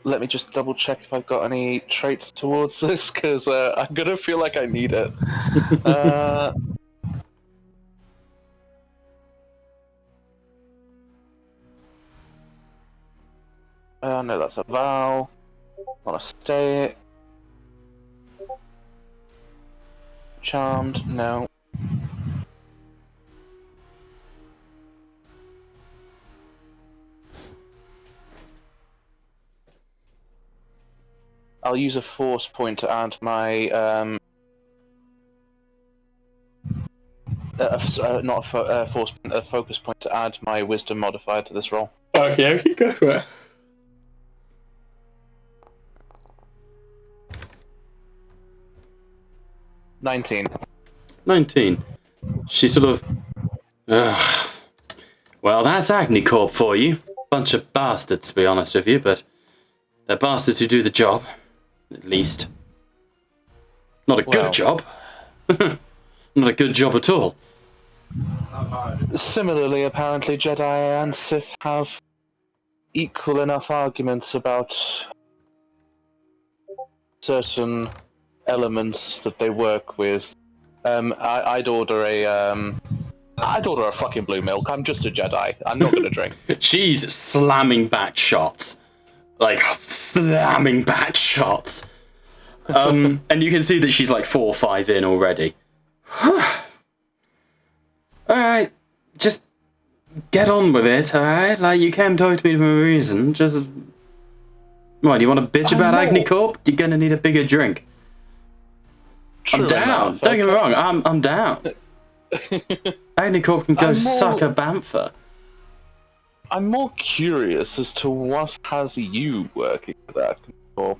Let me just double check if I've got any traits towards this, because I'm gonna feel like I need it. No, that's a vow. On a state. Charmed, no. I'll use a force point to add my not a force point, a focus point to add my wisdom modifier to this roll. Okay, go for it. 19. 19. She sort of... Ugh. Well, that's Agni Corp for you. Bunch of bastards, to be honest with you, but they're bastards who do the job. At least. Not a good job. Not a good job at all. Similarly, apparently Jedi and Sith have equal enough arguments about certain elements that they work with. I'd order a fucking blue milk. I'm just a Jedi. I'm not gonna drink. She's slamming back shots. Like, slamming back shots. And you can see that she's like 4 or 5 in already. Alright, just get on with it, alright? Like, you came talk to me for a reason. Just... What, you want to bitch about Agni Corp? You're gonna need a bigger drink. True I'm down. enough. Don't get me wrong, I'm down. Agni Corp can go suck a bantha. I'm more curious as to what has you working with Agni Corp.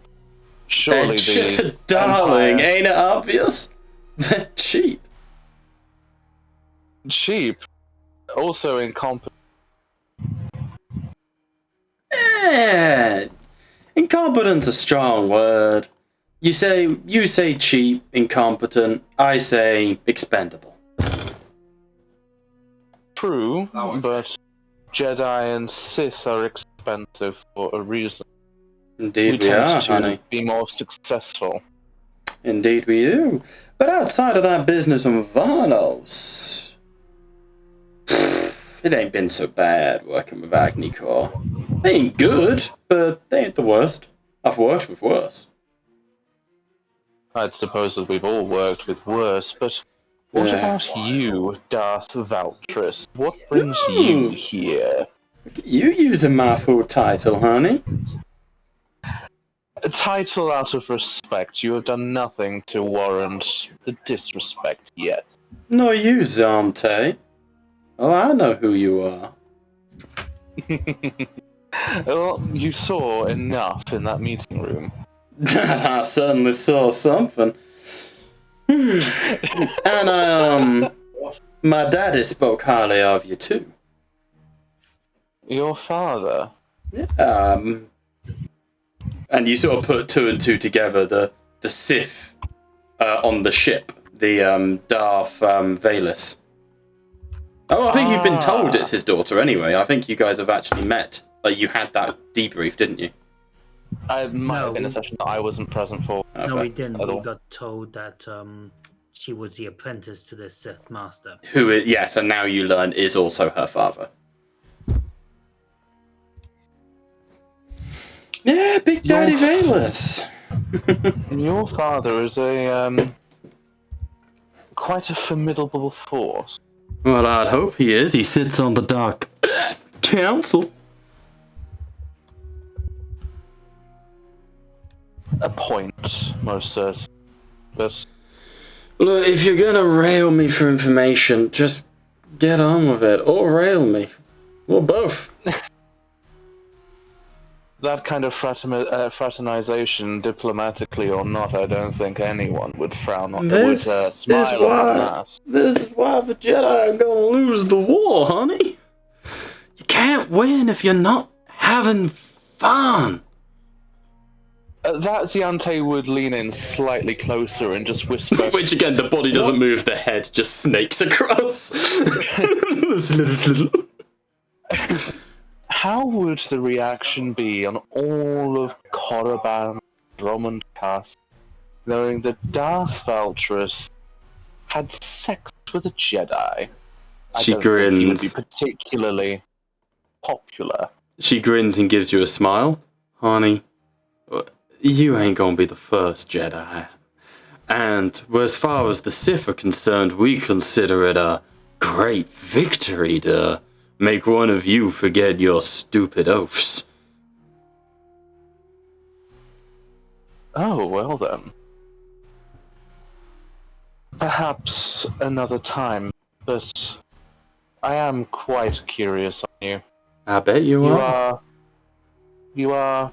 Surely the darling, Empire... ain't it obvious? They're cheap. Cheap. Also incompetent. Incompetent's a strong word. You say cheap, incompetent. I say expendable. True, but Jedi and Sith are expensive for a reason. Indeed we are, honey. Be more successful. Indeed we do. But outside of that business on Varnos, it ain't been so bad working with Agni Corp. They ain't good, but they ain't the worst. I've worked with worse. I'd suppose that we've all worked with worse, but what about you, Darth Valtress? What brings you here? You use a mouthful title, honey. A title out of respect. You have done nothing to warrant the disrespect yet. No, you, Zante. Oh, I know who you are. Well, you saw enough in that meeting room. I certainly saw something. And, my daddy spoke highly of you, too. Your father? Yeah, and you sort of put 2 and 2 together, the Sith on the ship, the Darth Valus. Oh, I think you've been told it's his daughter anyway. I think you guys have actually met. Like, you had that debrief, didn't you? I might have been a session that I wasn't present for. No, we didn't. We got told that she was the apprentice to the Sith Master. Yes, and now you learn is also her father. Yeah, Big Daddy Valus. Your father is quite a formidable force. Well, I'd hope he is. He sits on the Dark Council. A point, most certainly. But look, if you're gonna rail me for information, just get on with it, or rail me, or both. that kind of fraternization, diplomatically or not, I don't think anyone would frown on. This is Smile upon why. that. This is why the Jedi are gonna lose the war, honey. You can't win if you're not having fun. That Ziante would lean in slightly closer and just whisper. Which again, the body doesn't move, the head just snakes across. This little. How would the reaction be on all of Korriban's Roman cast knowing that Darth Valtress had sex with a Jedi? She I don't think he would grins. be particularly popular. She grins and gives you a smile. Honey, you ain't gonna be the first Jedi. And as far as the Sith are concerned, we consider it a great victory to make one of you forget your stupid oaths. Oh, well then. Perhaps another time, but I am quite curious on you. I bet you are. You are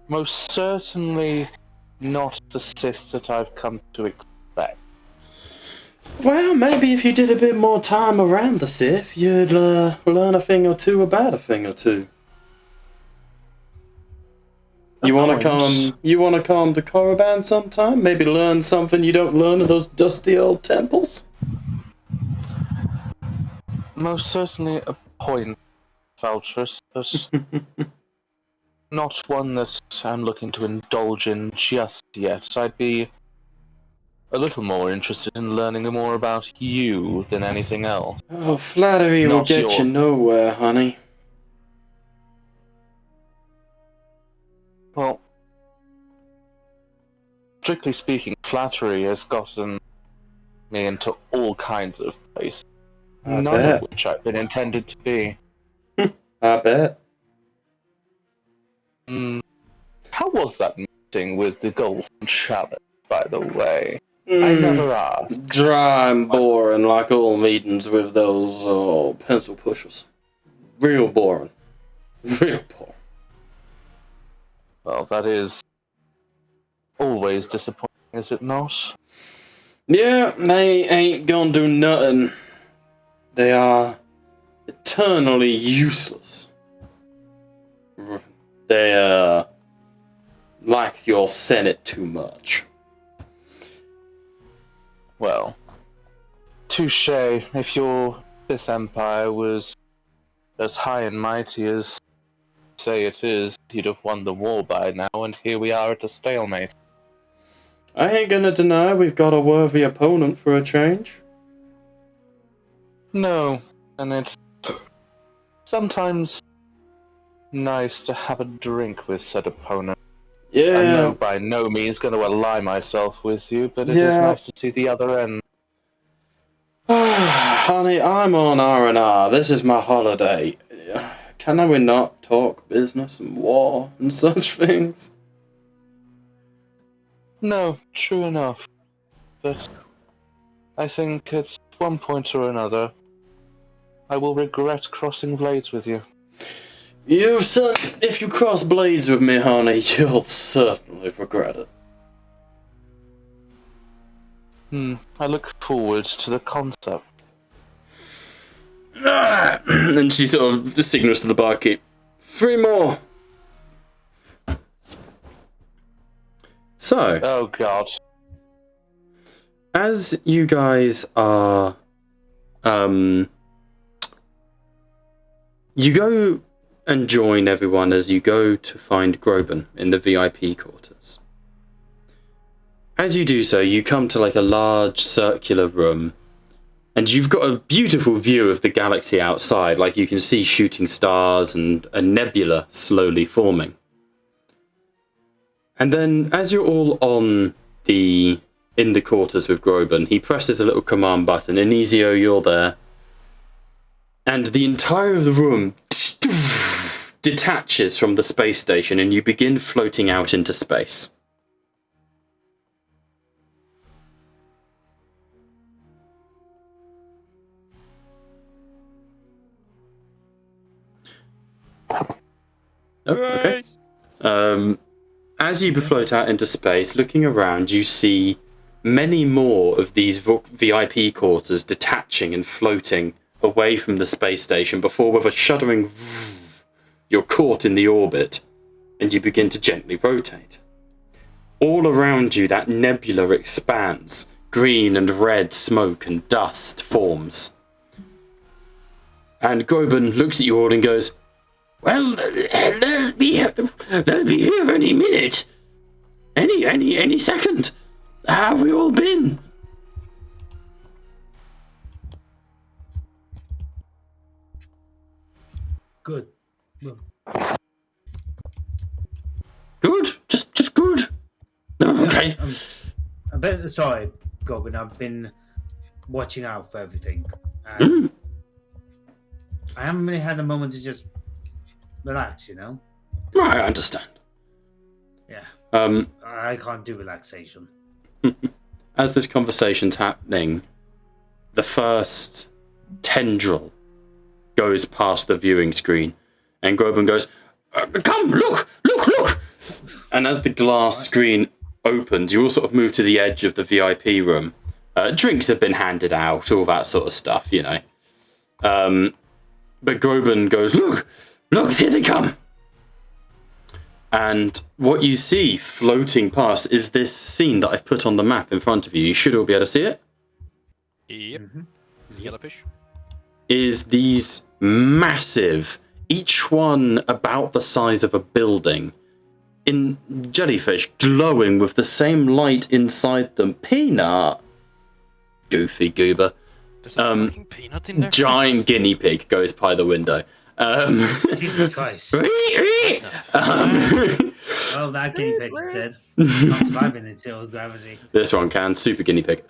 most certainly not the Sith that I've come to expect. Well, maybe if you did a bit more time around the Sith, you'd learn a thing or two about a thing or two. You wanna come to Korriban sometime? Maybe learn something you don't learn in those dusty old temples? Most certainly a point, Valtress, but not one that I'm looking to indulge in just yet. I'd be a little more interested in learning more about you than anything else. Oh, flattery will get you nowhere, honey. Well, strictly speaking, flattery has gotten me into all kinds of places. None of which I've been intended to be. I bet. How was that meeting with the Golden Chalice, by the way? I never asked. Dry and boring, like all meetings with those pencil pushers. Real boring. Real boring. Well, that is always disappointing, is it not? Yeah, they ain't gonna do nothing. They are eternally useless. They like your Senate too much. Well, touche. If your Fifth Empire was as high and mighty as say it is, you'd have won the war by now, and here we are at a stalemate. I ain't gonna deny we've got a worthy opponent for a change. No, and it's sometimes nice to have a drink with said opponent. Yeah. I'm no, by no means going to ally myself with you, but it is nice to see the other end. Honey, I'm on R&R. This is my holiday. Can we not talk business and war and such things? No, true enough. But I think at one point or another, I will regret crossing blades with you. If you cross blades with me, honey, you'll certainly regret it. I look forward to the concept. And she sort of signals to the barkeep. 3 more. So. Oh God. As you guys are, you go and join everyone as you go to find Groban in the VIP quarters. As you do so, you come to like a large circular room, and you've got a beautiful view of the galaxy outside. Like you can see shooting stars and a nebula slowly forming. And then, as you're all in the quarters with Groban, he presses a little command button. Inizio, you're there. And the entire of the room detaches from the space station, and you begin floating out into space. Oh, okay. As you float out into space, looking around, you see many more of these VIP quarters detaching and floating away from the space station before, with a shuddering, you're caught in the orbit and you begin to gently rotate. All around you, that nebula expands. Green and red smoke and dust forms. And Groban looks at you all and goes, "Well, they'll be here any minute. Any second. How have we all been?" Good. Well, Good? Just good? No, okay. a bit sorry, Goblin. I've been watching out for everything. And I haven't really had a moment to just relax, you know? I understand. Yeah. Um, I can't do relaxation. as this conversation's happening, the first tendril goes past the viewing screen, and Groban goes, "Come, look! And as the glass screen opens, you all sort of move to the edge of the VIP room. Drinks have been handed out, all that sort of stuff, you know. But Groban goes, look, here they come. And what you see floating past is this scene that I've put on the map in front of you. You should all be able to see it. Yep. Yellowfish. Is these massive, each one about the size of a building, in jellyfish glowing with the same light inside them. Peanut. Goofy goober. There's a fucking peanut in there. Giant guinea pig goes by the window. Jesus Christ. Well, that guinea pig is dead. Not surviving in zero gravity. This one can. Super guinea pig.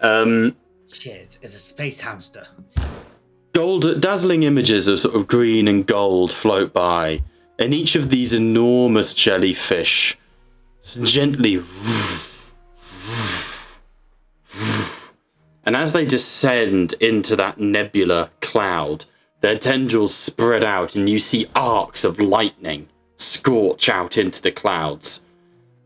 Shit, it's a space hamster. Dazzling images of sort of green and gold float by, and each of these enormous jellyfish gently, and as they descend into that nebula cloud, their tendrils spread out, and you see arcs of lightning scorch out into the clouds.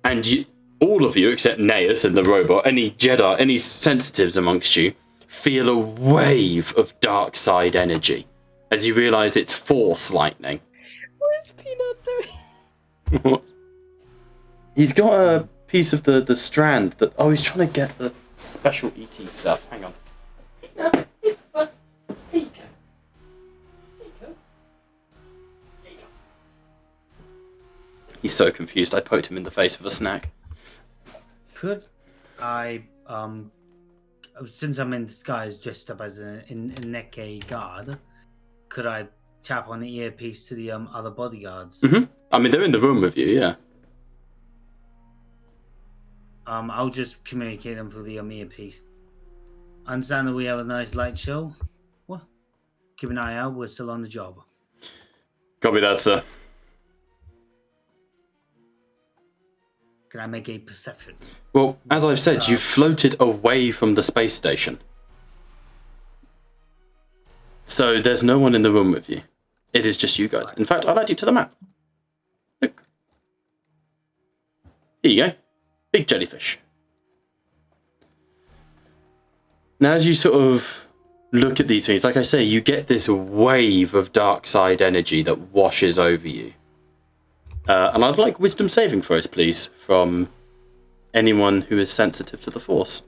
And all of you, except Naeus and the robot, any Jedi, any sensitives amongst you, feel a wave of dark side energy as you realise it's force lightning. What is Peanut doing? What? He's got a piece of the strand that... Oh, he's trying to get the special ET stuff. Hang on. There you go. He's so confused, I poked him in the face with a snack. Could I, since I'm in disguise dressed up as a Neke guard, could I tap on the earpiece to the other bodyguards? Mm-hmm. I mean, they're in the room with you, yeah. I'll just communicate them through the earpiece. Understand that we have a nice light show? What? Keep an eye out, we're still on the job. Copy that, sir. Can I make a perception? Well, as I've said, you've floated away from the space station. So there's no one in the room with you. It is just you guys. In fact, I'll add you to the map. Look. Here you go. Big jellyfish. Now, as you sort of look at these things, like I say, you get this wave of dark side energy that washes over you. And I'd like wisdom saving throws, please, from anyone who is sensitive to the Force.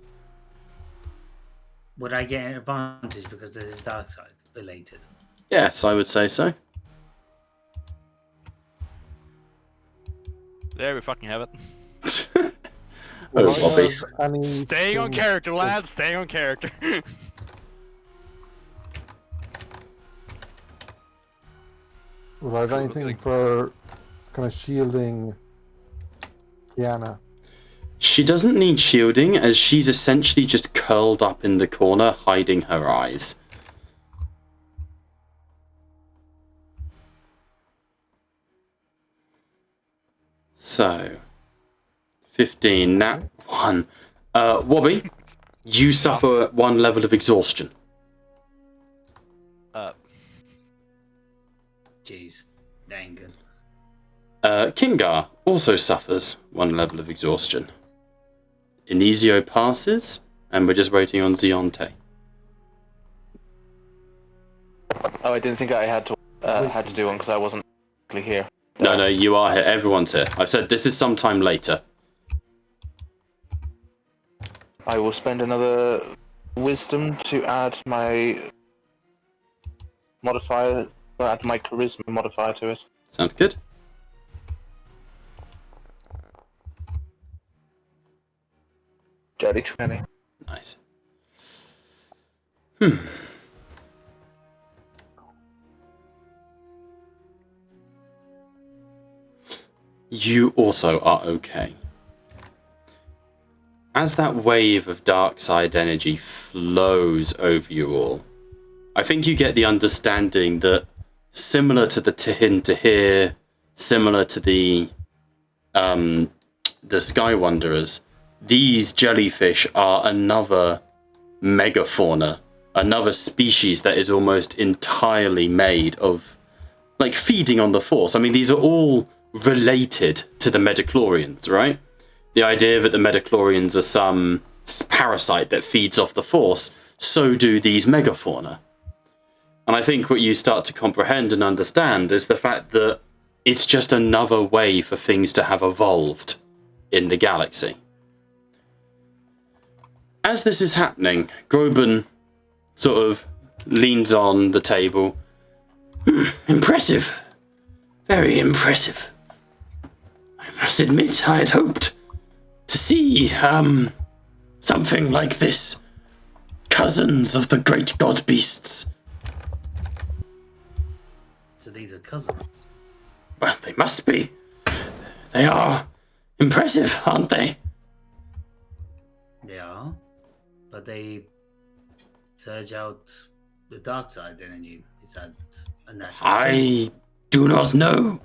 Would I get an advantage because this is dark side related? Yes, I would say so. There we fucking have it. Oh, Bobby. Staying on character, lads. Staying on character. Would I have anything for kind of shielding Kiana? She doesn't need shielding, as she's essentially just curled up in the corner, hiding her eyes. So, 15, nat 1. Wobby, you suffer 1 level of exhaustion. Jeez, dang good. Kingar also suffers 1 level of exhaustion. Inizio passes, and we're just waiting on Zionte. Oh, I didn't think I had to do one because I wasn't actually here. No, you are here. Everyone's here. I've said this is sometime later. I will spend another wisdom to add my modifier, add my charisma modifier to it. Sounds good. Dirty 20. Nice. You also are okay. As that wave of dark side energy flows over you all, I think you get the understanding that similar to the Tihin Tahir, similar to the Sky Wanderers, these jellyfish are another megafauna, another species that is almost entirely made of, like, feeding on the Force. I mean, these are all related to the Metachlorians, right? The idea that the Metachlorians are some parasite that feeds off the Force, so do these megafauna. And I think what you start to comprehend and understand is the fact that it's just another way for things to have evolved in the galaxy. As this is happening, Groban sort of leans on the table. Impressive. Very impressive. I must admit, I had hoped to see, something like this. Cousins of the great god beasts. So these are cousins. Well, they must be. They are impressive, aren't they? They are, but they surge out the dark side energy. Is that a natural thing? I do not know.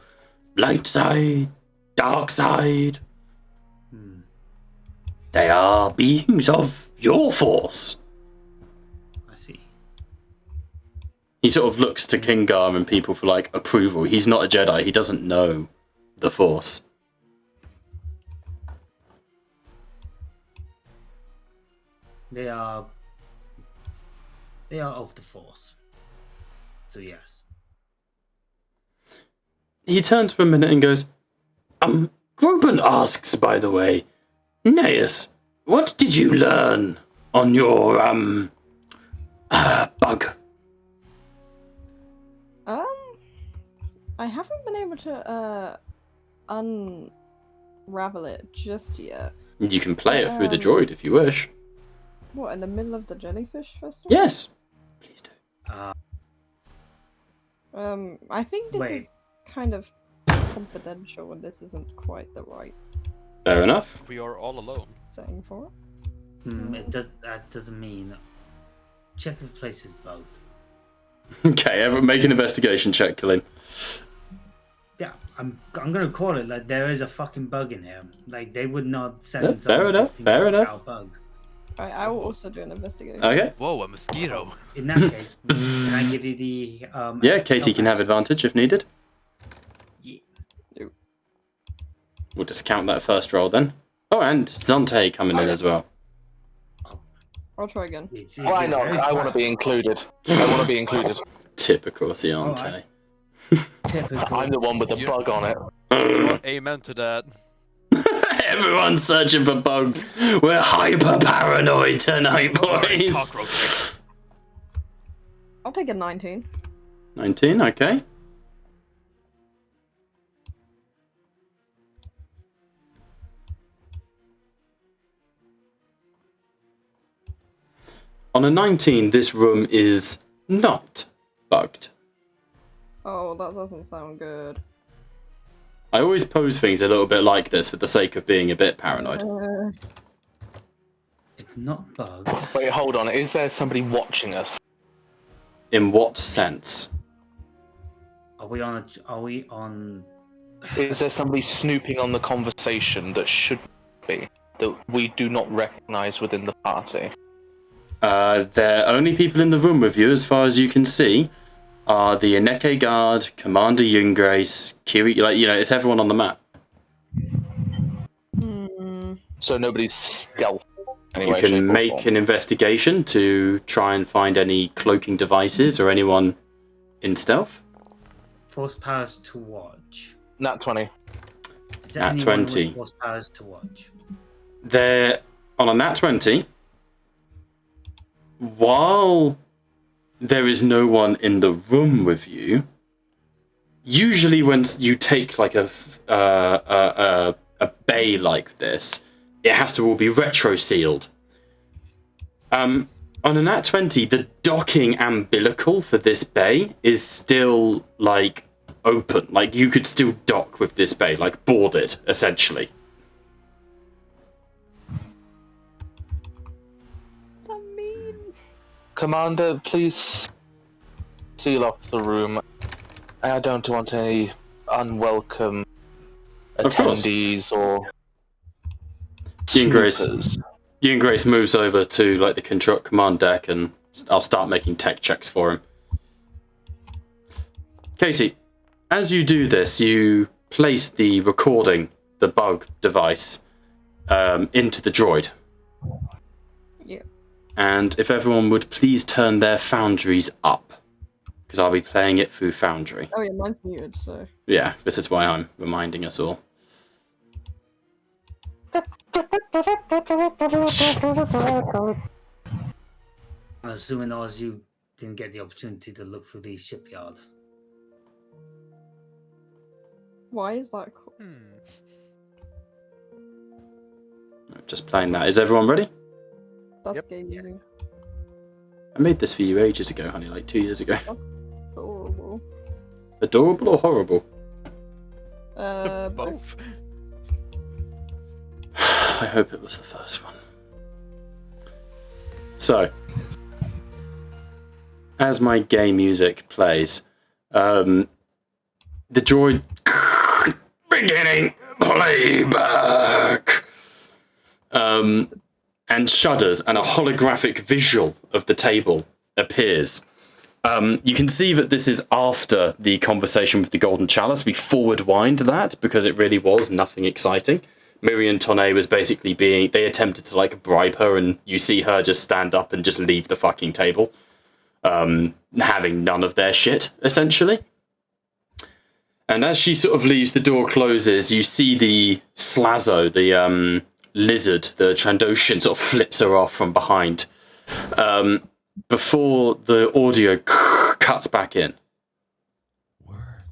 Light side, dark side. They are beings of your Force. I see. He sort of looks to Kingar and people for, like, approval. He's not a Jedi. He doesn't know the Force. They are of the Force. So yes. He turns for a minute and goes, Groban asks, by the way, Neus, what did you learn on your, bug? I haven't been able to, unravel it just yet. You can play it through the droid if you wish. What, in the middle of the jellyfish festival? Yes. Please do. I think this is kind of confidential and this isn't quite the right Fair enough. We are all alone. setting for it. That doesn't mean. Check if the place is bugged. Okay, everyone make an investigation check, Kalim. Yeah, I'm gonna call it. Like, there is a fucking bug in here. Like, they would not send fair enough, fair enough. Bug. Alright, I will also do an investigation. Okay. Whoa, a mosquito. In that case, can I give you the Yeah, Katie can have advantage if needed. Yeah. We'll discount that first roll then. Oh, and Zante coming in as well. I'll try again. Why not? I want to be included. I want to be included. Typical Zante. Typical. I'm the one with the Yeah. bug on it. Amen to that. Everyone's searching for bugs. We're hyper paranoid tonight, boys. Cockroach. I'll take a 19. 19, okay. On a 19, this room is not bugged. Oh, that doesn't sound good. I always pose things a little bit like this for the sake of being a bit paranoid. It's not bugged. Wait, hold on. Is there somebody watching us? In what sense? Are we on? Is there somebody snooping on the conversation that should be, that we do not recognize within the party? They're only people in the room with you, as far as you can see. are the Ineke Guard, Commander Yungrace, Kiri. Like, you know, it's everyone on the map. So nobody's stealth. Anyway, You can make an investigation to try and find any cloaking devices or anyone in stealth. Force powers to watch. Nat 20. Is there Nat anyone 20. with force powers to watch? They're on a nat 20. While there is no one in the room with you, usually when you take like a bay like this, it has to all be retro sealed. On a nat 20, the docking umbilical for this bay is still like open. Like you could still dock with this bay, like board it essentially. Commander, please seal off the room. I don't want any unwelcome Of course. attendees or Yungrace snoopers. moves over to like the command deck, and I'll start making tech checks for him. Katie, as you do this, you place the bug device, into the droid. Yeah. And if everyone would please turn their foundries up, because I'll be playing it through Foundry. Oh yeah, mine's muted, so. Yeah, this is why I'm reminding us all. I'm assuming as you didn't get the opportunity to look through the shipyard. Why is that cool? Just playing that. Is everyone ready? That's Yep. game using. I made this for you ages ago, honey, like 2 years ago. Horrible. Adorable or horrible? Both. I hope it was the first one. So, as my gay music plays, the droid beginning playback, and shudders, and a holographic visual of the table appears. You can see that this is after the conversation with the Golden Chalice. We forward wind that because it really was nothing exciting. Miriam Tonne was basically they attempted to like bribe her, and you see her just stand up and just leave the fucking table, having none of their shit, essentially. And as she sort of leaves, the door closes, you see the Slazo, the lizard, the Trandoshan, sort of flips her off from behind, before the audio cuts back in. Were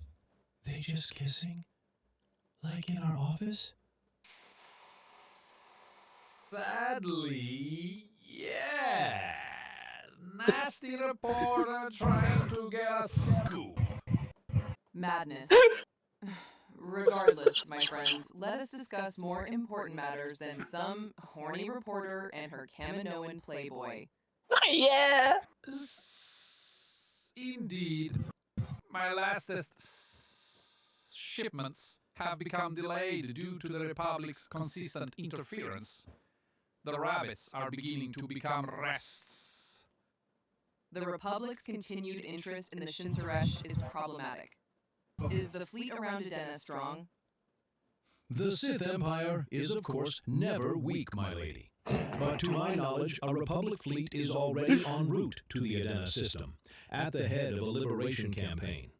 they just kissing? Like in our office? Sadly, yeah. Nasty reporter trying to get a scoop. Madness. Regardless, my friends, let us discuss more important matters than some horny reporter and her Kaminoan playboy. Yeah. Indeed. My latest shipments have become delayed due to the Republic's consistent interference. The rabbits are beginning to become rests. The Republic's continued interest in the Shinsaresh is problematic. Is the fleet around Edena strong? The Sith Empire is, of course, never weak, my lady. But to my knowledge, a Republic fleet is already en route to the Edena system, at the head of a liberation campaign.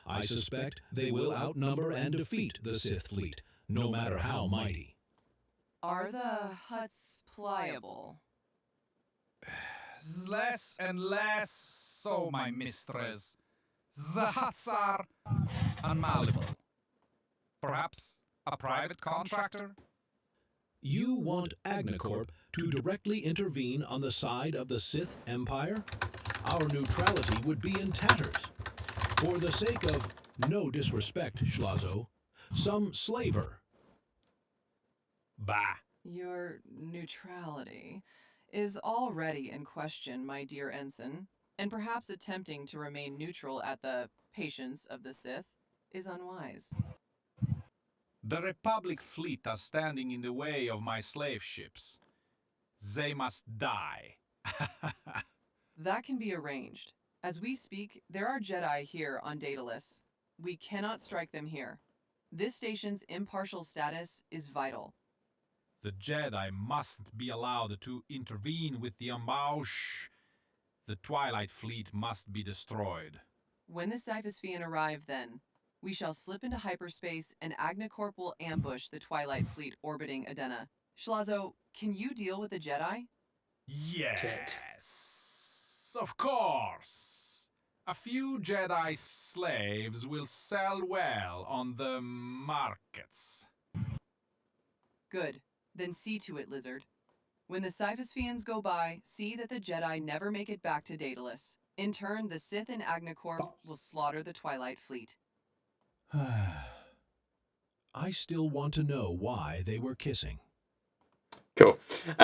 I suspect they will outnumber and defeat the Sith fleet, no matter how mighty. Are the huts pliable? Less and less so, my mistress. The huts are unmalleable. Perhaps a private contractor? You want Agnicorp to directly intervene on the side of the Sith Empire? Our neutrality would be in tatters. For the sake of no disrespect, Schlazo, some slaver. Bah. Your neutrality is already in question, my dear ensign, and perhaps attempting to remain neutral at the patience of the Sith is unwise. The Republic fleet are standing in the way of my slave ships. They must die. That can be arranged. As we speak, there are Jedi here on Daedalus. We cannot strike them here. This station's impartial status is vital. The Jedi must be allowed to intervene with the Amaush. The Twilight Fleet must be destroyed. When the Scyphozoian arrive, then, we shall slip into hyperspace and Agnicorp will ambush the Twilight Fleet orbiting Adena. Schlazo, can you deal with the Jedi? Yes, of course. A few Jedi slaves will sell well on the markets. Good. Then see to it, Lizard. When the Scyphozoians go by, see that the Jedi never make it back to Daedalus. In turn, the Sith and Agnicorp will slaughter the Twilight Fleet. I still want to know why they were kissing. Cool. Shit.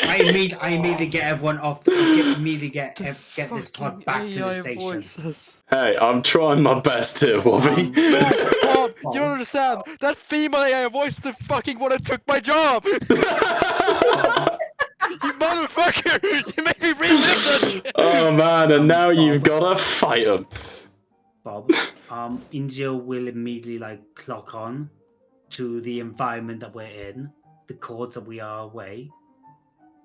I immediately get everyone off. Get this pod back to the station. Hey, I'm trying my best here, Wobby. Bob, you don't understand. That female AI voice is the fucking one that took my job. You motherfucker! You made me re-listen. Oh man, and now you've gotta fight him. Bob, Indio will immediately clock on to the environment that we're in, the codes that we are away,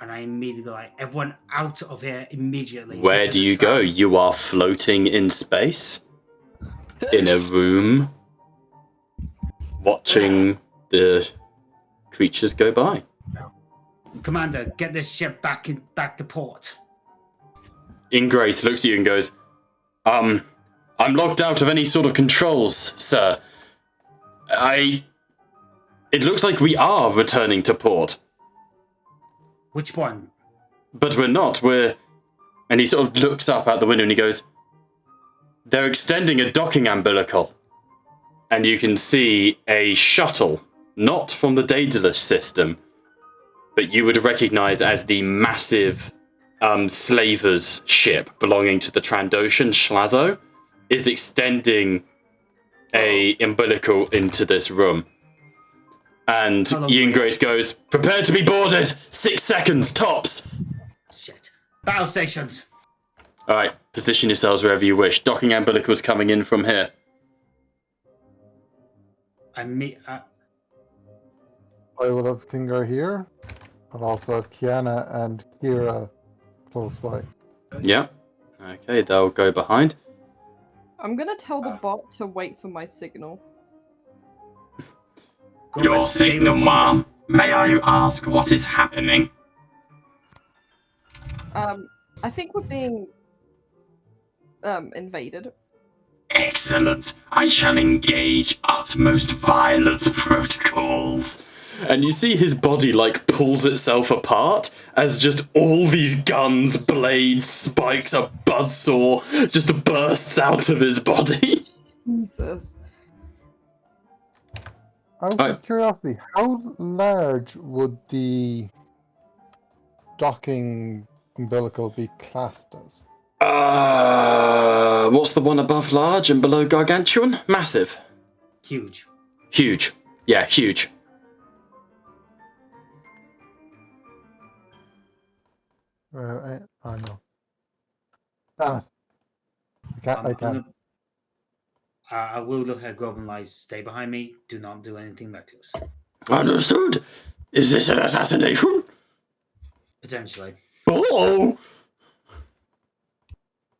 and I immediately go everyone out of here immediately. Where do you go? You are floating in space? In a room? Watching the creatures go by? Commander, get this ship back to port. Ingrace looks at you and goes, I'm locked out of any sort of controls, sir. It looks like we are returning to port. Which one? But we're not, And he sort of looks up out the window and he goes, they're extending a docking umbilical. And you can see a shuttle, not from the Daedalus system, but you would recognize as the massive slaver's ship belonging to the Trandoshan Schlazo, is extending a umbilical into this room. And Ian Grace goes, prepare to be boarded! 6 seconds, tops! Shit. Battle stations! Alright, position yourselves wherever you wish. Docking umbilicals coming in from here. I will have Kingar here. I'll also have Kiana and Kira close by. Yeah. Okay, they'll go behind. I'm gonna tell the bot to wait for my signal. Your signal, Mom. May I ask what is happening? I think we're being invaded. Excellent. I shall engage utmost violence protocols. And you see his body pulls itself apart as just all these guns, blades, spikes, a buzzsaw just bursts out of his body. Jesus. Out of curiosity, how large would the docking umbilical be classed as? What's the one above large and below gargantuan? Massive. Huge. Huge. Yeah, huge. I know. I can't. I will look at Grove and Lies. Stay behind me. Do not do anything reckless. Understood. Is this an assassination? Potentially. Oh!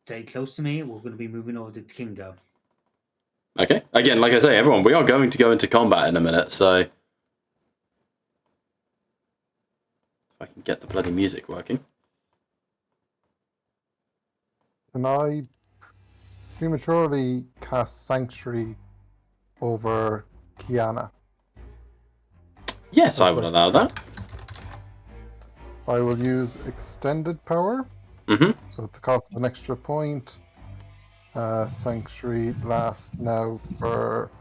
Stay close to me. We're going to be moving over to Kingo. Okay. Again, like I say, everyone, we are going to go into combat in a minute, so... If I can get the bloody music working. Can I prematurely cast Sanctuary over Kiana? Yes, I will allow that. I will use Extended Power. Mm-hmm. So at the cost of an extra point. Sanctuary lasts now for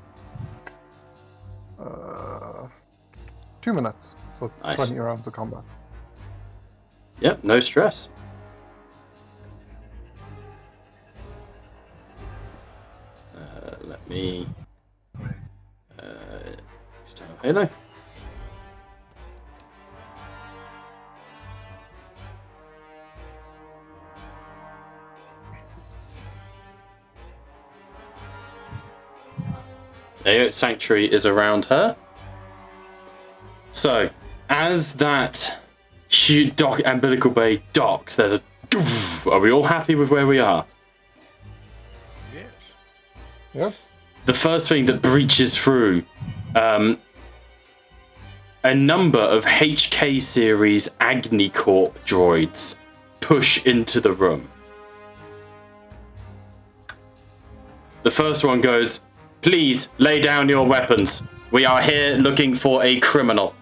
2 minutes. So Nice. 20 rounds of combat. Yep, no stress. Let me... external halo. Aeote Sanctuary is around her. So, as that umbilical bay docks, there's a... Are we all happy with where we are? Yes. Yes. The first thing that breaches through, a number of HK series Agni Corp droids push into the room. The first one goes, "Please lay down your weapons. We are here looking for a criminal."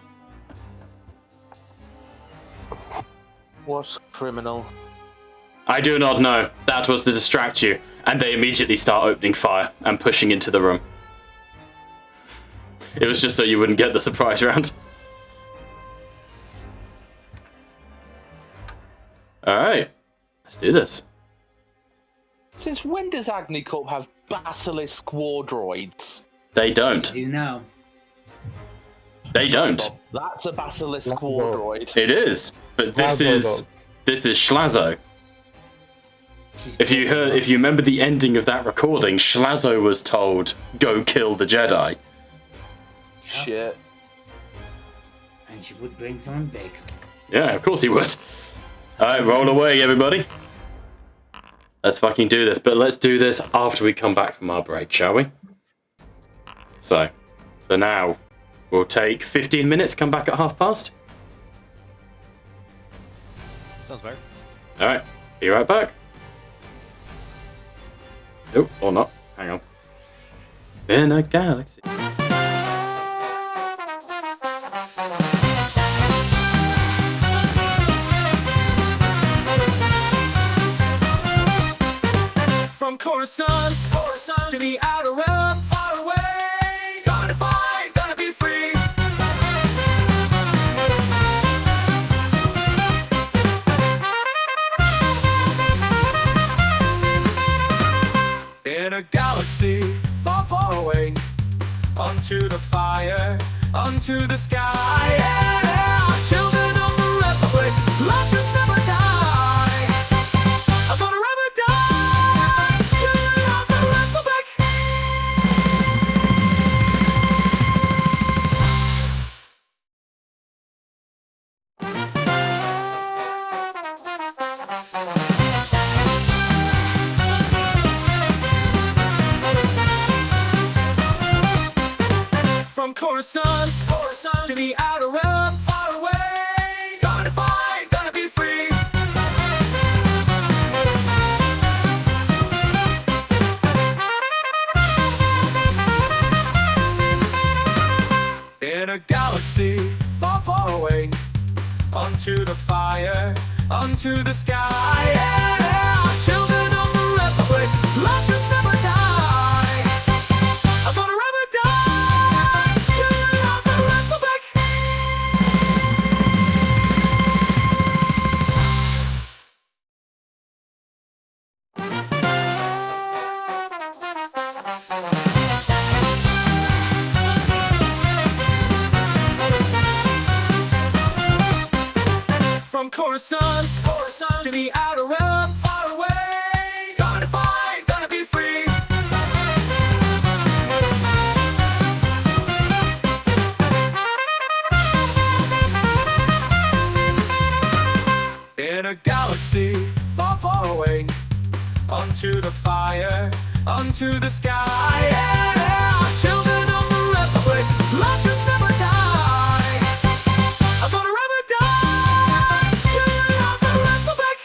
What criminal? I do not know. That was to distract you. And they immediately start opening fire and pushing into the room. It was just so you wouldn't get the surprise round. Alright. Let's do this. Since when does Agni Corp have basilisk war droids? They don't. You know. They don't. That's a basilisk war droid. It is. But this is Schlazo. If you remember the ending of that recording, Schlazo was told, "Go kill the Jedi." Shit. And she would bring some bacon. Yeah, of course he would. Alright, roll away, everybody. Let's fucking do this. But let's do this after we come back from our break, shall we? So, for now, we'll take 15 minutes, come back at past. Sounds fair. Alright, be right back. Nope, or not. Hang on. In a galaxy. From Coruscant to the outer rim, far away. Gonna fight, gonna be free. In a galaxy far, far away, onto the fire, onto the sky. Yeah, children of the Republic, legends never die. I'm gonna rather die. Children of the Republic. From Coruscant to the outer rim, far away. Gonna fight, gonna be free. In a galaxy far, far away, onto the fire, onto the sky. Yeah, children of the Republic, legends never die. I'm gonna rather die. Children of the Republic. From Coruscant to the outer rim, far away. Gonna fight, gonna be free. In a galaxy far, far away, onto the fire, onto the sky. Yeah, children of the Republic, legends never die. I'm gonna rather die. Children of the Republic.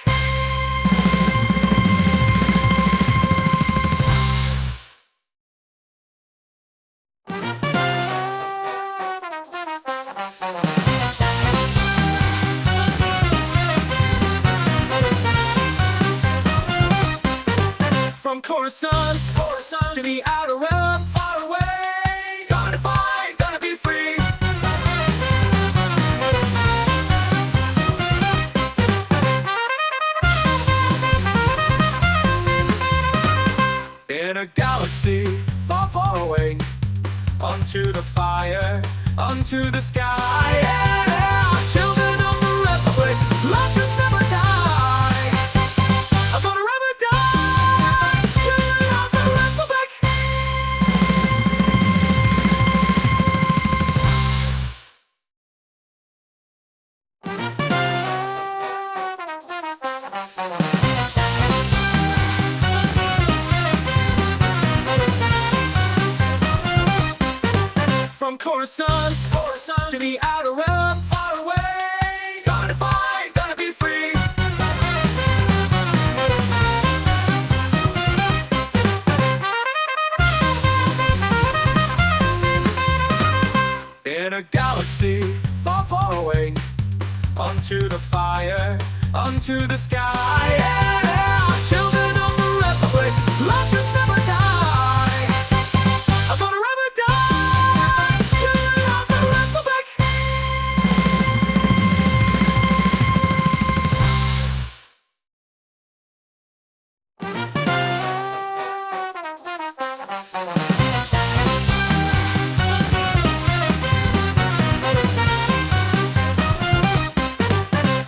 From Coruscant to the outer rim, far away. Gonna fight, gonna be free. In a galaxy far, far away, onto the fire, onto the sky. Yeah, children of the Republic, legends never die. I'm gonna rather die. Children of the Republic. Coruscant to the outer realm, far away. Gonna fight, gonna be free. In a galaxy far, far away, onto the fire, onto the sky. Yeah, children of the Republic, legends never die. I'm gonna never die. Children of the Republic.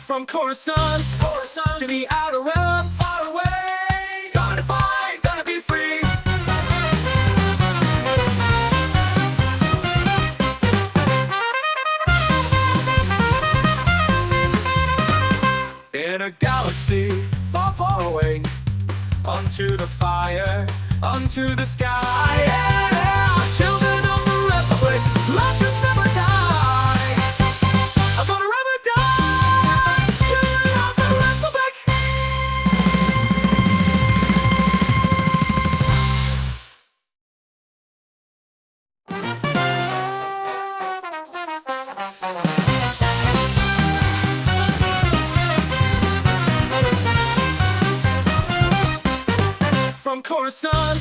From Coruscant to the outer realm, far away. Gonna fight, gonna be free. In a galaxy far, far away, onto the fire, onto the sky. Yeah, children of the Republic, legends never die. I'm gonna never die. Children of the Republic. From Coruscant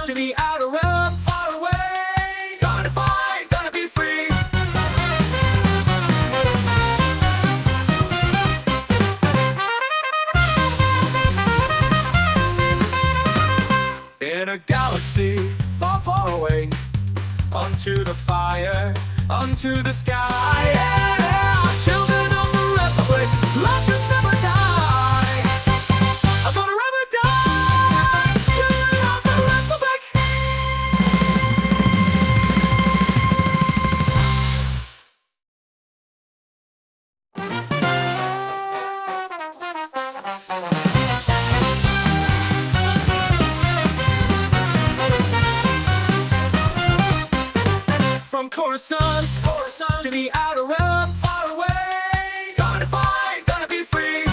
to the outer realm, far away. Gonna fight, gonna be free. In a galaxy far, far away, onto the fire, onto the sky. Yeah, children of the Republic, legends never die. I'm gonna never die. Children of the Republic. From Coruscant to the outer realm, far away. Gonna fight, gonna be free.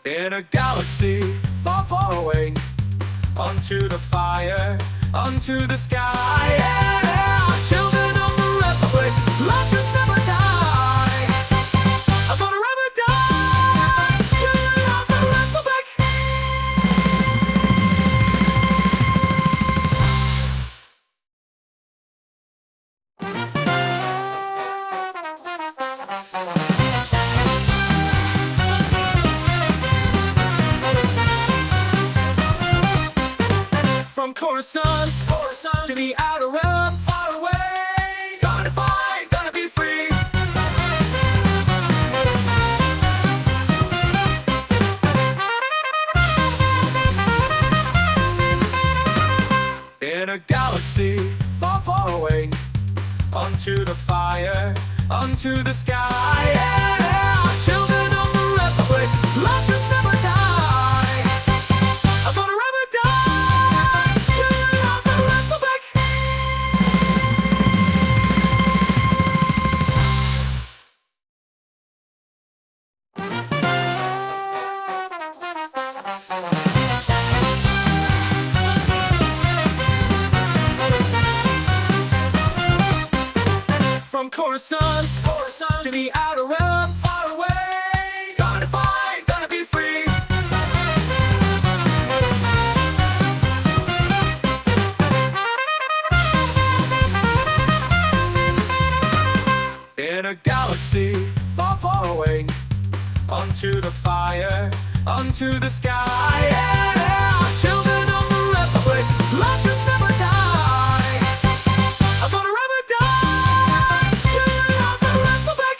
In a galaxy far, far away, onto the fire, onto the sky. Yeah, children of the Republic, legends never die. I'm gonna never die. Children of the Republic. From Coruscant to the outer realm, far away. Gonna fight, gonna be free. In a galaxy far, far away, onto the fire, onto the sky. Yeah, children of the Republic, legends never die. I'm gonna never die. Children of the Republic. From Coruscant to the outer realm, far away. Gonna fight, gonna be free. In a galaxy far, far away, onto the fire, onto the sky. Yeah, children of the Republic, legends never die. I'm gonna never die. Children of the Republic.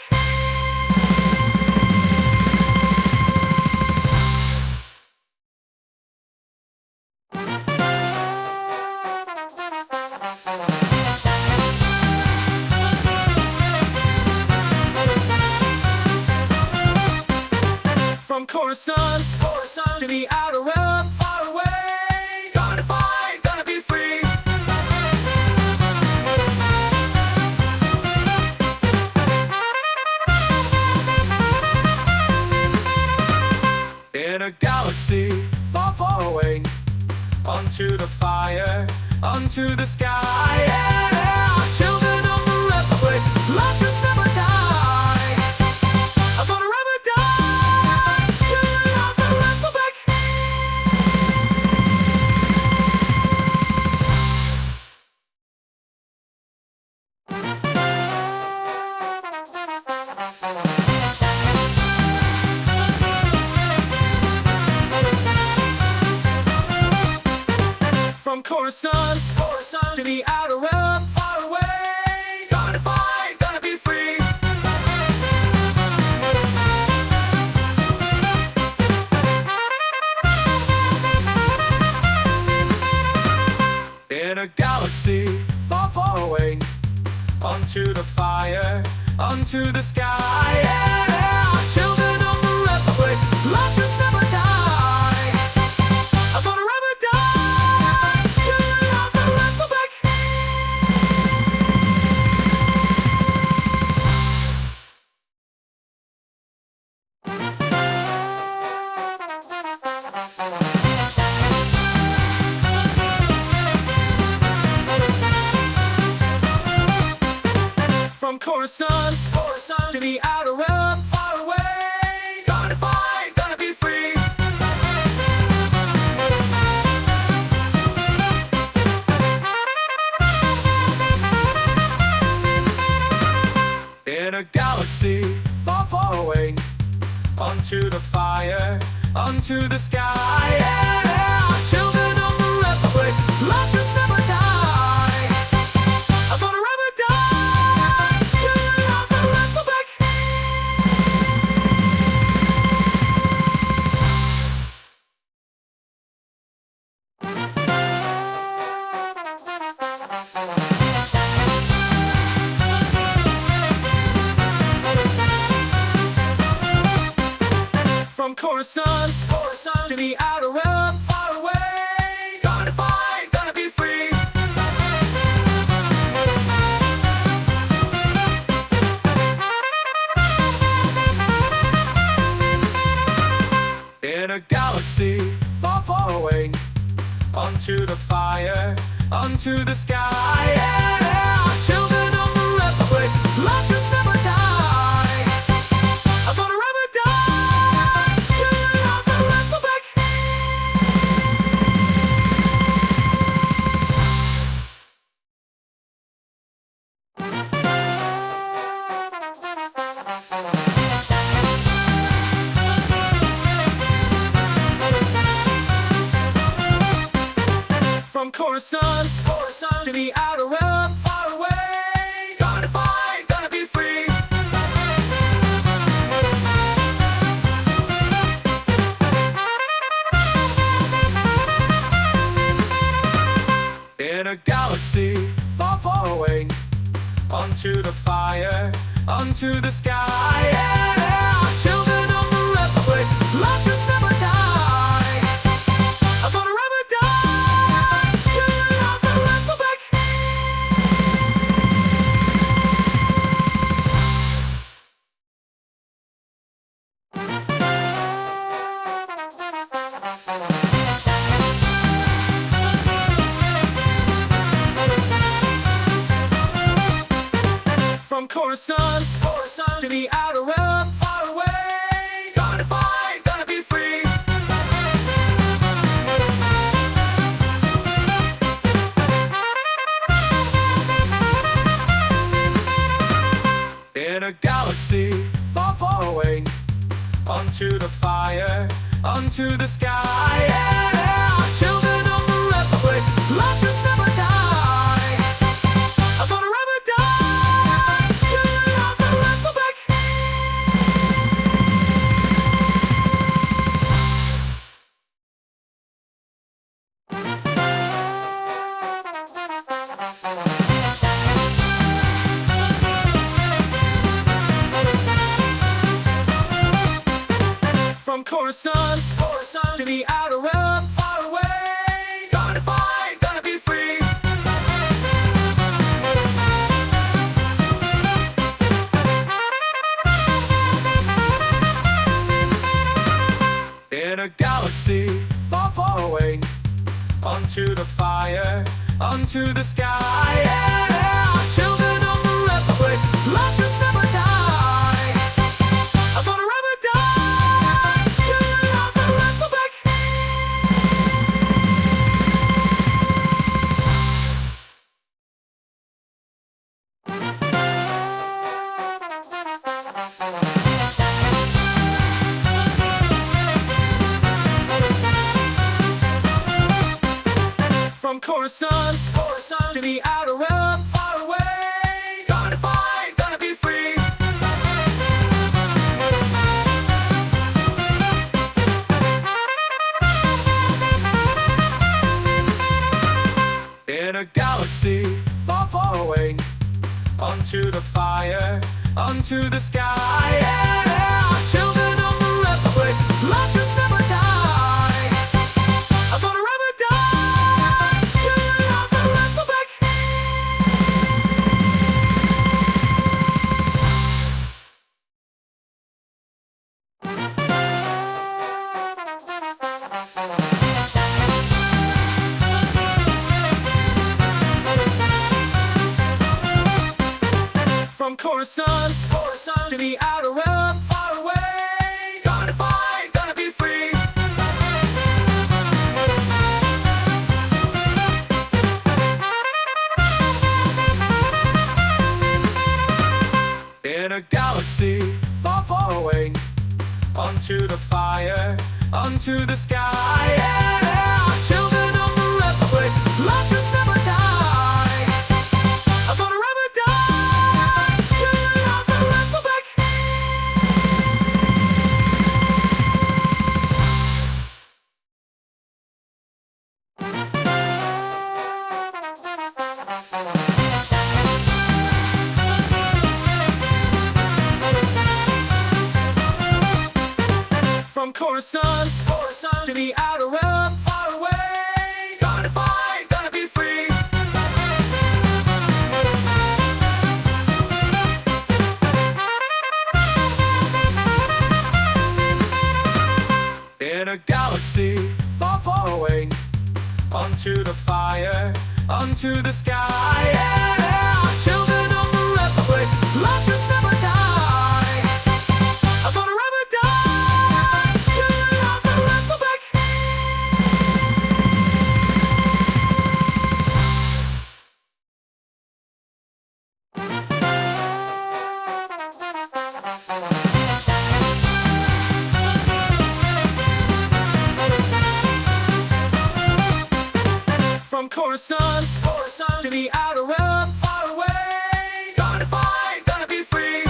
From Coruscant Coruscant to the outer rim, far away. Gonna fight, gonna be free. In a galaxy far, far away, onto the fire, onto the sky. Yeah, children of the Republic, legends never die. I'm gonna never die. Children of the Republic. From Coruscant to the outer rim, far away. Gonna fight, gonna be free. In a galaxy far, far away, onto the fire, onto the sky. Yeah, children of the Republic, legends never die. I'm gonna never die. Children of the Republic. From Coruscant to the outer rim, far away. Gonna fight, gonna be free. In a galaxy far, far away, onto the fire, onto the sky. Yeah, children of the Republic, legends never die. I'm gonna never die. Children of the Republic. From Coruscant to the outer rim, far away. Gonna fight, gonna be free. In a galaxy far, far away, onto the fire, onto the sky. Yeah, children of the Republic, legends never die. I'm gonna never die. Children of the Republic. From Coruscant to the outer rim, far away. Gonna fight, gonna be free. In a galaxy far, far away, onto the fire, onto the sky. Yeah, children of the Republic, legends never die. I'm gonna never die. Children of the Republic. From Coruscant to the outer rim, far away. Gonna fight, gonna be free. In a galaxy far, far away, onto the fire, onto the sky. Yeah, children of the Republic, legends never die. I'm gonna never die. Children of the Republic. From Coruscant Coruscant to the outer realm, far away. Gonna fight, gonna be free. In a galaxy far, far away, onto the fire, onto the sky. Yeah, children of the Republic, legends never die. I'm gonna never die. Children of the Republic. From Coruscant to the outer realm, far away. Gonna fight, gonna be free. In a galaxy far, far away, onto the fire, onto the sky. Yeah, children of the Republic, legends never die. I'm gonna never die. Children of the Republic. From Coruscant to the outer realm, far away. Gonna fight, gonna be free. In a galaxy far, far away, onto the fire, onto the sky. Yeah, children of the Republic, legends never die. I'm gonna never die. Children of the Republic. From Coruscant to the outer realm, far away. Gonna fight, gonna be free. In a galaxy far, far away, onto the fire, onto the sky. Yeah, children of the Republic, legends never die. I'm gonna never die. Children of the Republic. From Coruscant to the outer realm, far away. Gonna fight, gonna be free.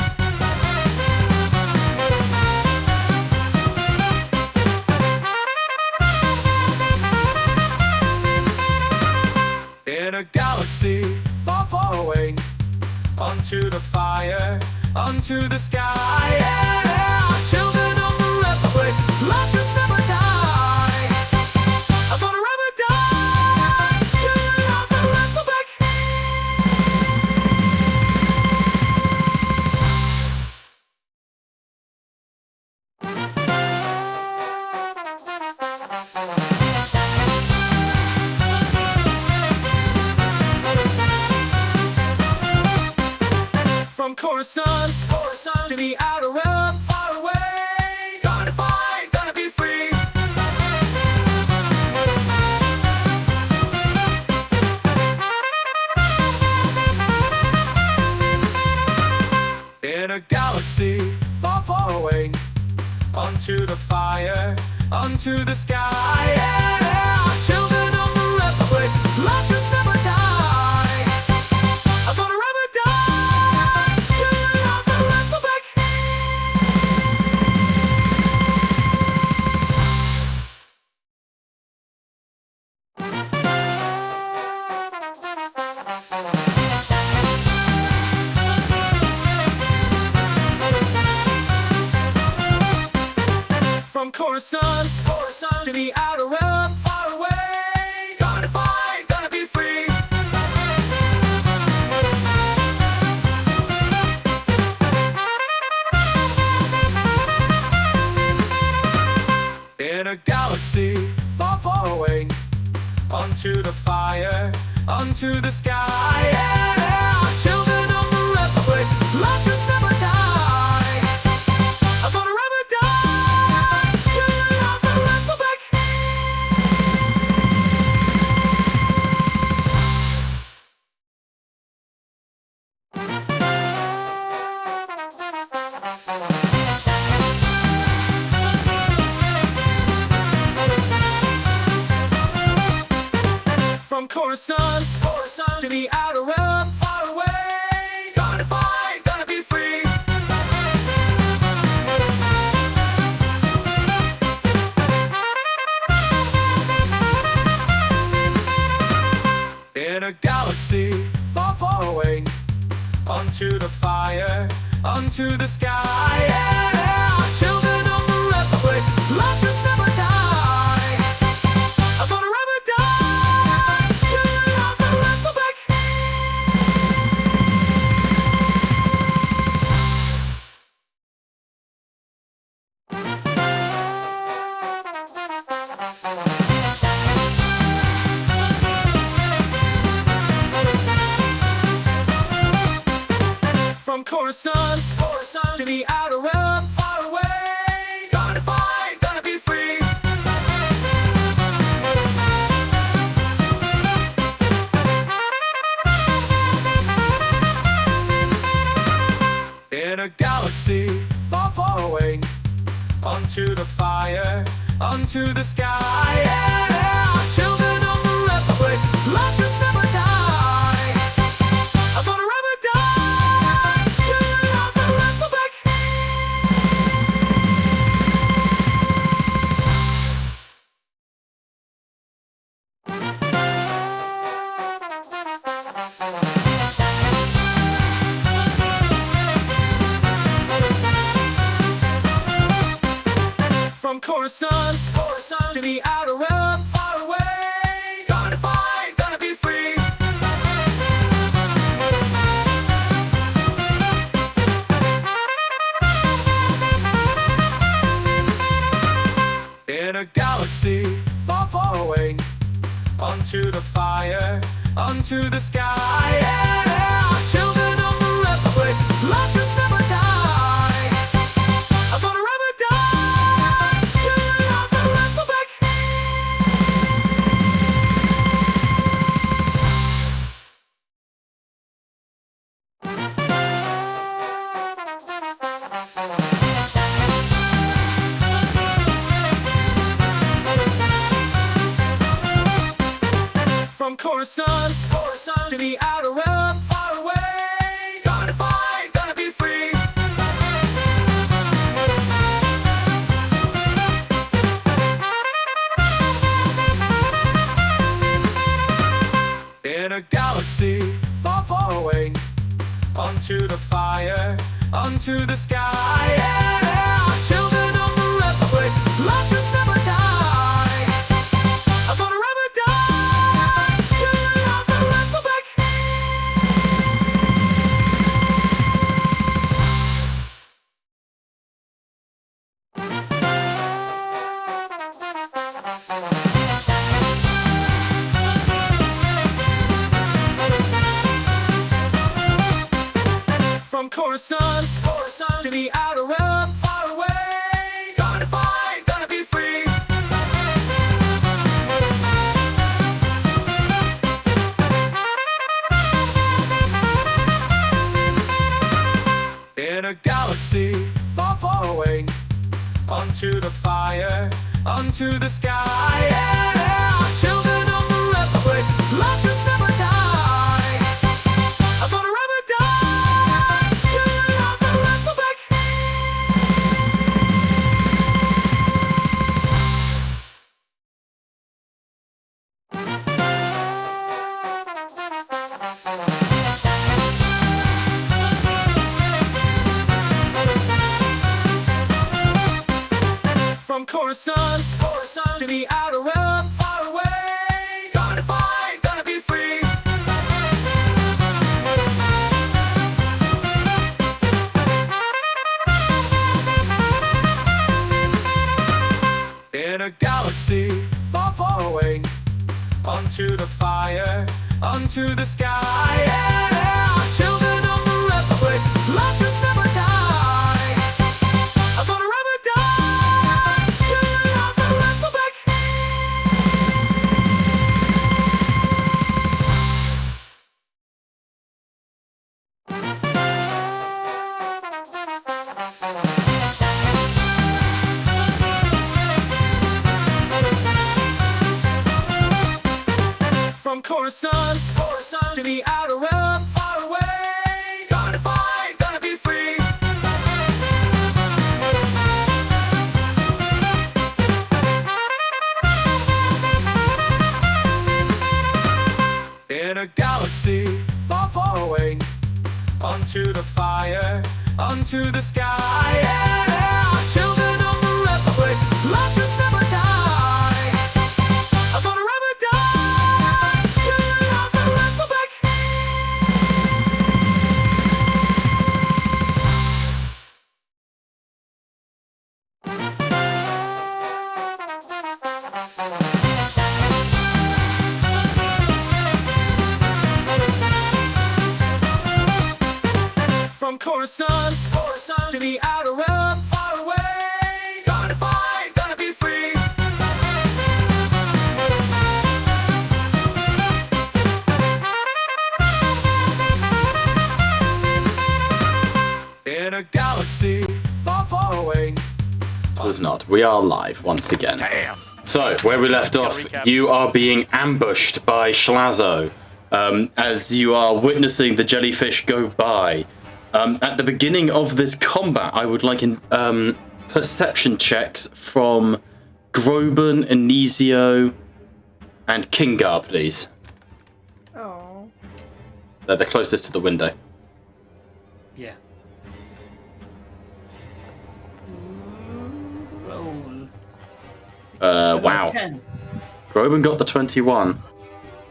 In a galaxy far, far away, onto the fire, onto the sky. Yeah, children of the Republic, legends never die. I'm gonna never die. Children of the Republic. From Coruscant to the outer realm, far away. Gonna fight, gonna be free. In a galaxy far, far away, onto the fire, onto the sky. Yeah, children of the Republic, legends never die. I'm gonna never die. Children of the Republic. From Coruscant Coruscant to the outer realm, far away. Gonna fight, gonna be free. In a galaxy far, far away, onto the fire, onto the sky. Yeah, children of the Republic, legends never die. I'm gonna rather die. Children of the Republic. From Coruscant to the outer realm, far away. Gonna fight, gonna be free. In a galaxy far, far away, onto the fire, onto the sky. Yeah, children of the Republic, legends never die. I'm gonna rather die. Children of the Republic. From Coruscant to the outer realm, far away. Gonna fight, gonna be free. In a galaxy far, far away, onto the fire, onto the sky. Yeah, children of the Republic, legends never die. I'm gonna rather die. Children of the Republic. From Coruscant to the outer realm, far away. Gonna fight, gonna be free. In a galaxy far, far away, onto the fire, onto the sky. Yeah, children of the Republic, legends never die. I'm gonna rather die. Children of the Republic. From Coruscant to the outer realm, far away. Gonna fight, gonna be free. In a galaxy far, far away, onto the fire, onto the sky. Yeah, children of the Republic, legends never die. I'm gonna rather die. Children of the Republic. From Coruscant to the outer realm, far away. Gonna fight, gonna be free. In a galaxy far, far away, onto the fire, onto the sky. Yeah, children of the Republic, legends never die. I'm gonna rather die. Children of the Republic. From Coruscant to the outer realm, far away. Gonna fight, gonna be free. In a galaxy far, far away, onto the fire, onto the sky. Yeah, children of the Republic, legends never die. I'm gonna never die. Children of the Republic. From Coruscant to the outer realm, far away. Gonna fight, gonna be free. In a galaxy far, far away, onto the fire, onto the sky. Yeah, children of the Republic, legends never die. I'm gonna never die. Children of the Republic. From Coruscant to the outer realm, far away. Gonna fight, gonna be free. In a galaxy far, far away. It was not. We are live once again. Damn. So, where we left off, you are being ambushed by Schlazo as you are witnessing the jellyfish go by. At the beginning of this combat, I would like perception checks from Groban, Anisio, and Kingar, please. Oh. They're the closest to the window. Yeah. Roll. Wow. 10. Groban got the 21.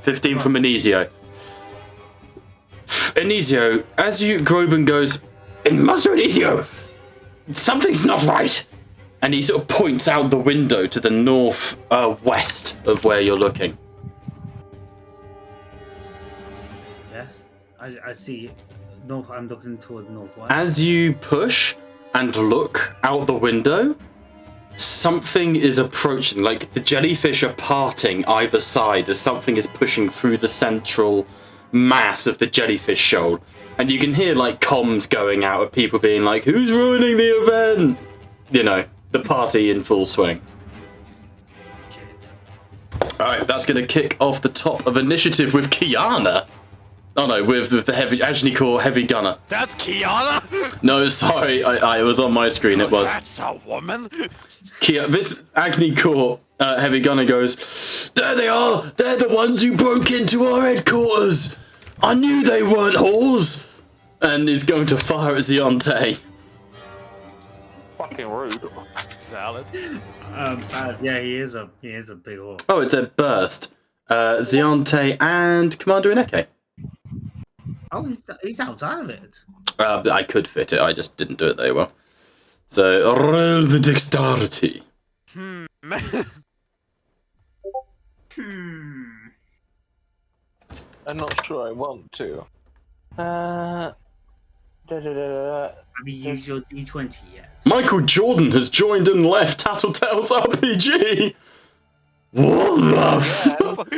15 from Anisio. Anisio, as Groban goes, Master Anisio, something's not right. And he sort of points out the window to the north west of where you're looking. Yes. I see. North. I'm looking toward northwest. As you push and look out the window, something is approaching. Like the jellyfish are parting either side as something is pushing through the central mass of the jellyfish shoal. And you can hear like comms going out of people being like, who's ruining the event? You know, the party in full swing. Alright, that's going to kick off the top of initiative with Kiana. Oh no, with the heavy Ajnikor heavy gunner. That's Kiana? No, sorry, I it was on my screen, it was. That's a woman? This Agnikor heavy gunner goes, there they are! They're the ones who broke into our headquarters! I knew they weren't whores! And is going to fire at Ziante. Fucking rude. Valid. Yeah, he is a big orc. Oh, it's a burst. Ziante and Commander Ineke. Oh, he's outside of it. I could fit it, I just didn't do it very well. So, roll the dexterity. I'm not sure I want to. Have you used your D20 yet? Michael Jordan has joined and left Tattletales RPG! What the fuck?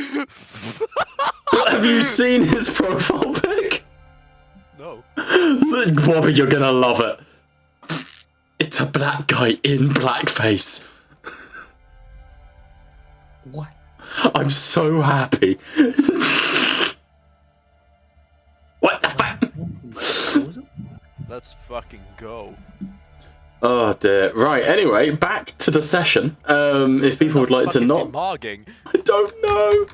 Have you seen his profile pic? No. Bobby, you're gonna love it. It's a black guy in blackface. What? I'm so happy. What the fuck? Let's fucking go. Oh dear. Right, anyway, back to the session. If people would like to not... Mogging? I don't know.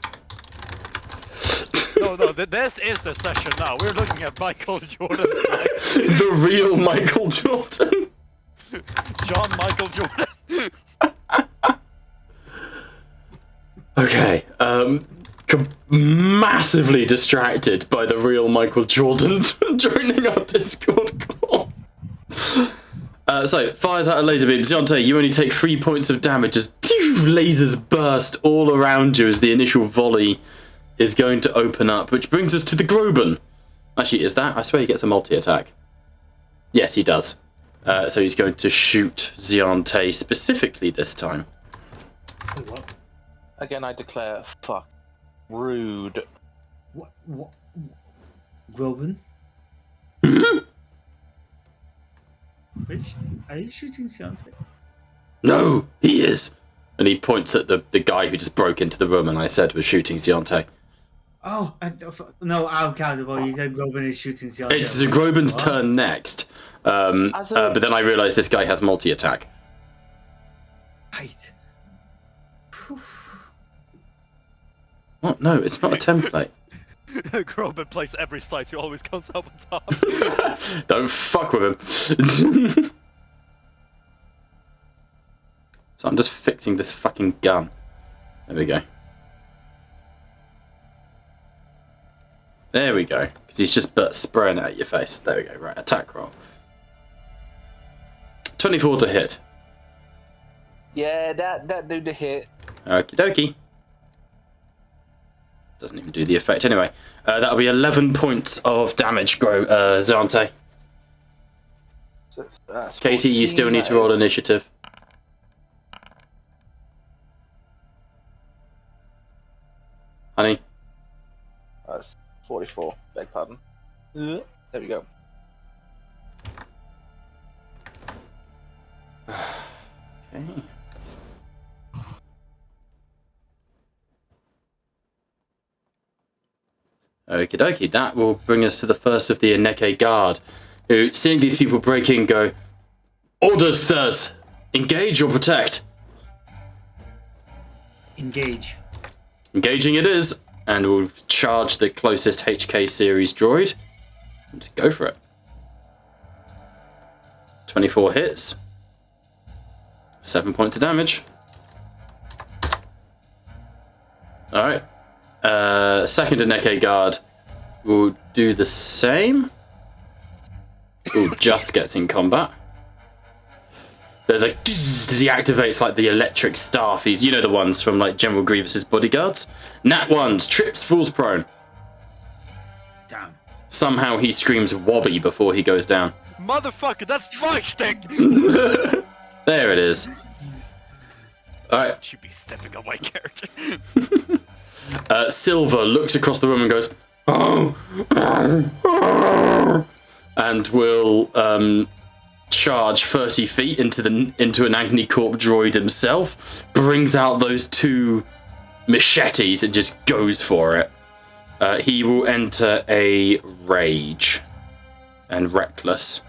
No, this is the session now. We're looking at Michael Jordan. The real Michael Jordan. John Michael Jordan. Okay. Massively distracted by the real Michael Jordan joining our Discord call. So, fires out a laser beam. Zionte, you only take 3 points of damage as lasers burst all around you as the initial volley is going to open up, which brings us to the Groban. Actually, is that? I swear he gets a multi-attack. Yes, he does. So he's going to shoot Zionte specifically this time. What? Again, I declare, fuck. Rude. What? Groban? Are you shooting Scythozoian? No, he is. And he points at the guy who just broke into the room and I said was shooting Zionte. Oh, no, I'm accountable. You said Groban is shooting Scythozoian. It's the Groban's turn next. But then I realised this guy has multi-attack. Right. What? No, it's not a template. Groban plays every site, he always comes up on top. Don't fuck with him. So I'm just fixing this fucking gun. There we go. There we go. Because he's just spraying it at your face. There we go. Right, attack roll. 24 to hit. Yeah, that do the hit. Okie dokie. Doesn't even do the effect anyway. That'll be 11 points of damage, Zante. So that's Katie, you still need to roll initiative. Honey? That's 44. Beg pardon. There we go. Okay. Okie dokie, that will bring us to the first of the Ineke Guard, who, seeing these people break in, go, "Orders, sirs! Engage or protect?" Engage. Engaging it is, and we'll charge the closest HK series droid. Just go for it. 24 hits. 7 points of damage. Alright. Second Ineke Guard will do the same. Ooh, just gets in combat. There's a deactivates like the electric staffies, you know, the ones from like General Grievous's bodyguards. Nat ones, trips, falls prone. Damn. Somehow he screams "wobby" before he goes down. Motherfucker, that's my stick! There it is. Alright. You be stepping on my character. Silver looks across the room and goes, "Oh!" and will charge 30 feet into an Agni Corp droid himself, brings out those two machetes and just goes for it. He will enter a rage and reckless.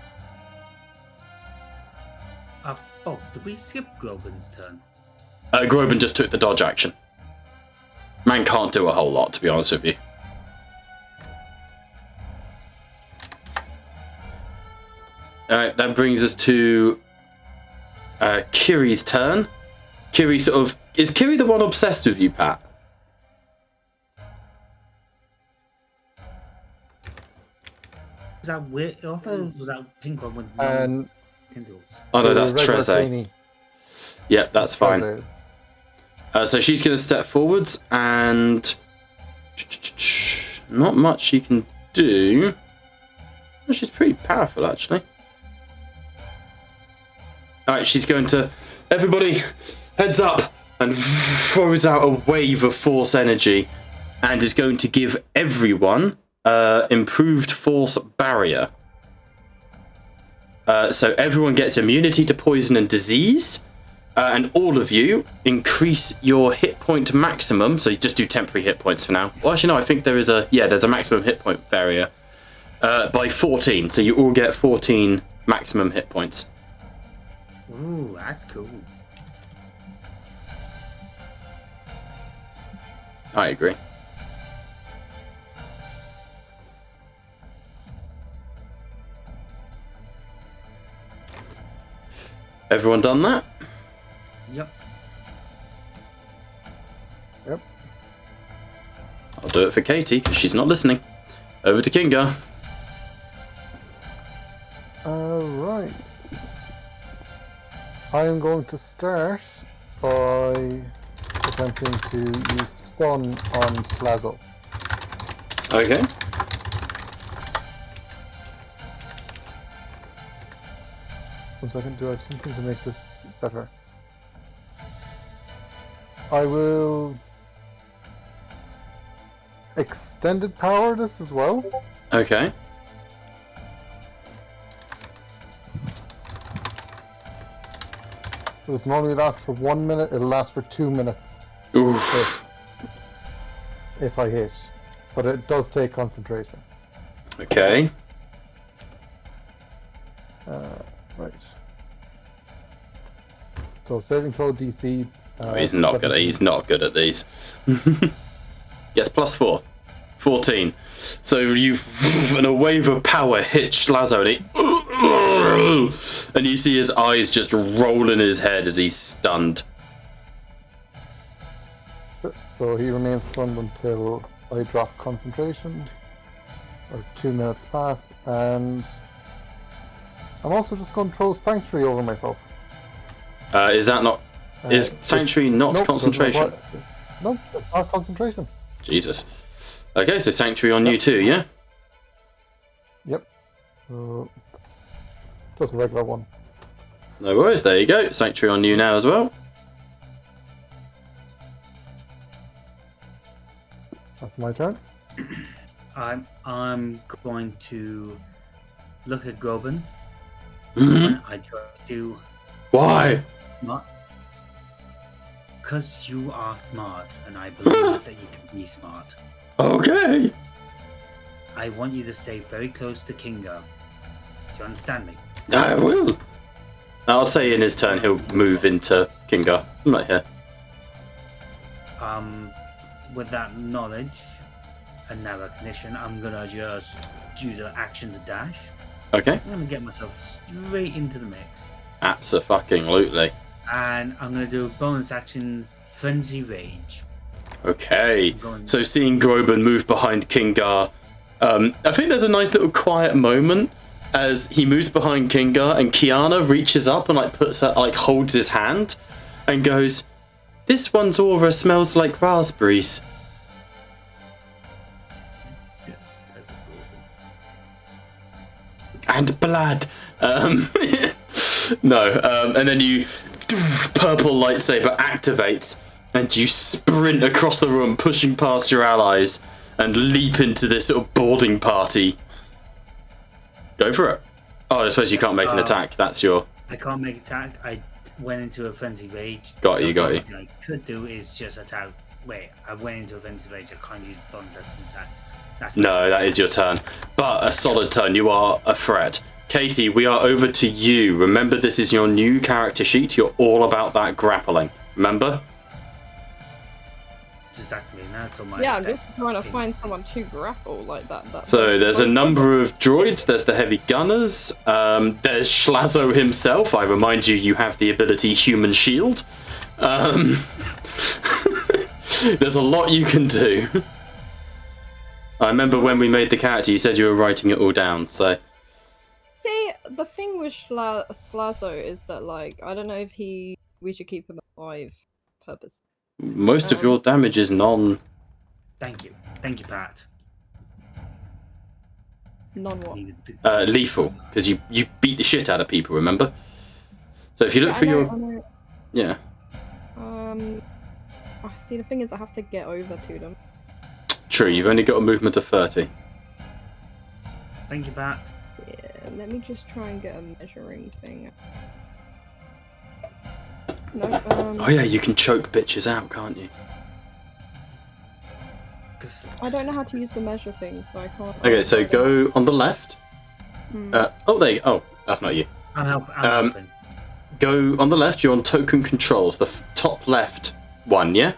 Did we skip Groban's turn? Groban just took the dodge action. Man can't do a whole lot, to be honest with you. Alright, that brings us to Kiri's turn. Kiri is Kiri the one obsessed with you, Pat? Was that weird? I thought it was that pink one with tendrils. Oh no, that's regular Treze. trainee. Yep, that's fine. Others. So she's going to step forwards and not much she can do. Well, she's pretty powerful, actually. Alright, she's going to... Everybody, heads up! And throws out a wave of force energy and is going to give everyone improved force barrier. So everyone gets immunity to poison and disease. And all of you increase your hit point maximum. So you just do temporary hit points for now. Well, actually, no, I think there's a maximum hit point barrier by 14. So you all get 14 maximum hit points. Ooh, that's cool. I agree. Everyone done that? Yep. Yep. I'll do it for Katie, because she's not listening. Over to Kinga. Alright. I am going to start by attempting to use stun on Slazo. Okay. One second, do I have something to make this better? I will extended power this as well. Okay. So this normally lasts for 1 minute, it'll last for 2 minutes Oof. if I hit. But it does take concentration. Okay. Right. So saving throw DC. Oh, he's not good. He's not good at these. Yes, +4, 14. So you, in a wave of power, hit Schlazo, and you see his eyes just roll in his head as he's stunned. So he remains stunned until I drop concentration, or 2 minutes pass, and I'm also just going to throw Sanctuary over myself. Is that not? Is Sanctuary not nope, concentration? No, it's not concentration. Jesus. Okay, so Sanctuary on you too, yeah? Yep. Just a regular one. No worries, there you go. Sanctuary on you now as well. That's my turn. I'm going to look at Groban. I try to. Why? Not because you are smart, and I believe that you can be smart. Okay. I want you to stay very close to Kinga. Do you understand me? I will. I'll say in his turn he'll move into Kinga. I'm right here. With that knowledge and that recognition, I'm gonna just use an action to dash. Okay. I'm gonna get myself straight into the mix. Abso-fucking-lutely. And I'm gonna do a bonus action, Frenzy Rage. Okay. So seeing Groban move behind Kingar, I think there's a nice little quiet moment as he moves behind Kingar and Kiana reaches up and holds his hand and goes, "This one's aura smells like raspberries." And blood. No, and then you purple lightsaber activates and you sprint across the room, pushing past your allies and leap into this sort of boarding party. Go for it. Oh, I suppose you can't make an attack. That's your... I can't make attack. I went into a Frenzy Rage. Got you. What I could do is just attack. Wait, I went into a Frenzy Rage. I can't use bonus action attack. No, that is your turn. But a solid turn. You are a threat. Katie, we are over to you. Remember, this is your new character sheet. You're all about that grappling. Remember? Exactly. That's on my yeah, I'm just trying to find someone to grapple like that. So there's a number of droids. There's the heavy gunners. There's Schlazo himself. I remind you, you have the ability Human Shield. There's a lot you can do. I remember when we made the character, you said you were writing it all down, so... See, the thing with Slazo is that, like, I don't know if we should keep him alive purpose. Most of your damage is non... Thank you, Pat. Non-what? Lethal, because you beat the shit out of people, remember? So if you look for your... Yeah. See, the thing is I have to get over to them. True, you've only got a movement of 30. Thank you, Pat. Yeah, let me just try and get a measuring thing. No, Oh yeah, you can choke bitches out, can't you? I don't know how to use the measure thing, so I can't... Okay, so go on the left. Oh, there you go. Oh, that's not you. I'm helping. Go on the left, you're on token controls. The top left one, yeah?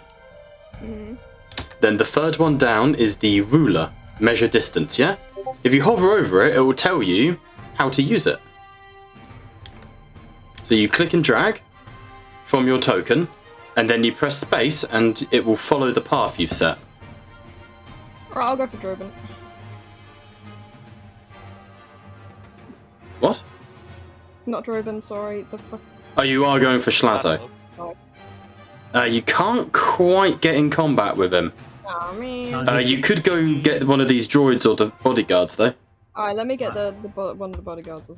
Then the third one down is the ruler, measure distance, yeah? If you hover over it, it will tell you how to use it. So you click and drag from your token, and then you press space, and it will follow the path you've set. Right, I'll go for Droben. What? Not Droben, sorry. The fuck. Oh, you are going for Schlazo. You can't quite get in combat with him. Oh, man. You could go get one of these droids or the bodyguards, though. Alright, let me get one of the bodyguards.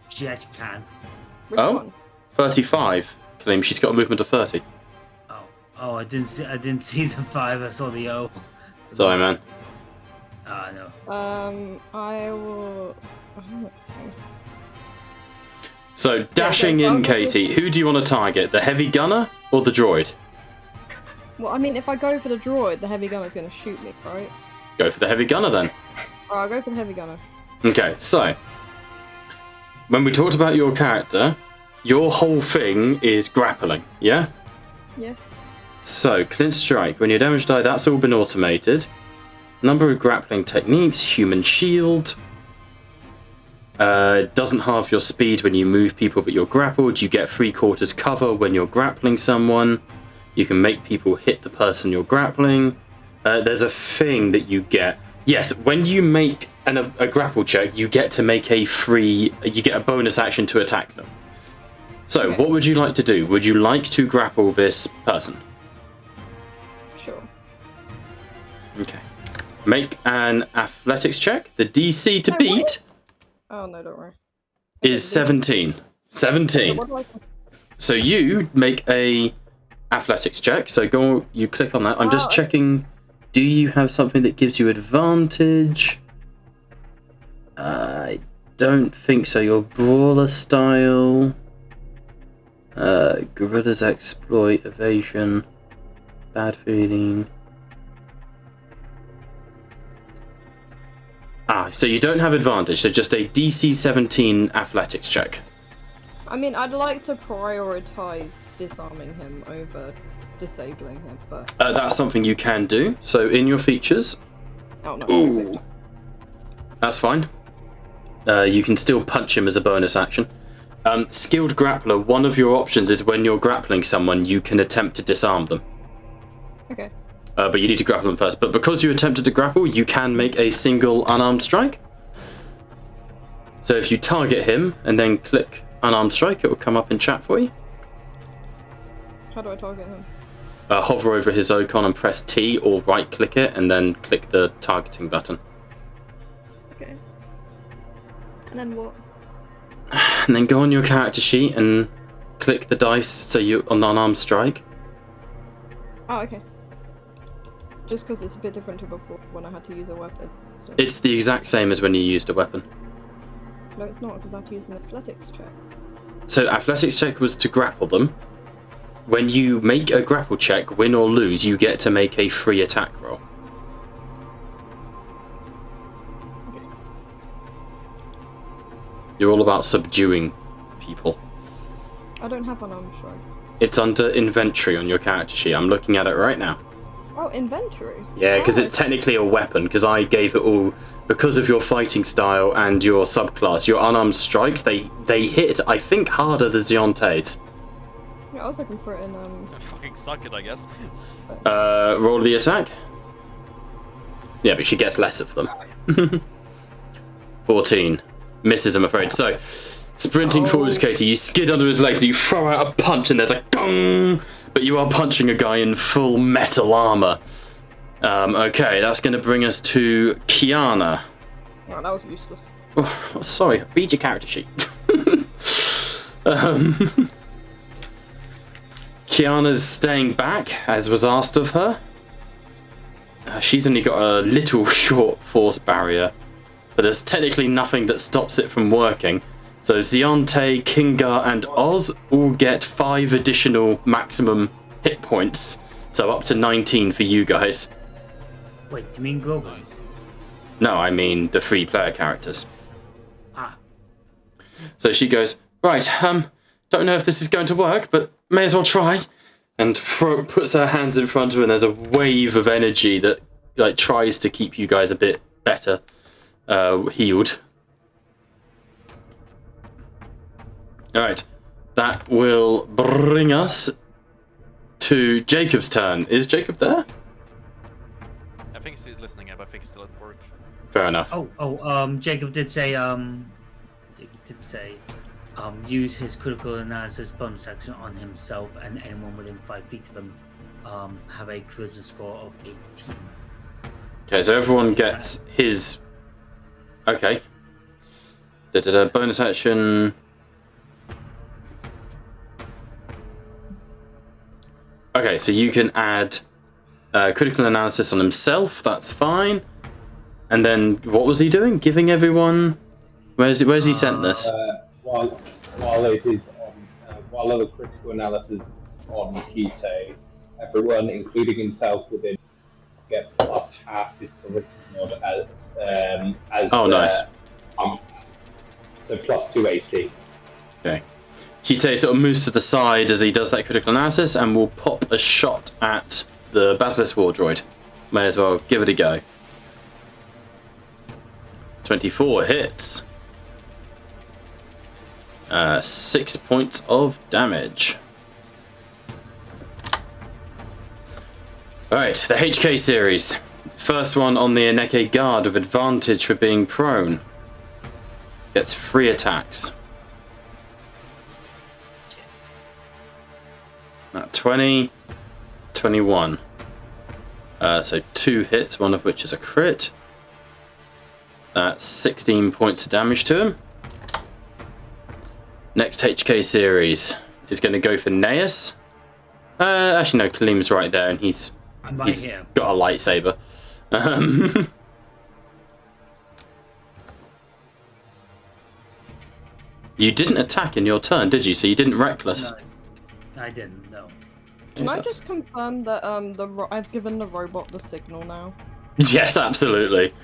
She actually can. Which Oh? one? 35. Claim she's got a movement of 30. Oh, I didn't see the 5. I saw the O. Sorry, man. No. I will. So, dashing in, Katie, who do you want to target? The heavy gunner or the droid? Well, I mean, if I go for the droid, the heavy gunner's gonna shoot me, right? Go for the heavy gunner, then. Alright, I'll go for the heavy gunner. Okay, so when we talked about your character, your whole thing is grappling, yeah? Yes. So, Clint Strike, when your damage die, that's all been automated. Number of grappling techniques, human shield. Doesn't halve your speed when you move people that you're grappled. You get 3/4 cover when you're grappling someone. You can make people hit the person you're grappling. There's a thing that you get. Yes, when you make a grapple check, you get to make you get a bonus action to attack them. So, What would you like to do? Would you like to grapple this person? Sure. Okay. Make an athletics check. The DC to beat Oh, no, don't worry. is 17. 17. What do I... So you make a athletics check. So you click on that. I'm just checking. Do you have something that gives you advantage? I don't think so. Your brawler style. Guerrilla's exploit, evasion, bad feeling. So you don't have advantage, so just a DC 17 athletics check. I mean, I'd like to prioritize disarming him over disabling him, but... That's something you can do. So in your features... Oh, no. Ooh. That's fine. You can still punch him as a bonus action. Skilled Grappler, one of your options is when you're grappling someone, you can attempt to disarm them. Okay. But you need to grapple them first. But because you attempted to grapple, you can make a single unarmed strike. So if you target him and then click unarmed strike, it will come up in chat for you. How do I target him? Hover over his icon and press T or right click it and then click the targeting button. Okay. And then what? And then go on your character sheet and click the dice so you on unarmed strike. Oh, okay. Just because it's a bit different to before when I had to use a weapon. So. It's the exact same as when you used a weapon. No, it's not, because I had to use an athletics check. So athletics check was to grapple them. When you make a grapple check, win or lose, you get to make a free attack roll. Okay. You're all about subduing people. I don't have an arm strike. It's under inventory on your character sheet. I'm looking at it right now. Oh, inventory? Yeah, because it's technically a weapon, because I gave it all... Because of your fighting style and your subclass, your unarmed strikes, they hit, I think, harder than Zionte's. Yeah, I was looking for it in, I fucking suck it, I guess. Roll the attack. Yeah, but she gets less of them. 14. Misses, I'm afraid. So, sprinting forwards, Katie, you skid under his legs and you throw out a punch and there's a gong! But you are punching a guy in full metal armor. Okay, that's going to bring us to Kiana. Oh, that was useless. Oh, sorry, read your character sheet. Kiana's staying back, as was asked of her. She's only got a little short force barrier, but there's technically nothing that stops it from working. So Zionte, Kingar, and Oz all get 5 additional maximum hit points. So up to 19 for you guys. Wait, do you mean Grogans? No, I mean the 3 player characters. Ah. So she goes, right, don't know if this is going to work, but may as well try. And puts her hands in front of her, and there's a wave of energy that like tries to keep you guys a bit better healed. Alright, that will bring us to Jacob's turn. Is Jacob there? I think he's listening app. I think it's still at work. Fair enough. Jacob did say, use his critical analysis bonus action on himself and anyone within 5 feet of him. Have a charisma score of 18. Okay, so everyone gets his. Okay. Bonus action. Okay, so you can add critical analysis on himself. That's fine. And then what was he doing? Giving everyone. Where's he sent this? While it is on, while other critical analysis on Kite, everyone, including himself, within get plus half his charisma mod as Oh, nice. So plus 2 AC. Okay. Kite sort of moves to the side as he does that critical analysis and will pop a shot at the Basilisk War Droid. May as well give it a go. 24 hits. 6 points of damage. Alright, the HK series. First one on the Aneke Guard with advantage for being prone. Gets 3 attacks. 20, 21. So 2 hits, one of which is a crit. That's 16 points of damage to him. Next HK series is going to go for Naeus. Actually, no, Kalim's right there, and he's got a lightsaber. You didn't attack in your turn, did you? So you didn't reckless. No, I didn't. No. Can I just confirm that I've given the robot the signal now? Yes, absolutely.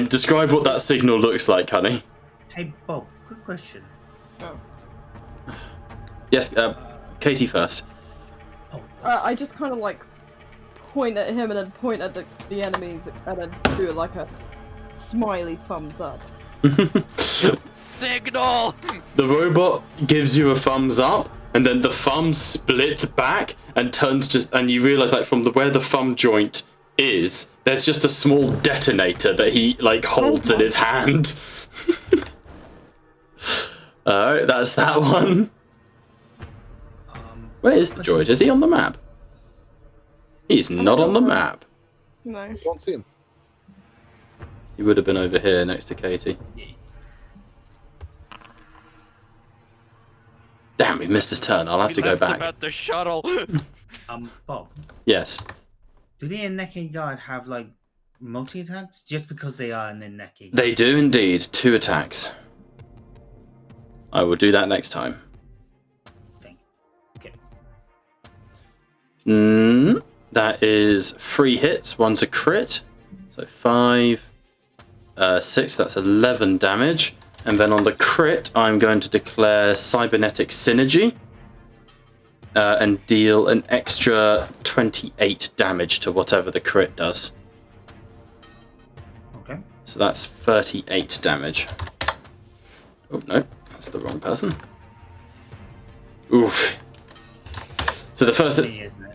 Describe what that signal looks like, honey. Hey Bob, quick question. Oh. Yes, Katie first. I just kind of like point at him and then point at the enemies and then do like a smiley thumbs up. Signal! The robot gives you a thumbs up, and then the thumb splits back and turns and you realise like from where the thumb joint is, there's just a small detonator that he like holds in his hand. Alright, that's that one. Where is the droid? Is he on the map? He's not on the map. No. I don't see him. He would have been over here next to Katie. Damn, we missed his turn. I'll have to go back. Him at the shuttle. Bob. Yes. Do the Aneke Guard have like multi-attacks just because they are an Aneke Guard? They do indeed. 2 attacks. I will do that next time. Okay. That is 3 hits. One's a crit. So 5, 6. That's 11 damage. And then on the crit, I'm going to declare cybernetic synergy and deal an extra 28 damage to whatever the crit does. Okay. So that's 38 damage. Oh no, that's the wrong person. Oof. So the first,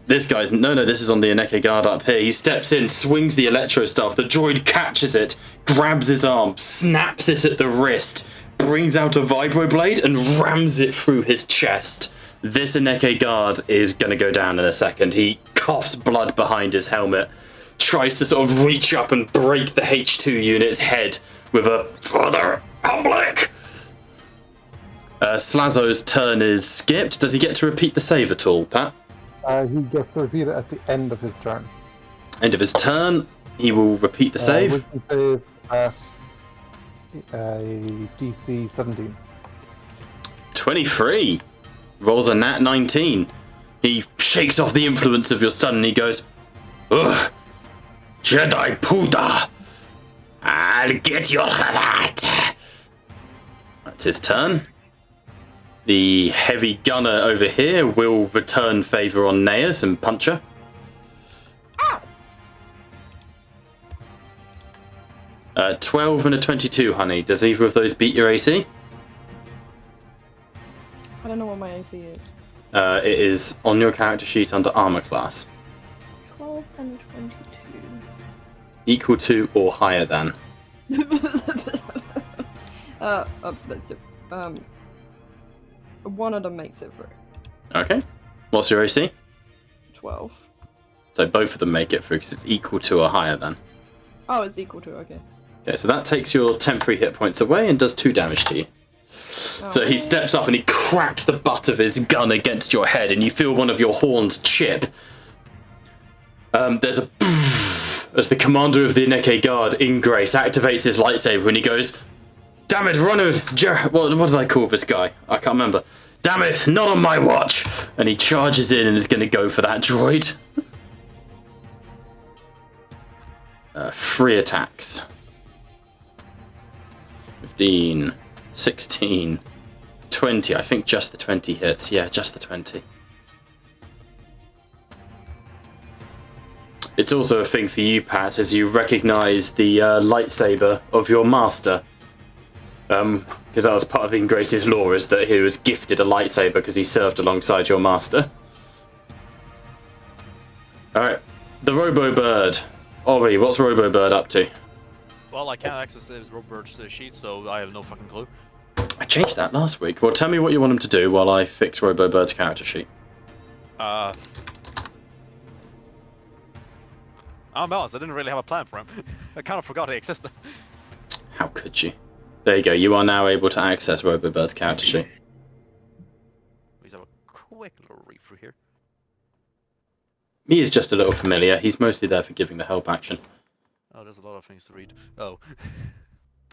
this guy's this is on the Aneke Guard up here. He steps in, swings the electro staff. The droid catches it, grabs his arm, snaps it at the wrist, brings out a vibroblade and rams it through his chest. This Aneke Guard is gonna go down in a second. He coughs blood behind his helmet, tries to sort of reach up and break the H2 unit's head with a further public. Slazo's turn is skipped. Does he get to repeat the save at all, Pat? He gets to repeat it at the end of his turn. End of his turn, he will repeat the save. Wisdom save at DC 17. 23. Rolls a nat 19. He shakes off the influence of your stun and he goes, "Ugh, Jedi Puda, I'll get you for that." That's his turn. The heavy gunner over here will return favour on Naeus and punch her. Ow! 12 and a 22, honey. Does either of those beat your AC? I don't know what my AC is. It is on your character sheet under armor class. 12 and 22. Equal to or higher than. One of them makes it through. Okay. What's your AC? 12. So both of them make it through because it's equal to or higher than. Oh, it's equal to, okay. Okay, so that takes your temporary hit points away and does 2 damage to you. So he steps up and he cracks the butt of his gun against your head, and you feel one of your horns chip. There's a as the commander of the Ineke Guard, Ingrace, activates his lightsaber and he goes, "Damn it, run it, what did I call this guy? I can't remember. Damn it, not on my watch!" And he charges in and is going to go for that droid. 3 attacks. 15, 16, 20. I think just the 20 hits. Yeah, just the 20. It's also a thing for you, Pat, as you recognise the lightsaber of your master. Because that was part of Ingrace's lore, is that he was gifted a lightsaber because he served alongside your master. Alright, the Robo-Bird. Ori, what's Robo-Bird up to? Well, I can't access the Robert's sheet, so I have no fucking clue. I changed that last week. Well, tell me what you want him to do while I fix Robo-Bird's character sheet. I'm honest, I didn't really have a plan for him. I kind of forgot he existed. How could you? There you go, you are now able to access Robo-Bird's character sheet. Let's have a quick little read through here. He is just a little familiar. He's mostly there for giving the help action. Oh, there's a lot of things to read. Oh.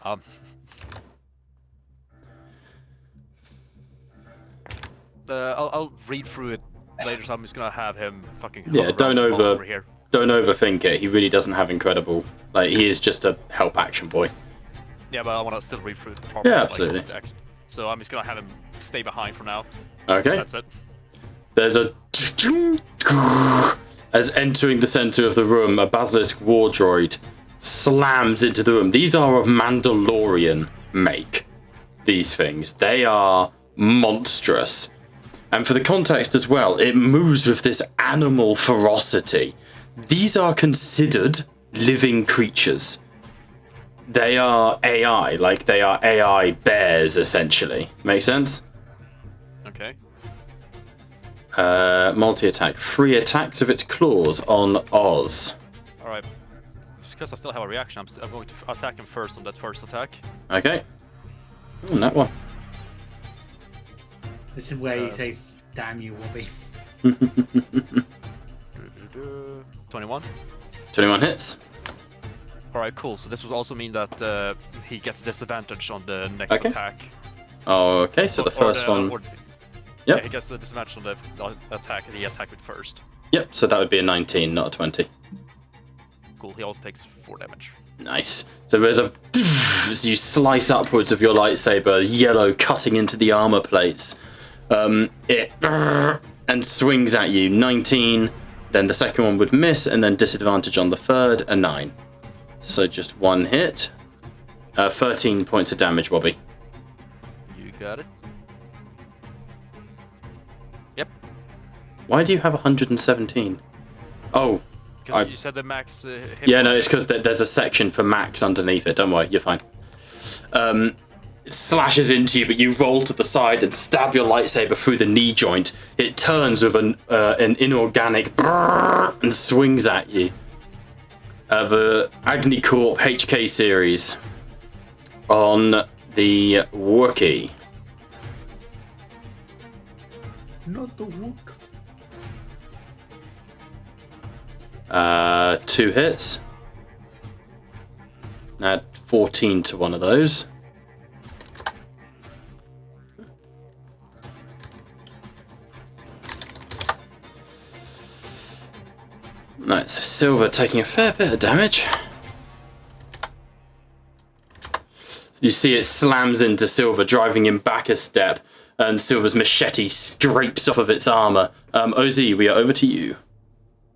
I'll read through it later, so I'm just gonna have him fucking Yeah, don't over here. Don't overthink it. He really doesn't have incredible... Like, he is just a help action boy. Yeah, but I want to still read through it properly. Yeah, absolutely. So I'm just gonna have him stay behind for now. Okay. That's it. There's a... As entering the center of the room, a basilisk war droid slams into the room. These are of Mandalorian make, these things. They are monstrous. And for the context as well, it moves with this animal ferocity. These are considered living creatures. They are AI, like they are AI bears, essentially. Make sense? Okay. Multi-attack. 3 attacks of its claws on Oz. Alright. Just because I still have a reaction, I'm going to attack him first on that first attack. Okay. Ooh, that one. This is where you say, "Damn you, Wobby." 21. 21 hits. Alright, cool. So this would also mean that he gets disadvantage on the next attack. Oh, okay, so the first one... Yep. Yeah, he gets a disadvantage on the attack he attacked with first. Yep, so that would be a 19, not a 20. Cool, he also takes 4 damage. Nice. So there's a... As you slice upwards of your lightsaber, yellow cutting into the armor plates. It... And swings at you. 19, then the second one would miss, and then disadvantage on the third, a 9. So just 1 hit. 13 points of damage, Wobby. You got it. Yep. Why do you have 117? Oh. Because you said the max hit Yeah, no, it's because there's a section for max underneath it. Don't worry, you're fine. It slashes into you, but you roll to the side and stab your lightsaber through the knee joint. It turns with an inorganic brrr and swings at you. The Agni Corp HK series on the Wookiee. Not the Wook. 2 hits. Add 14 to one of those. That's Silver taking a fair bit of damage. You see it slams into Silver, driving him back a step, and Silver's machete scrapes off of its armor. OZ, we are over to you.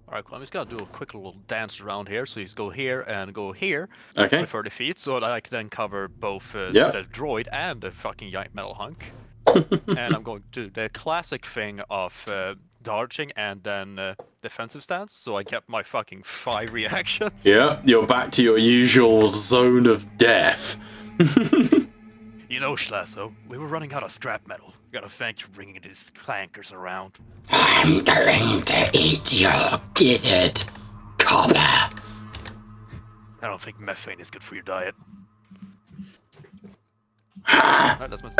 Alright, cool. I'm just gonna do a quick little dance around here. So he's go here and go here. Okay. With 30 feet, so that I can then cover both Yep. the droid and the fucking giant metal hunk. And I'm going to do the classic thing of dodging and then defensive stance, so I get my fucking 5 reactions. Yeah, you're back to your usual zone of death. You know, Schlasso, we were running out of scrap metal. Gotta thank you for bringing these clankers around. I'm going to eat your gizzard, copper. I don't think methane is good for your diet. Alright, that's my...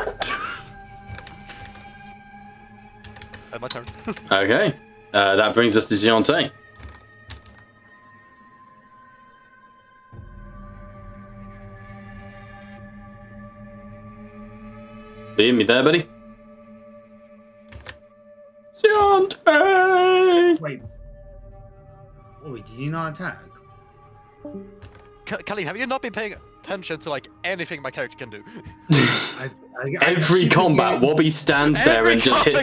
That's my turn. Okay, that brings us to Ziante. Liam, you there, buddy? Ziante! Wait. Oh, did you not attack? Kelly, have you not been paying attention to like anything my character can do? Every combat, Wobby stands there and just hit.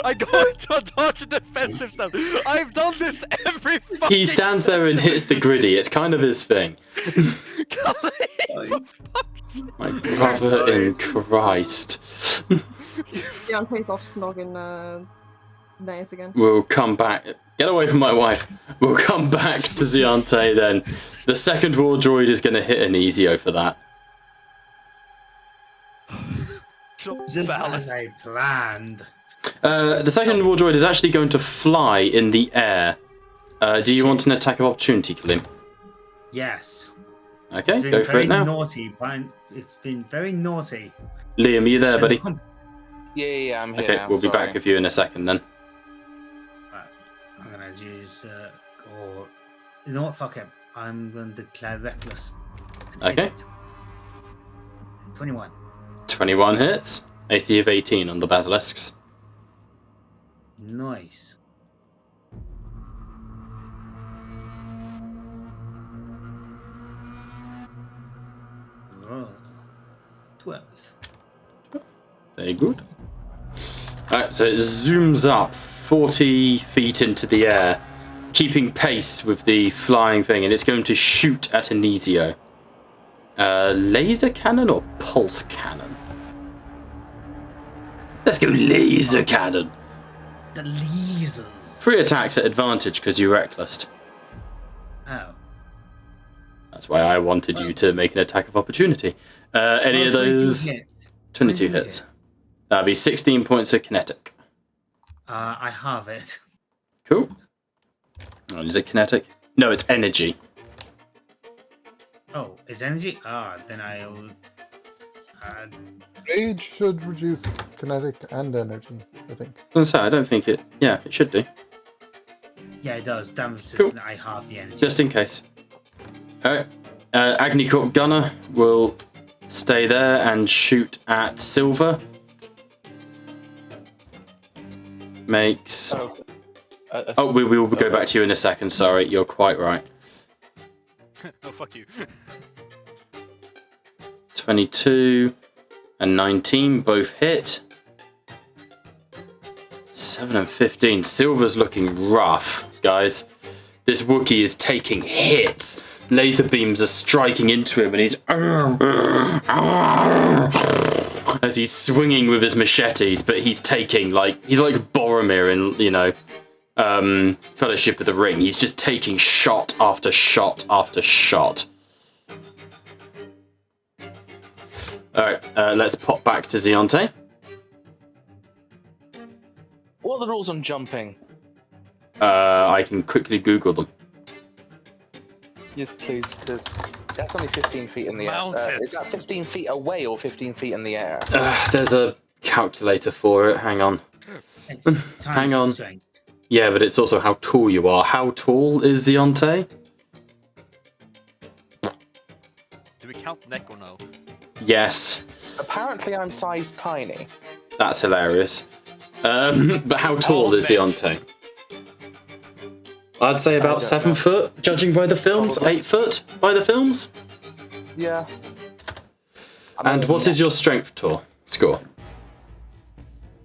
I go into a dodge and defensive stance. I've done this every fucking He stands there and hits the griddy. It's kind of his thing. My brother in Christ. Yeah, I'm pissed off snogging Naeus again. We'll come back. Get away from my wife. We'll come back to Ziante then. The second war droid is going to hit an Ezio for that. Just as I planned. The second war droid is actually going to fly in the air. Do you want an attack of opportunity, Kalim? Yes. Okay, go for it now. Naughty, but it's been very naughty. Liam, are you there, buddy? Yeah, I'm here. Okay, now, we'll be sorry. back with you in a second then. I'm gonna use or you know what? Fuck it. I'm gonna declare reckless. Okay. 21. 21 hits. AC of 18 on the basilisks. Nice. Oh, 12. Very good. Alright, so it zooms up 40 feet into the air, keeping pace with the flying thing, and it's going to shoot at Anesio. Laser cannon or pulse cannon? Let's go laser cannon. The lasers. 3 attacks at advantage because you're reckless. Oh. That's why I wanted you to make an attack of opportunity. Any of those? 22 hits. That'd be 16 points of kinetic. I have it. Cool. Oh, is it kinetic? No, it's energy. Oh, it's energy? Then I'll... Rage should reduce kinetic and energy, I think. I don't think it... Yeah, it should do. Yeah, it does. Damage Cool. I have the energy. Just in case. Alright. Agni Corp Gunner will stay there and shoot at Silver. Makes... Oh, we will go back to you in a second. Sorry, you're quite right. Oh, fuck you. 22 and 19 both hit. 7 and 15. Silver's looking rough, guys. This Wookiee is taking hits. Laser beams are striking into him, and he's as he's swinging with his machetes, but he's taking he's like Boromir in Fellowship of the Ring. He's just taking shot after shot after shot. Alright, let's pop back to Ziante. What are the rules on jumping? I can quickly Google them. Yes, please, because that's only 15 feet in the air. Is that 15 feet away or 15 feet in the air? There's a calculator for it. Hang on. Hang on. Strength. Yeah, but it's also how tall you are. How tall is Ziante? Do we count neck or no? Yes. Apparently I'm size tiny. That's hilarious. But how tall is Ziante? I'd say about 7 foot, judging by the films. 8 foot by the films. Yeah. And what is your strength score?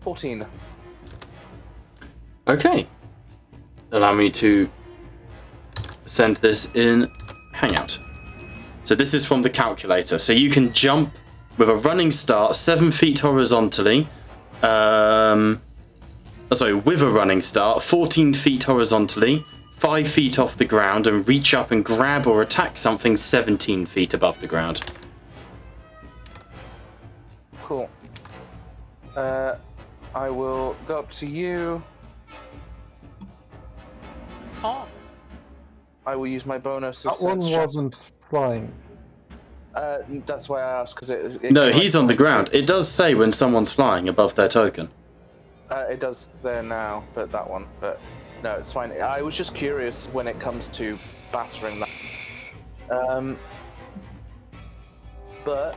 14. Okay. Allow me to send this in Hangout. So this is from the calculator. So you can jump with a running start 7 feet horizontally, with a running start, 14 feet horizontally, 5 feet off the ground, and reach up and grab or attack something 17 feet above the ground. Cool. I will go up to you. Oh. I will use my bonus. Of That one sense check. wasn't flying. That's why I asked, because it No, can, he's like, on the ground. It does say when someone's flying above their token. It does there now, but that one. But no, it's fine. I was just curious when it comes to battering that. But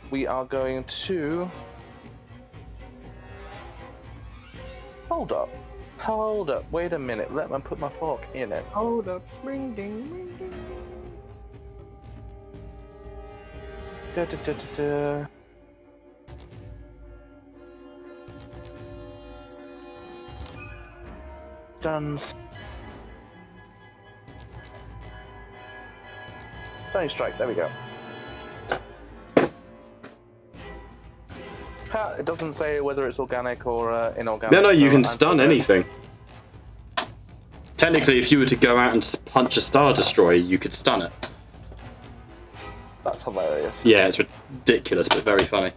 we are going to hold up. Hold up. Wait a minute. Let me put my fork in it. Hold up. Ring ding, ring ding. Da, da, da, da, da. Done. Stunning strike. There we go. Ha, it doesn't say whether it's organic or inorganic. No, you so can I'm stun prepared. anything. Technically, if you were to go out and punch a Star Destroyer, you could stun it. That's hilarious. Yeah, it's ridiculous, but very funny.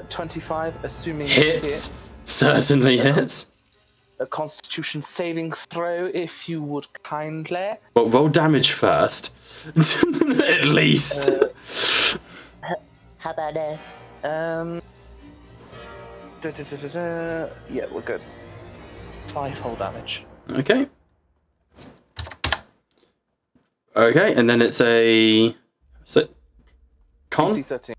25, assuming Hits. Hit. Certainly hits. A Constitution saving throw, if you would kindly. Well, roll damage first. At least. How about that? Yeah, we're good. 5 whole damage. Okay. Okay, and then it's a... Is it con? DC 13.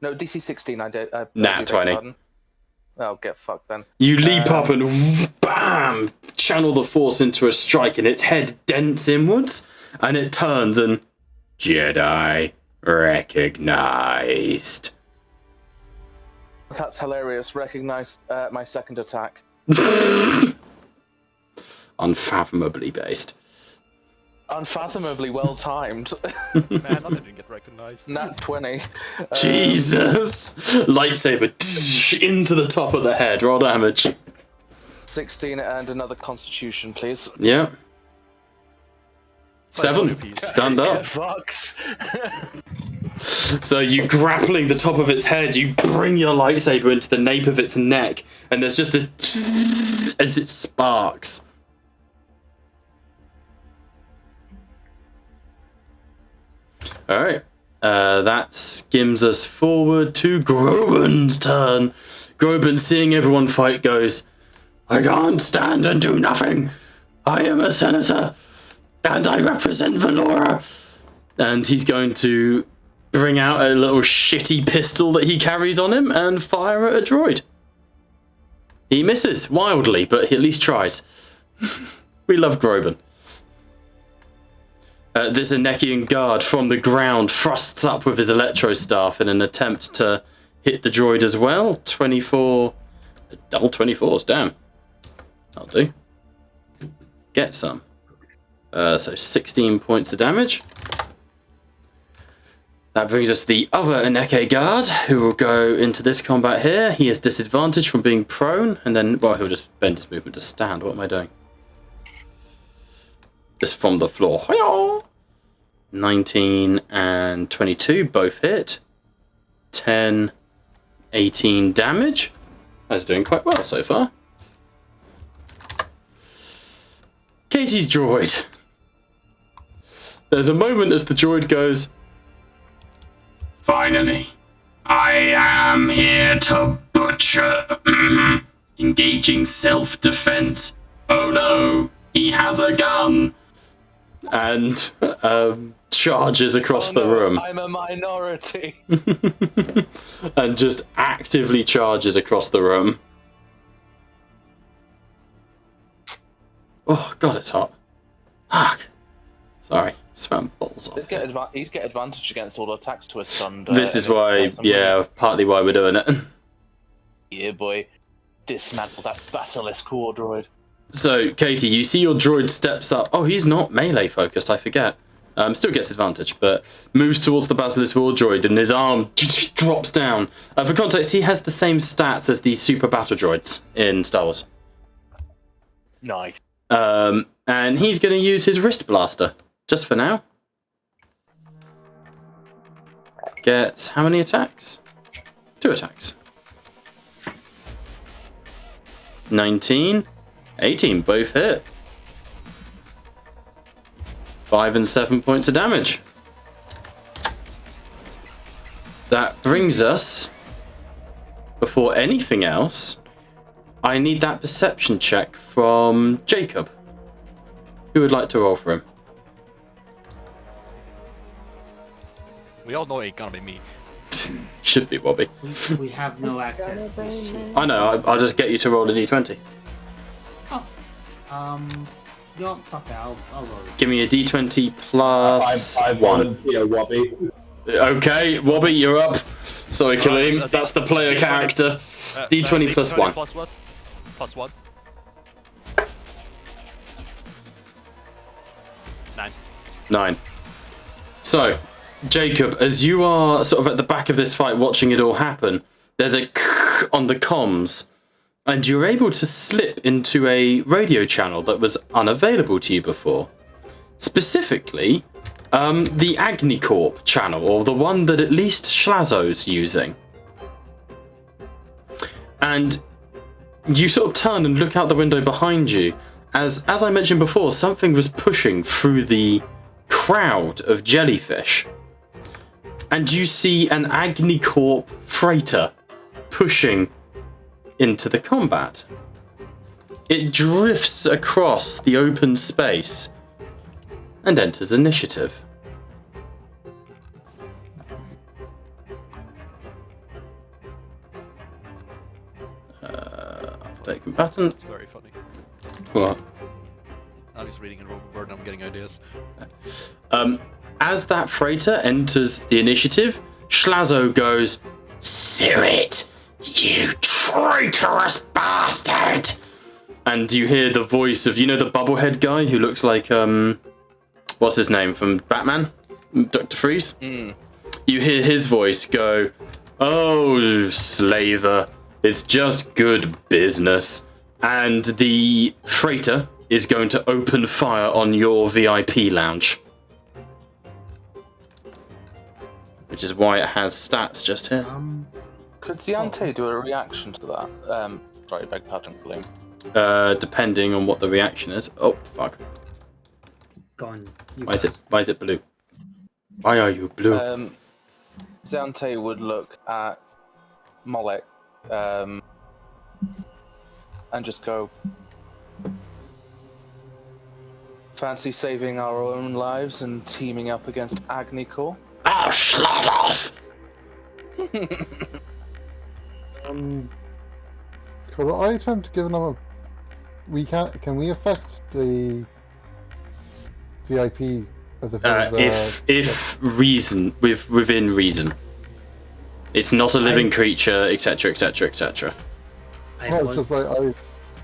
No, DC 16, I did. Nat 20. Oh, get fucked then. You leap up and BAM! Channel the force into a strike, and its head dents inwards, and it turns and... Jedi recognized. That's hilarious. Recognize my second attack. Unfathomably based. Unfathomably well timed. Man, I didn't get recognized. Nat 20. Jesus! Lightsaber into the top of the head. Roll damage. 16 and another Constitution, please. Yeah. 7. Stand Get up. fucked. So you grappling the top of its head, you bring your lightsaber into the nape of its neck, and there's just this as it sparks. Alright. That skims us forward to Groban's turn. Groban, seeing everyone fight, goes, I can't stand and do nothing. I am a senator, and I represent Valora. And he's going to bring out a little shitty pistol that he carries on him and fire at a droid. He misses wildly, but he at least tries. We love Groban. This Anekian guard from the ground thrusts up with his electro staff in an attempt to hit the droid as well. 24... Double 24s, damn. I'll do. Get some. So 16 points of damage. That brings us to the other Aneke guard, who will go into this combat here. He has disadvantage from being prone, and then, well, he'll just bend his movement to stand. What am I doing? This from the floor. 19 and 22, both hit. 10, 18 damage. That's doing quite well so far. Katie's droid. There's a moment as the droid goes, finally, I am here to butcher. Engaging self-defense. Oh no, he has a gun. And charges across the room. I'm a minority. And just actively charges across the room. Oh god, it's hot. Fuck. Sorry, swam balls off. He'd get advantage against all attacks to a stunned. This is why, yeah, partly why we're doing it. Yeah, boy. Dismantle that basilisk core droid. So, Katie, you see your droid steps up. Oh, he's not melee focused, I forget. Still gets advantage, but moves towards the Basilisk War Droid and his arm drops down. For context, he has the same stats as the Super Battle Droids in Star Wars. Nice. And he's going to use his Wrist Blaster, just for now. Gets how many attacks? 2 attacks. 19, 18, both hit. 5 and 7 points of damage. That brings us, before anything else, I need that perception check from Jacob. Who would like to roll for him? We all know it ain't gonna be me. Should be Bobby. We have no access to this shit. I know, I'll just get you to roll a d20. No, fuck it, I'll roll it. Give me a d20 plus I 1. volunteer, Wobby. Okay, Wobby, you're up. Sorry, Kaleem, that's the player character. D20 plus 1. Plus what? Plus 1. 9. 9. So, Jacob, as you are sort of at the back of this fight watching it all happen, there's a on the comms, and you're able to slip into a radio channel that was unavailable to you before. Specifically, the Agni Corp channel, or the one that at least Schlazo's using. And you sort of turn and look out the window behind you, as I mentioned before, something was pushing through the crowd of jellyfish. And you see an Agni Corp freighter pushing into the combat. It drifts across the open space and enters initiative. Update combatant. That's very funny. What? I'm just reading in Word and I'm getting ideas. As that freighter enters the initiative, Schlazo goes, "Sue it, you traitorous bastard!" And you hear the voice of, you know, the bubblehead guy who looks like, what's his name from Batman? Dr. Freeze? You hear his voice go, "Oh, slaver, it's just good business." And the freighter is going to open fire on your VIP lounge. Which is why it has stats just here. Could Ziante do a reaction to that? Sorry, beg pardon, Gleam. Depending on what the reaction is. Oh, fuck. Go on. Why is it blue? Why are you blue? Ziante would look at Molek and just go, "Fancy saving our own lives and teaming up against Agni Corp?" Oh, shut off! Could I attempt to give them a... Can we affect the VIP as if it was, if reason, within reason. It's not a living creature, etc., etc., etc. No, it's just like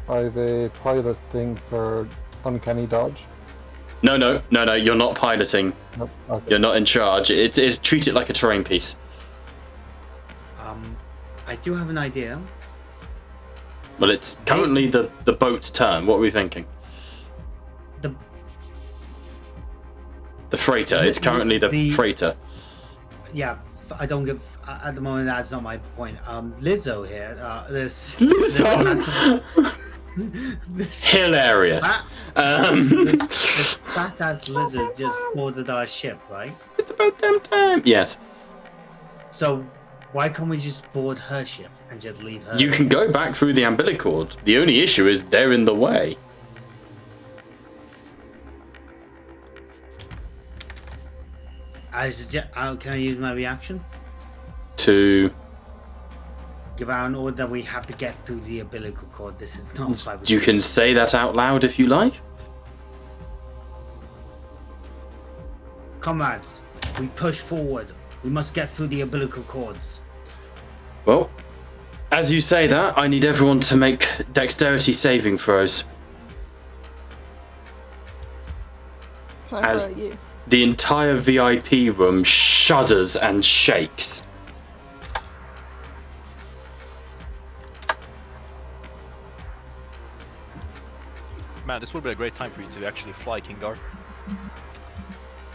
I have a pilot thing for uncanny dodge. No, you're not piloting. Nope. Okay. You're not in charge. Treat it like a terrain piece. I do have an idea. Well, it's currently the boat's turn. What are we thinking? The freighter. It's currently the freighter. Yeah, I don't give... At the moment, that's not my point. Lizzo here, this hilarious. This fat-ass lizard just boarded our ship, right? It's about damn time. Yes. So, why can't we just board her ship and just leave her? You can go back through the umbilical. The only issue is they're in the way. Can I use my reaction? To give out an order that we have to get through the umbilical cord. This is not... You can say that out loud if you like. Comrades, we push forward. We must get through the umbilical cords. Well, as you say that, I need everyone to make dexterity saving throws. Can I throw at you? the entire VIP room shudders and shakes. Man, this would be a great time for you to actually fly, Kingar.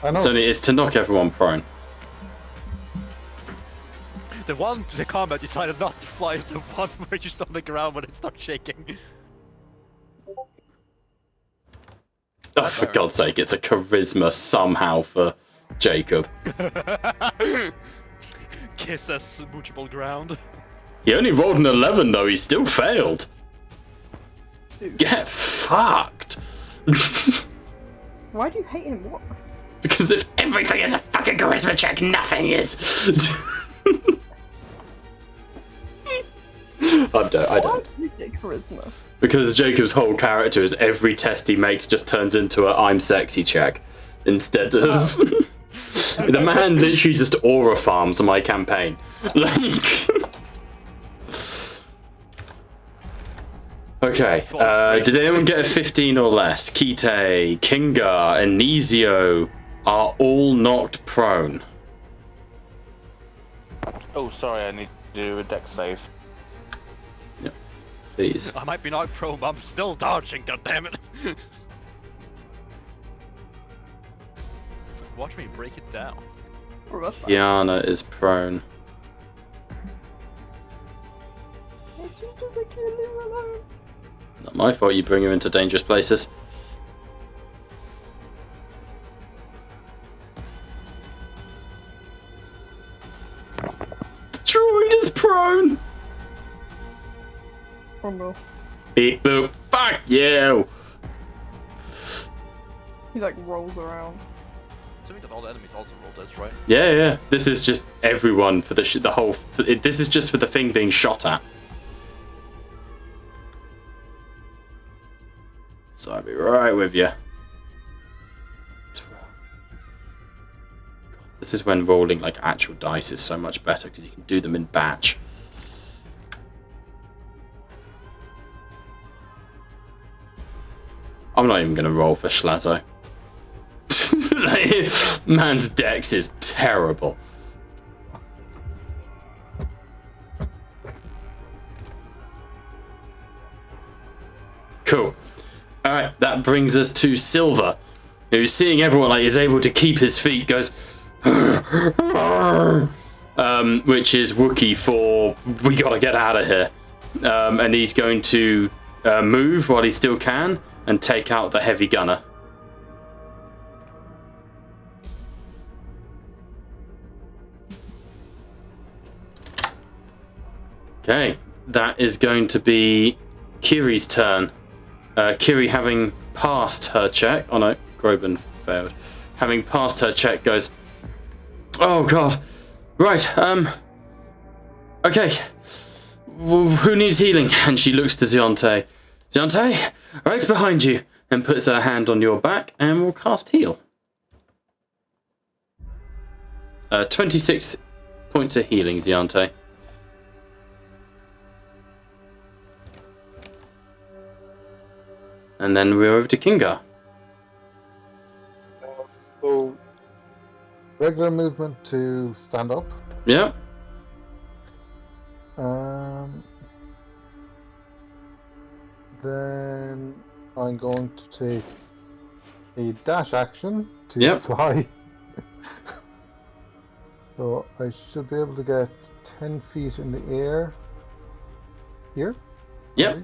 I know. It's to knock everyone prone. The combat you decided not to fly is the one where you're on the ground when it starts shaking. Oh, for God's sake, it's a charisma somehow for Jacob. Kiss that smoochable ground. He only rolled an 11 though, he still failed. Get fucked. Why do you hate him? What? Because if everything is a fucking charisma check, nothing is. I don't. You get charisma. Because Jacob's whole character is every test he makes just turns into a I'm sexy check. Instead of... The man literally just aura farms my campaign. Like... Okay, did anyone get a 15 or less? Kite, Kinga, Anisio are all knocked prone. Oh, sorry, I need to do a dex save. Yep, please. I might be knocked prone, but I'm still dodging, goddammit. Watch me break it down. Yana is prone. Why did you just kill him alone? Not my fault you bring him into dangerous places. The droid is prone! Oh no. Beep boop, fuck you! He like rolls around. Assuming that all the enemies also roll this, right? Yeah. This is just everyone for the whole... This is just for the thing being shot at. So I'll be right with you. This is when rolling like actual dice is so much better because you can do them in batch. I'm not even going to roll for Schlazzo. Like, man's dex is terrible. Cool. Alright, that brings us to Silver, who's seeing everyone like is able to keep his feet, goes which is Wookiee for we gotta get out of here. And he's going to move while he still can and take out the heavy gunner. Okay, that is going to be Kiri's turn. Kiri, having passed her check, oh no, Groban failed. Having passed her check, goes, oh god, right, okay, who needs healing? And she looks to Zionte. Zionte, right behind you, and puts her hand on your back, and will cast heal. 26 points of healing, Zionte. And then we're over to Kinga. So, regular movement to stand up. Yeah. Then I'm going to take a dash action to fly. So I should be able to get 10 feet in the air. Here? Yep.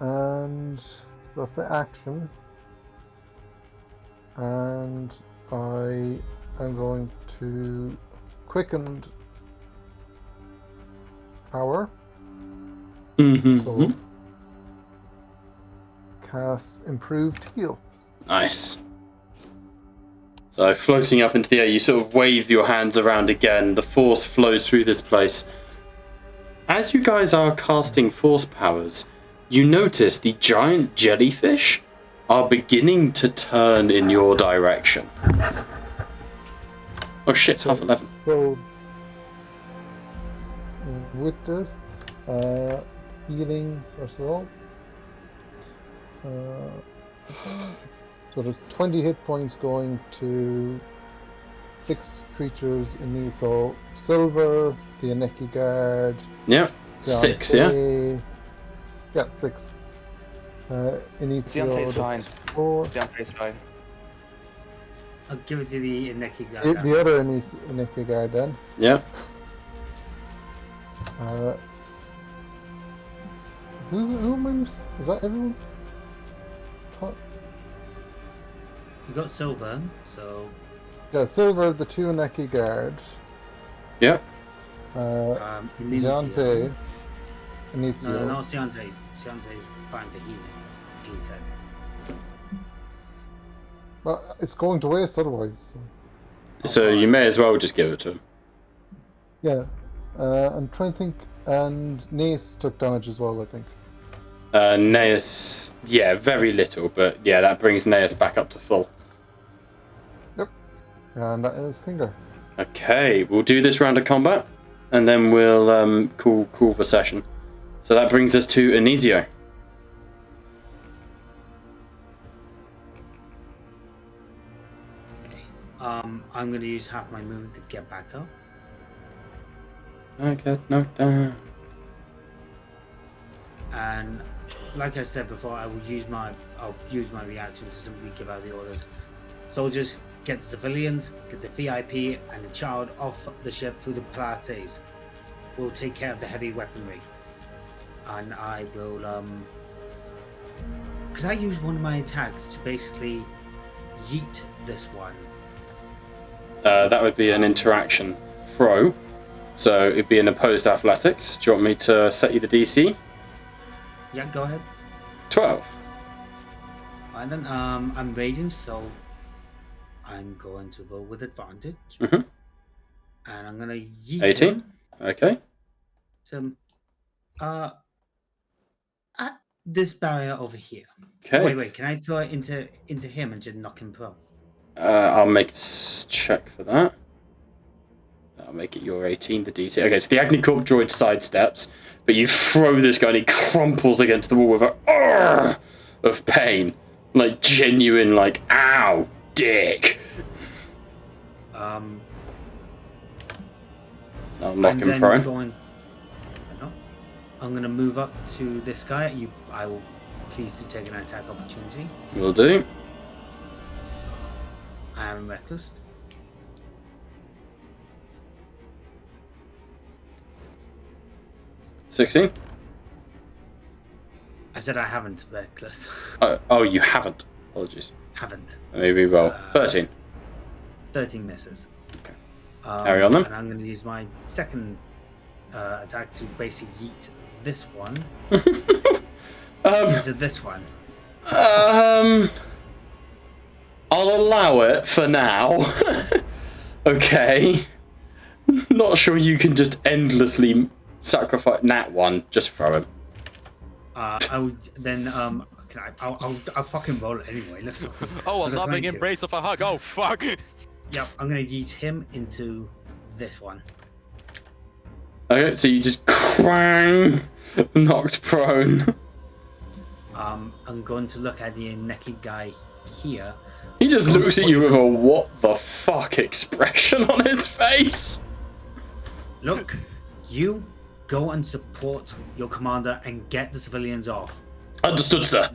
And that's the action. And I am going to quickened power. So cast improved heal. Nice. So floating up into the air, you sort of wave your hands around again. The force flows through this place. As you guys are casting force powers, you notice the giant jellyfish are beginning to turn in your direction. Oh shit, it's 11:30. So with this, healing first of all. So there's 20 hit points going to 6 creatures in me. So Silver, the Aneki Guard. Yeah. 6, yeah? Yeah, 6. Deontay's fine. 4. Deontay's fine. I'll give it to the Neki guy. The other Aneki Guard then. Yeah. Who names? Is that everyone? You got Silver, so Yeah, Silver, the 2 Aneki Guards. Yeah. Deontay. Inizio. no, not Deontay. Deontay's fine for healing. He said. Well, it's going to waste otherwise. So you may as well just give it to him. Yeah. I'm trying to think. And Nace took damage as well, I think. Naeus, yeah, very little, but yeah, that brings Naeus back up to full. Yep. And that is Finger. Okay, we'll do this round of combat, and then we'll call the session. So that brings us to Inizio. Okay. I'm going to use half my movement to get back up. I get knocked down. And like I said before, I'll use my reaction to simply give out the orders. Soldiers, get the civilians, get the VIP and the child off the ship through the palisades. We'll take care of the heavy weaponry. And I will could I use one of my attacks to basically yeet this one? That would be an interaction throw. So it'd be an opposed athletics. Do you want me to set you the DC? Yeah, go ahead. 12. And then I'm raging, so I'm going to roll with advantage. Mhm. And I'm gonna yeet 18. him Okay. to at this barrier over here. Okay. Wait, can I throw it into him and just knock him prone? I'll make a check for that. I'll make it your 18, the DC. Okay, so the Agni Corp droid sidesteps, but you throw this guy and he crumples against the wall with a "Argh!" of pain. Like genuine, like, ow, dick. I'll knock him prone. I'm going to move up to this guy. I will please to take an attack opportunity. Will do. I am reckless. $16. I said I haven't reckless. Oh, you haven't. Apologies. Haven't. Maybe roll. 13. 13 misses. Okay. Carry on then. And I'm going to use my second attack to basically yeet this one into this one. I'll allow it for now. Okay. Not sure you can just endlessly sacrifice Nat 1. Just throw him. I'll fucking roll it anyway. Let's go. Oh, a loving embrace of a hug. Oh, fuck. Yep, I'm gonna yeet him into this one. Okay, so you just crang, knocked prone. I'm going to look at the naked guy here. He just looks at you with a what the fuck expression on his face. Look, you go and support your commander and get the civilians off. Understood, sir.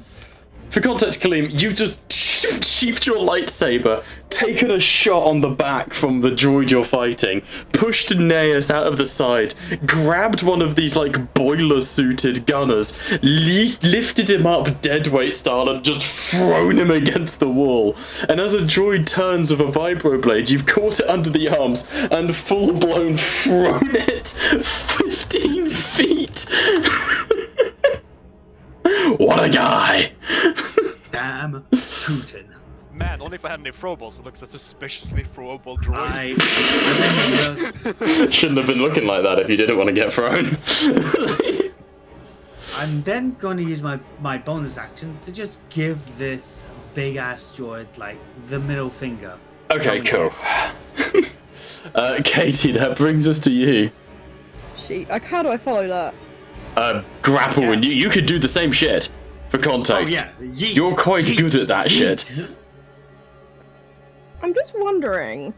For context, Kaleem, you've just sheathed your lightsaber, taken a shot on the back from the droid you're fighting, pushed Naeus out of the side, grabbed one of these like boiler-suited gunners, lifted him up deadweight style and just thrown him against the wall. And as a droid turns with a vibroblade, you've caught it under the arms and full-blown thrown it 15 feet. What a guy! Damn Putin. Man, only if I had any throwables, it looks a suspiciously throwable droid. Shouldn't have been looking like that if you didn't want to get thrown. I'm then going to use my bonus action to just give this big ass droid like the middle finger. Okay, cool. Katie, that brings us to you. How do I follow that? grapple, and you could do the same shit. For context, Yeet. you're quite Yeet. good at that shit. I'm just wondering,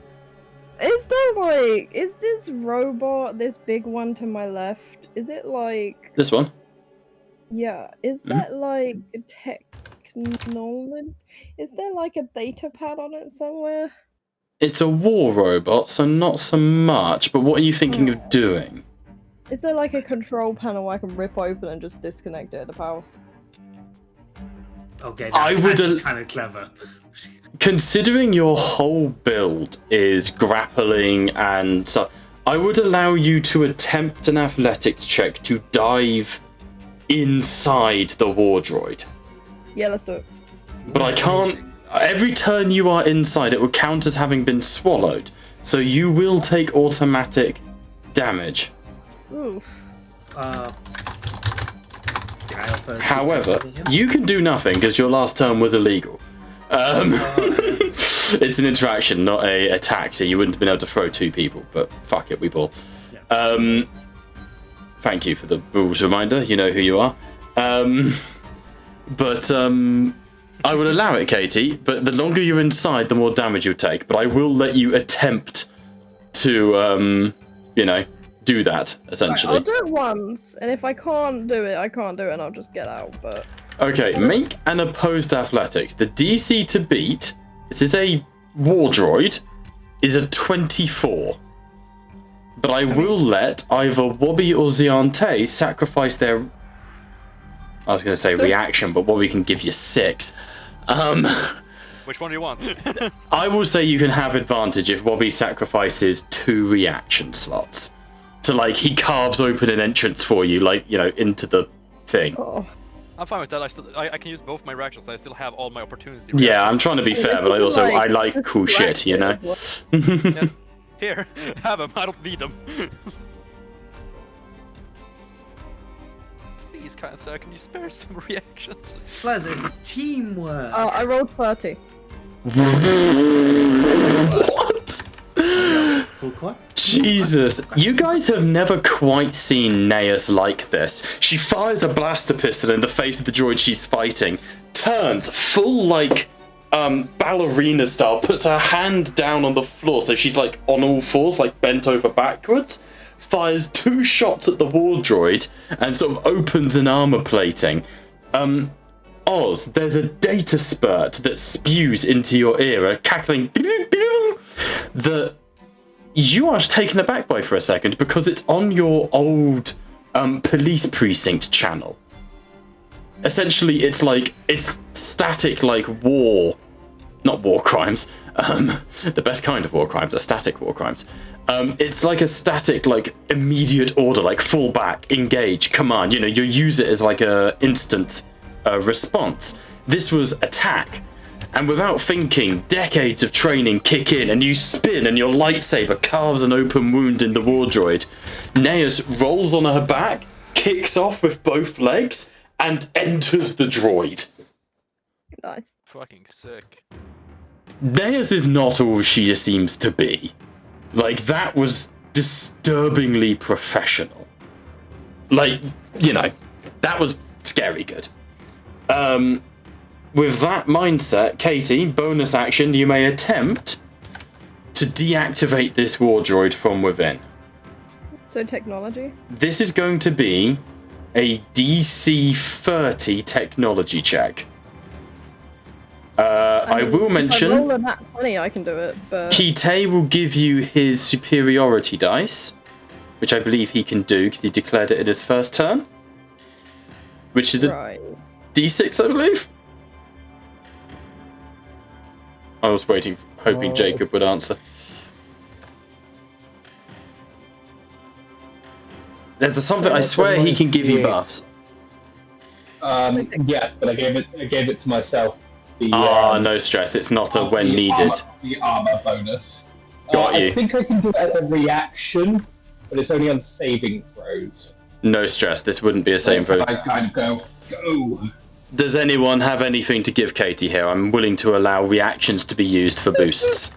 is this robot, this big one to my left, is it like, This one. yeah, is that like technology? Is there like a data pad on it somewhere? It's a war robot, so not so much. But what are you thinking of doing? Is there like a control panel I can rip open and just disconnect it at the power? Okay, I would that's kind of clever. Considering your whole build is grappling and stuff, I would allow you to attempt an athletics check to dive inside the war droid. Yeah, let's do it. But I can't. Every turn you are inside, it will count as having been swallowed. So you will take automatic damage. Oof. However, you can do nothing because your last turn was illegal. It's an interaction, not a attack, so you wouldn't have been able to throw two people, but fuck it, we ball. Thank you for the rules reminder, you know who you are. But I will allow it, Katie, but the longer you're inside, the more damage you'll take. But I will let you attempt to, do that, essentially. I'll do it once, and if I can't do it, I can't do it, and I'll just get out, but... Okay, make an opposed athletics. The DC to beat, this is a war droid, is a 24. But I will let either Wobby or Ziante sacrifice their... I was going to say reaction, but Wobby can give you 6. Which one do you want? I will say you can have advantage if Wobby sacrifices 2 reaction slots. So, like, he carves open an entrance for you, like, into the thing. Oh. I'm fine with that. I can use both my reactions. I still have all my opportunities. Yeah, I'm trying to be fair, but I like cool shit, Yeah. Here, have them. I don't need them. Please, kind sir, can you spare some reactions? Pleasure, it's teamwork. I rolled 30. What? Jesus, you guys have never quite seen Neus like this. She fires a blaster pistol in the face of the droid she's fighting, turns full ballerina style, puts her hand down on the floor so she's like on all fours, like bent over backwards, fires 2 shots at the war droid and sort of opens an armor plating. Oz, there's a data spurt that spews into your ear, a cackling that you are taken aback by for a second because it's on your old police precinct channel. Essentially, it's static not war crimes. The best kind of war crimes are static war crimes. It's like a static, immediate order, fall back, engage, command. You use it as a instant response. This was attack. And without thinking, decades of training kick in, and you spin, and your lightsaber carves an open wound in the war droid. Neus rolls on her back, kicks off with both legs, and enters the droid. Nice. Fucking sick. Neus is not all she seems to be. That was disturbingly professional. That was scary good. With that mindset, Katie, bonus action, you may attempt to deactivate this war droid from within. So technology? This is going to be a DC 30 technology check. I will mention... If I roll a nat 20, I can do it, but... Kite will give you his superiority dice, which I believe he can do because he declared it in his first turn. Which is a D6, I believe? I was hoping Jacob would answer. There's something, I swear he can give you buffs. Yes, but I gave it to myself. No stress, it's not a when needed. The armor bonus. Got you. I think I can do it as a reaction, but it's only on saving throws. No stress, this wouldn't be a saving throw. I kind of go. Does anyone have anything to give Katie here? I'm willing to allow reactions to be used for boosts.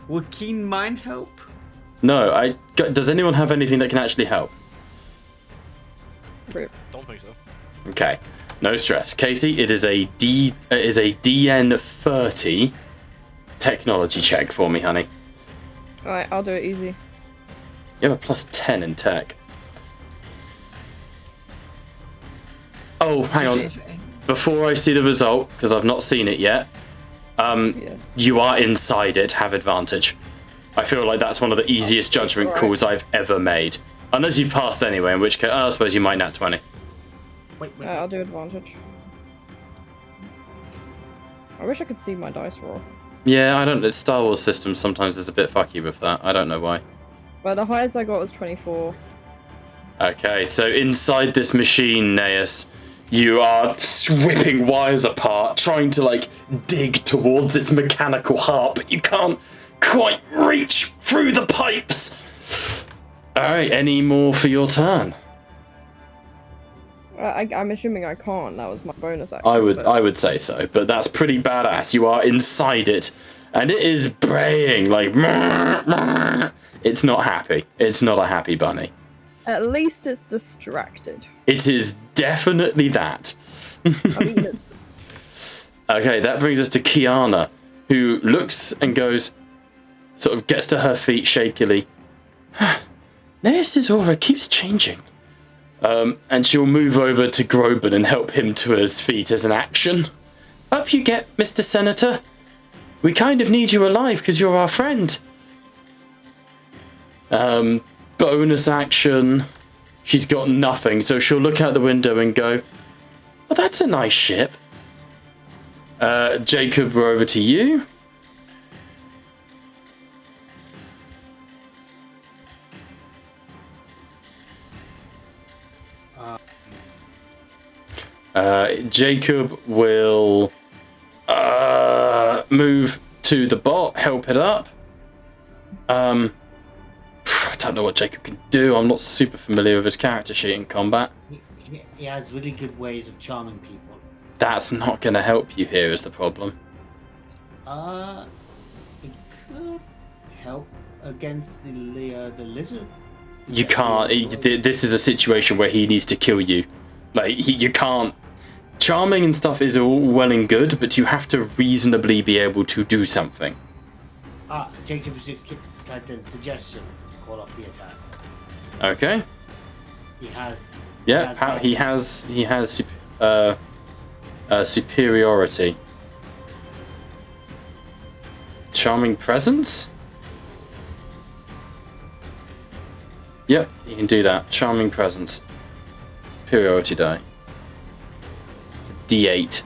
Would keen mind help? No, does anyone have anything that can actually help? Don't think so. Okay, no stress. Katie, it is a DN 30 technology check for me, honey. Alright, I'll do it easy. You have a plus 10 in tech. Oh, hang on. Before I see the result, because I've not seen it yet, Yes. you are inside it, have advantage. I feel like that's one of the easiest judgment calls I've ever made. Unless you've passed anyway, in which case, I suppose you might nat 20. Wait. I'll do advantage. I wish I could see my dice roll. Yeah, I don't know. Star Wars system sometimes is a bit fucky with that. I don't know why. But the highest I got was 24. Okay, so inside this machine, Naeus, you are ripping wires apart, trying to, like, dig towards its mechanical heart, but you can't quite reach through the pipes. Alright, any more for your turn? I'm assuming I can't. That was my bonus action. I would say so, but that's pretty badass. You are inside it, and it is braying like. It's not happy. It's not a happy bunny. At least it's distracted. It is definitely that. I mean, Okay, that brings us to Kiana, who looks and goes, sort of gets to her feet shakily. Naeus's aura keeps changing. And she'll move over to Groban and help him to his feet as an action. Up you get, Mr. Senator. We kind of need you alive because you're our friend. Bonus action. She's got nothing, so she'll look out the window and go, well, that's a nice ship. Jacob, we're over to you. Jacob will move to the bot, help it up. I don't know what Jacob can do. I'm not super familiar with his character sheet in combat. He has really good ways of charming people. That's not going to help you here is the problem. It could help against the lizard. You can't. This is a situation where he needs to kill you. Like, you can't. Charming and stuff is all well and good, but you have to reasonably be able to do something. Jacob has just typed in suggestion to call off the attack. Okay. He has. Yeah, he has superiority. Charming presence? Yep, you can do that. Charming presence. Superiority die. D8.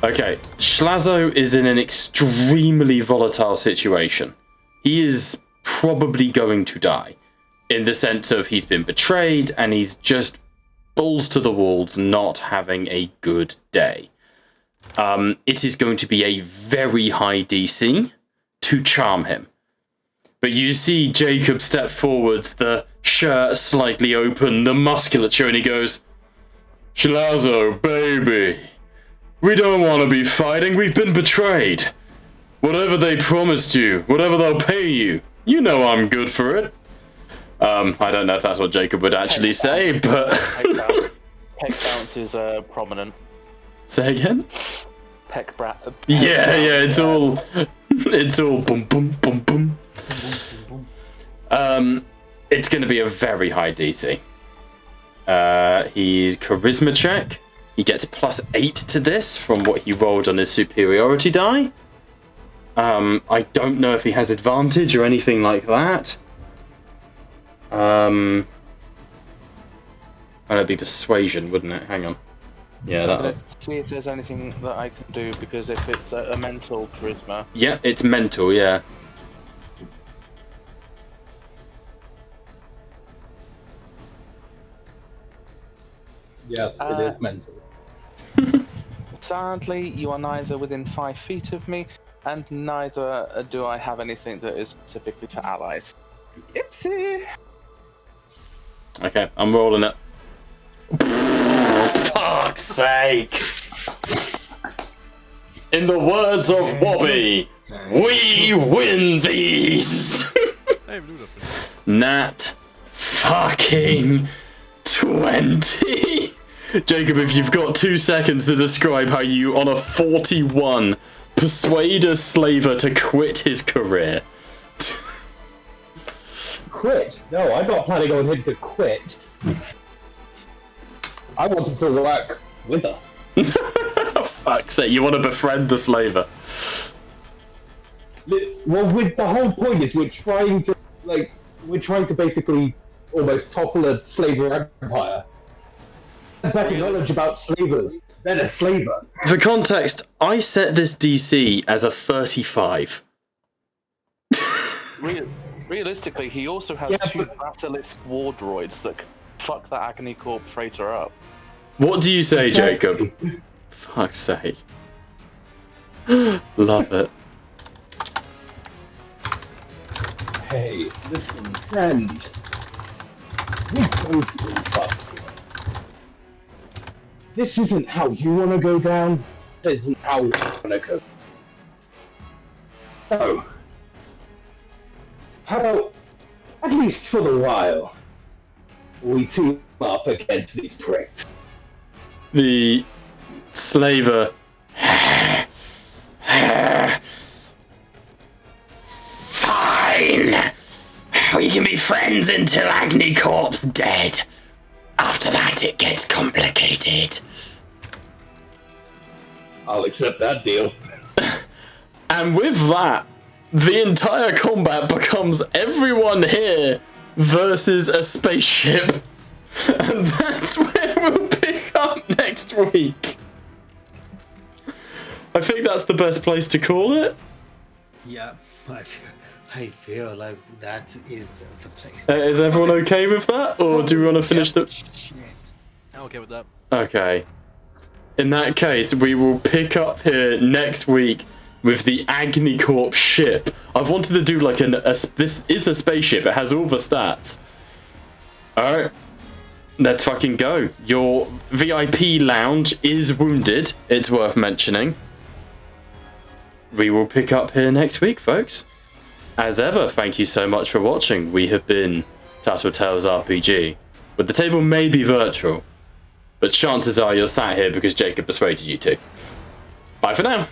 Okay, Schlazo is in an extremely volatile situation. He is probably going to die, in the sense of he's been betrayed and he's just balls to the walls, not having a good day. It is going to be a very high DC to charm him. But you see Jacob step forwards, the shirt slightly open, the musculature, and he goes, Schlazo, baby, we don't want to be fighting, we've been betrayed. Whatever they promised you, whatever they'll pay you, you know I'm good for it. I don't know if that's what Jacob would actually say, but... Peck bounce is prominent. Say again? Yeah, it's all boom, boom, boom, boom. It's going to be a very high DC. He's charisma check. He gets +8 to this from what he rolled on his superiority die. I don't know if he has advantage or anything like that. That'd be persuasion, wouldn't it? Hang on. Yeah, that. See if there's anything that I can do, because if it's a mental charisma. Yeah, it's mental. Yeah. Yes, it is mental. Sadly, you are neither within 5 feet of me, and neither do I have anything that is specifically for allies. Ipsy! Okay, I'm rolling it. Fuck's sake! In the words of Wobby, we win these! Nat fucking 20! Jacob, if you've got 2 seconds to describe how you, on a 41, persuade a slaver to quit his career. Quit? No, I'm not planning on him to quit. I want him to work with us. Fuck's sake, you want to befriend the slaver. Well, with the whole point is we're trying to basically almost topple a slaver empire. Better knowledge about slavers than a slaver. For context, I set this DC as a 35. Realistically, he also has two Basilisk war droids that can fuck the Agony Corp freighter up. What do you say, Jacob? Fuck's sake. Love it. Hey, listen, friend. We both been fucked. This isn't how you want to go down. This isn't how we want to go. So, how about, at least for the while, we team up against these pricks? The slaver. Fine. We can be friends until Agni Corp's dead. After that, it gets complicated. I'll accept that deal. And with that, the entire combat becomes everyone here versus a spaceship. And that's where we'll pick up next week. I think that's the best place to call it. Yeah, I feel like that is the place. Is everyone okay with that? Or do we want to finish the... Shit. I'm okay with that. Okay. In that case, we will pick up here next week with the Agni Corp ship. I've wanted to do like this is a spaceship. It has all the stats. Alright. Let's fucking go. Your VIP lounge is wounded. It's worth mentioning. We will pick up here next week, folks. As ever, thank you so much for watching. We have been Tattletales RPG. But the table may be virtual. But chances are you're sat here because Jacob persuaded you to. Bye for now.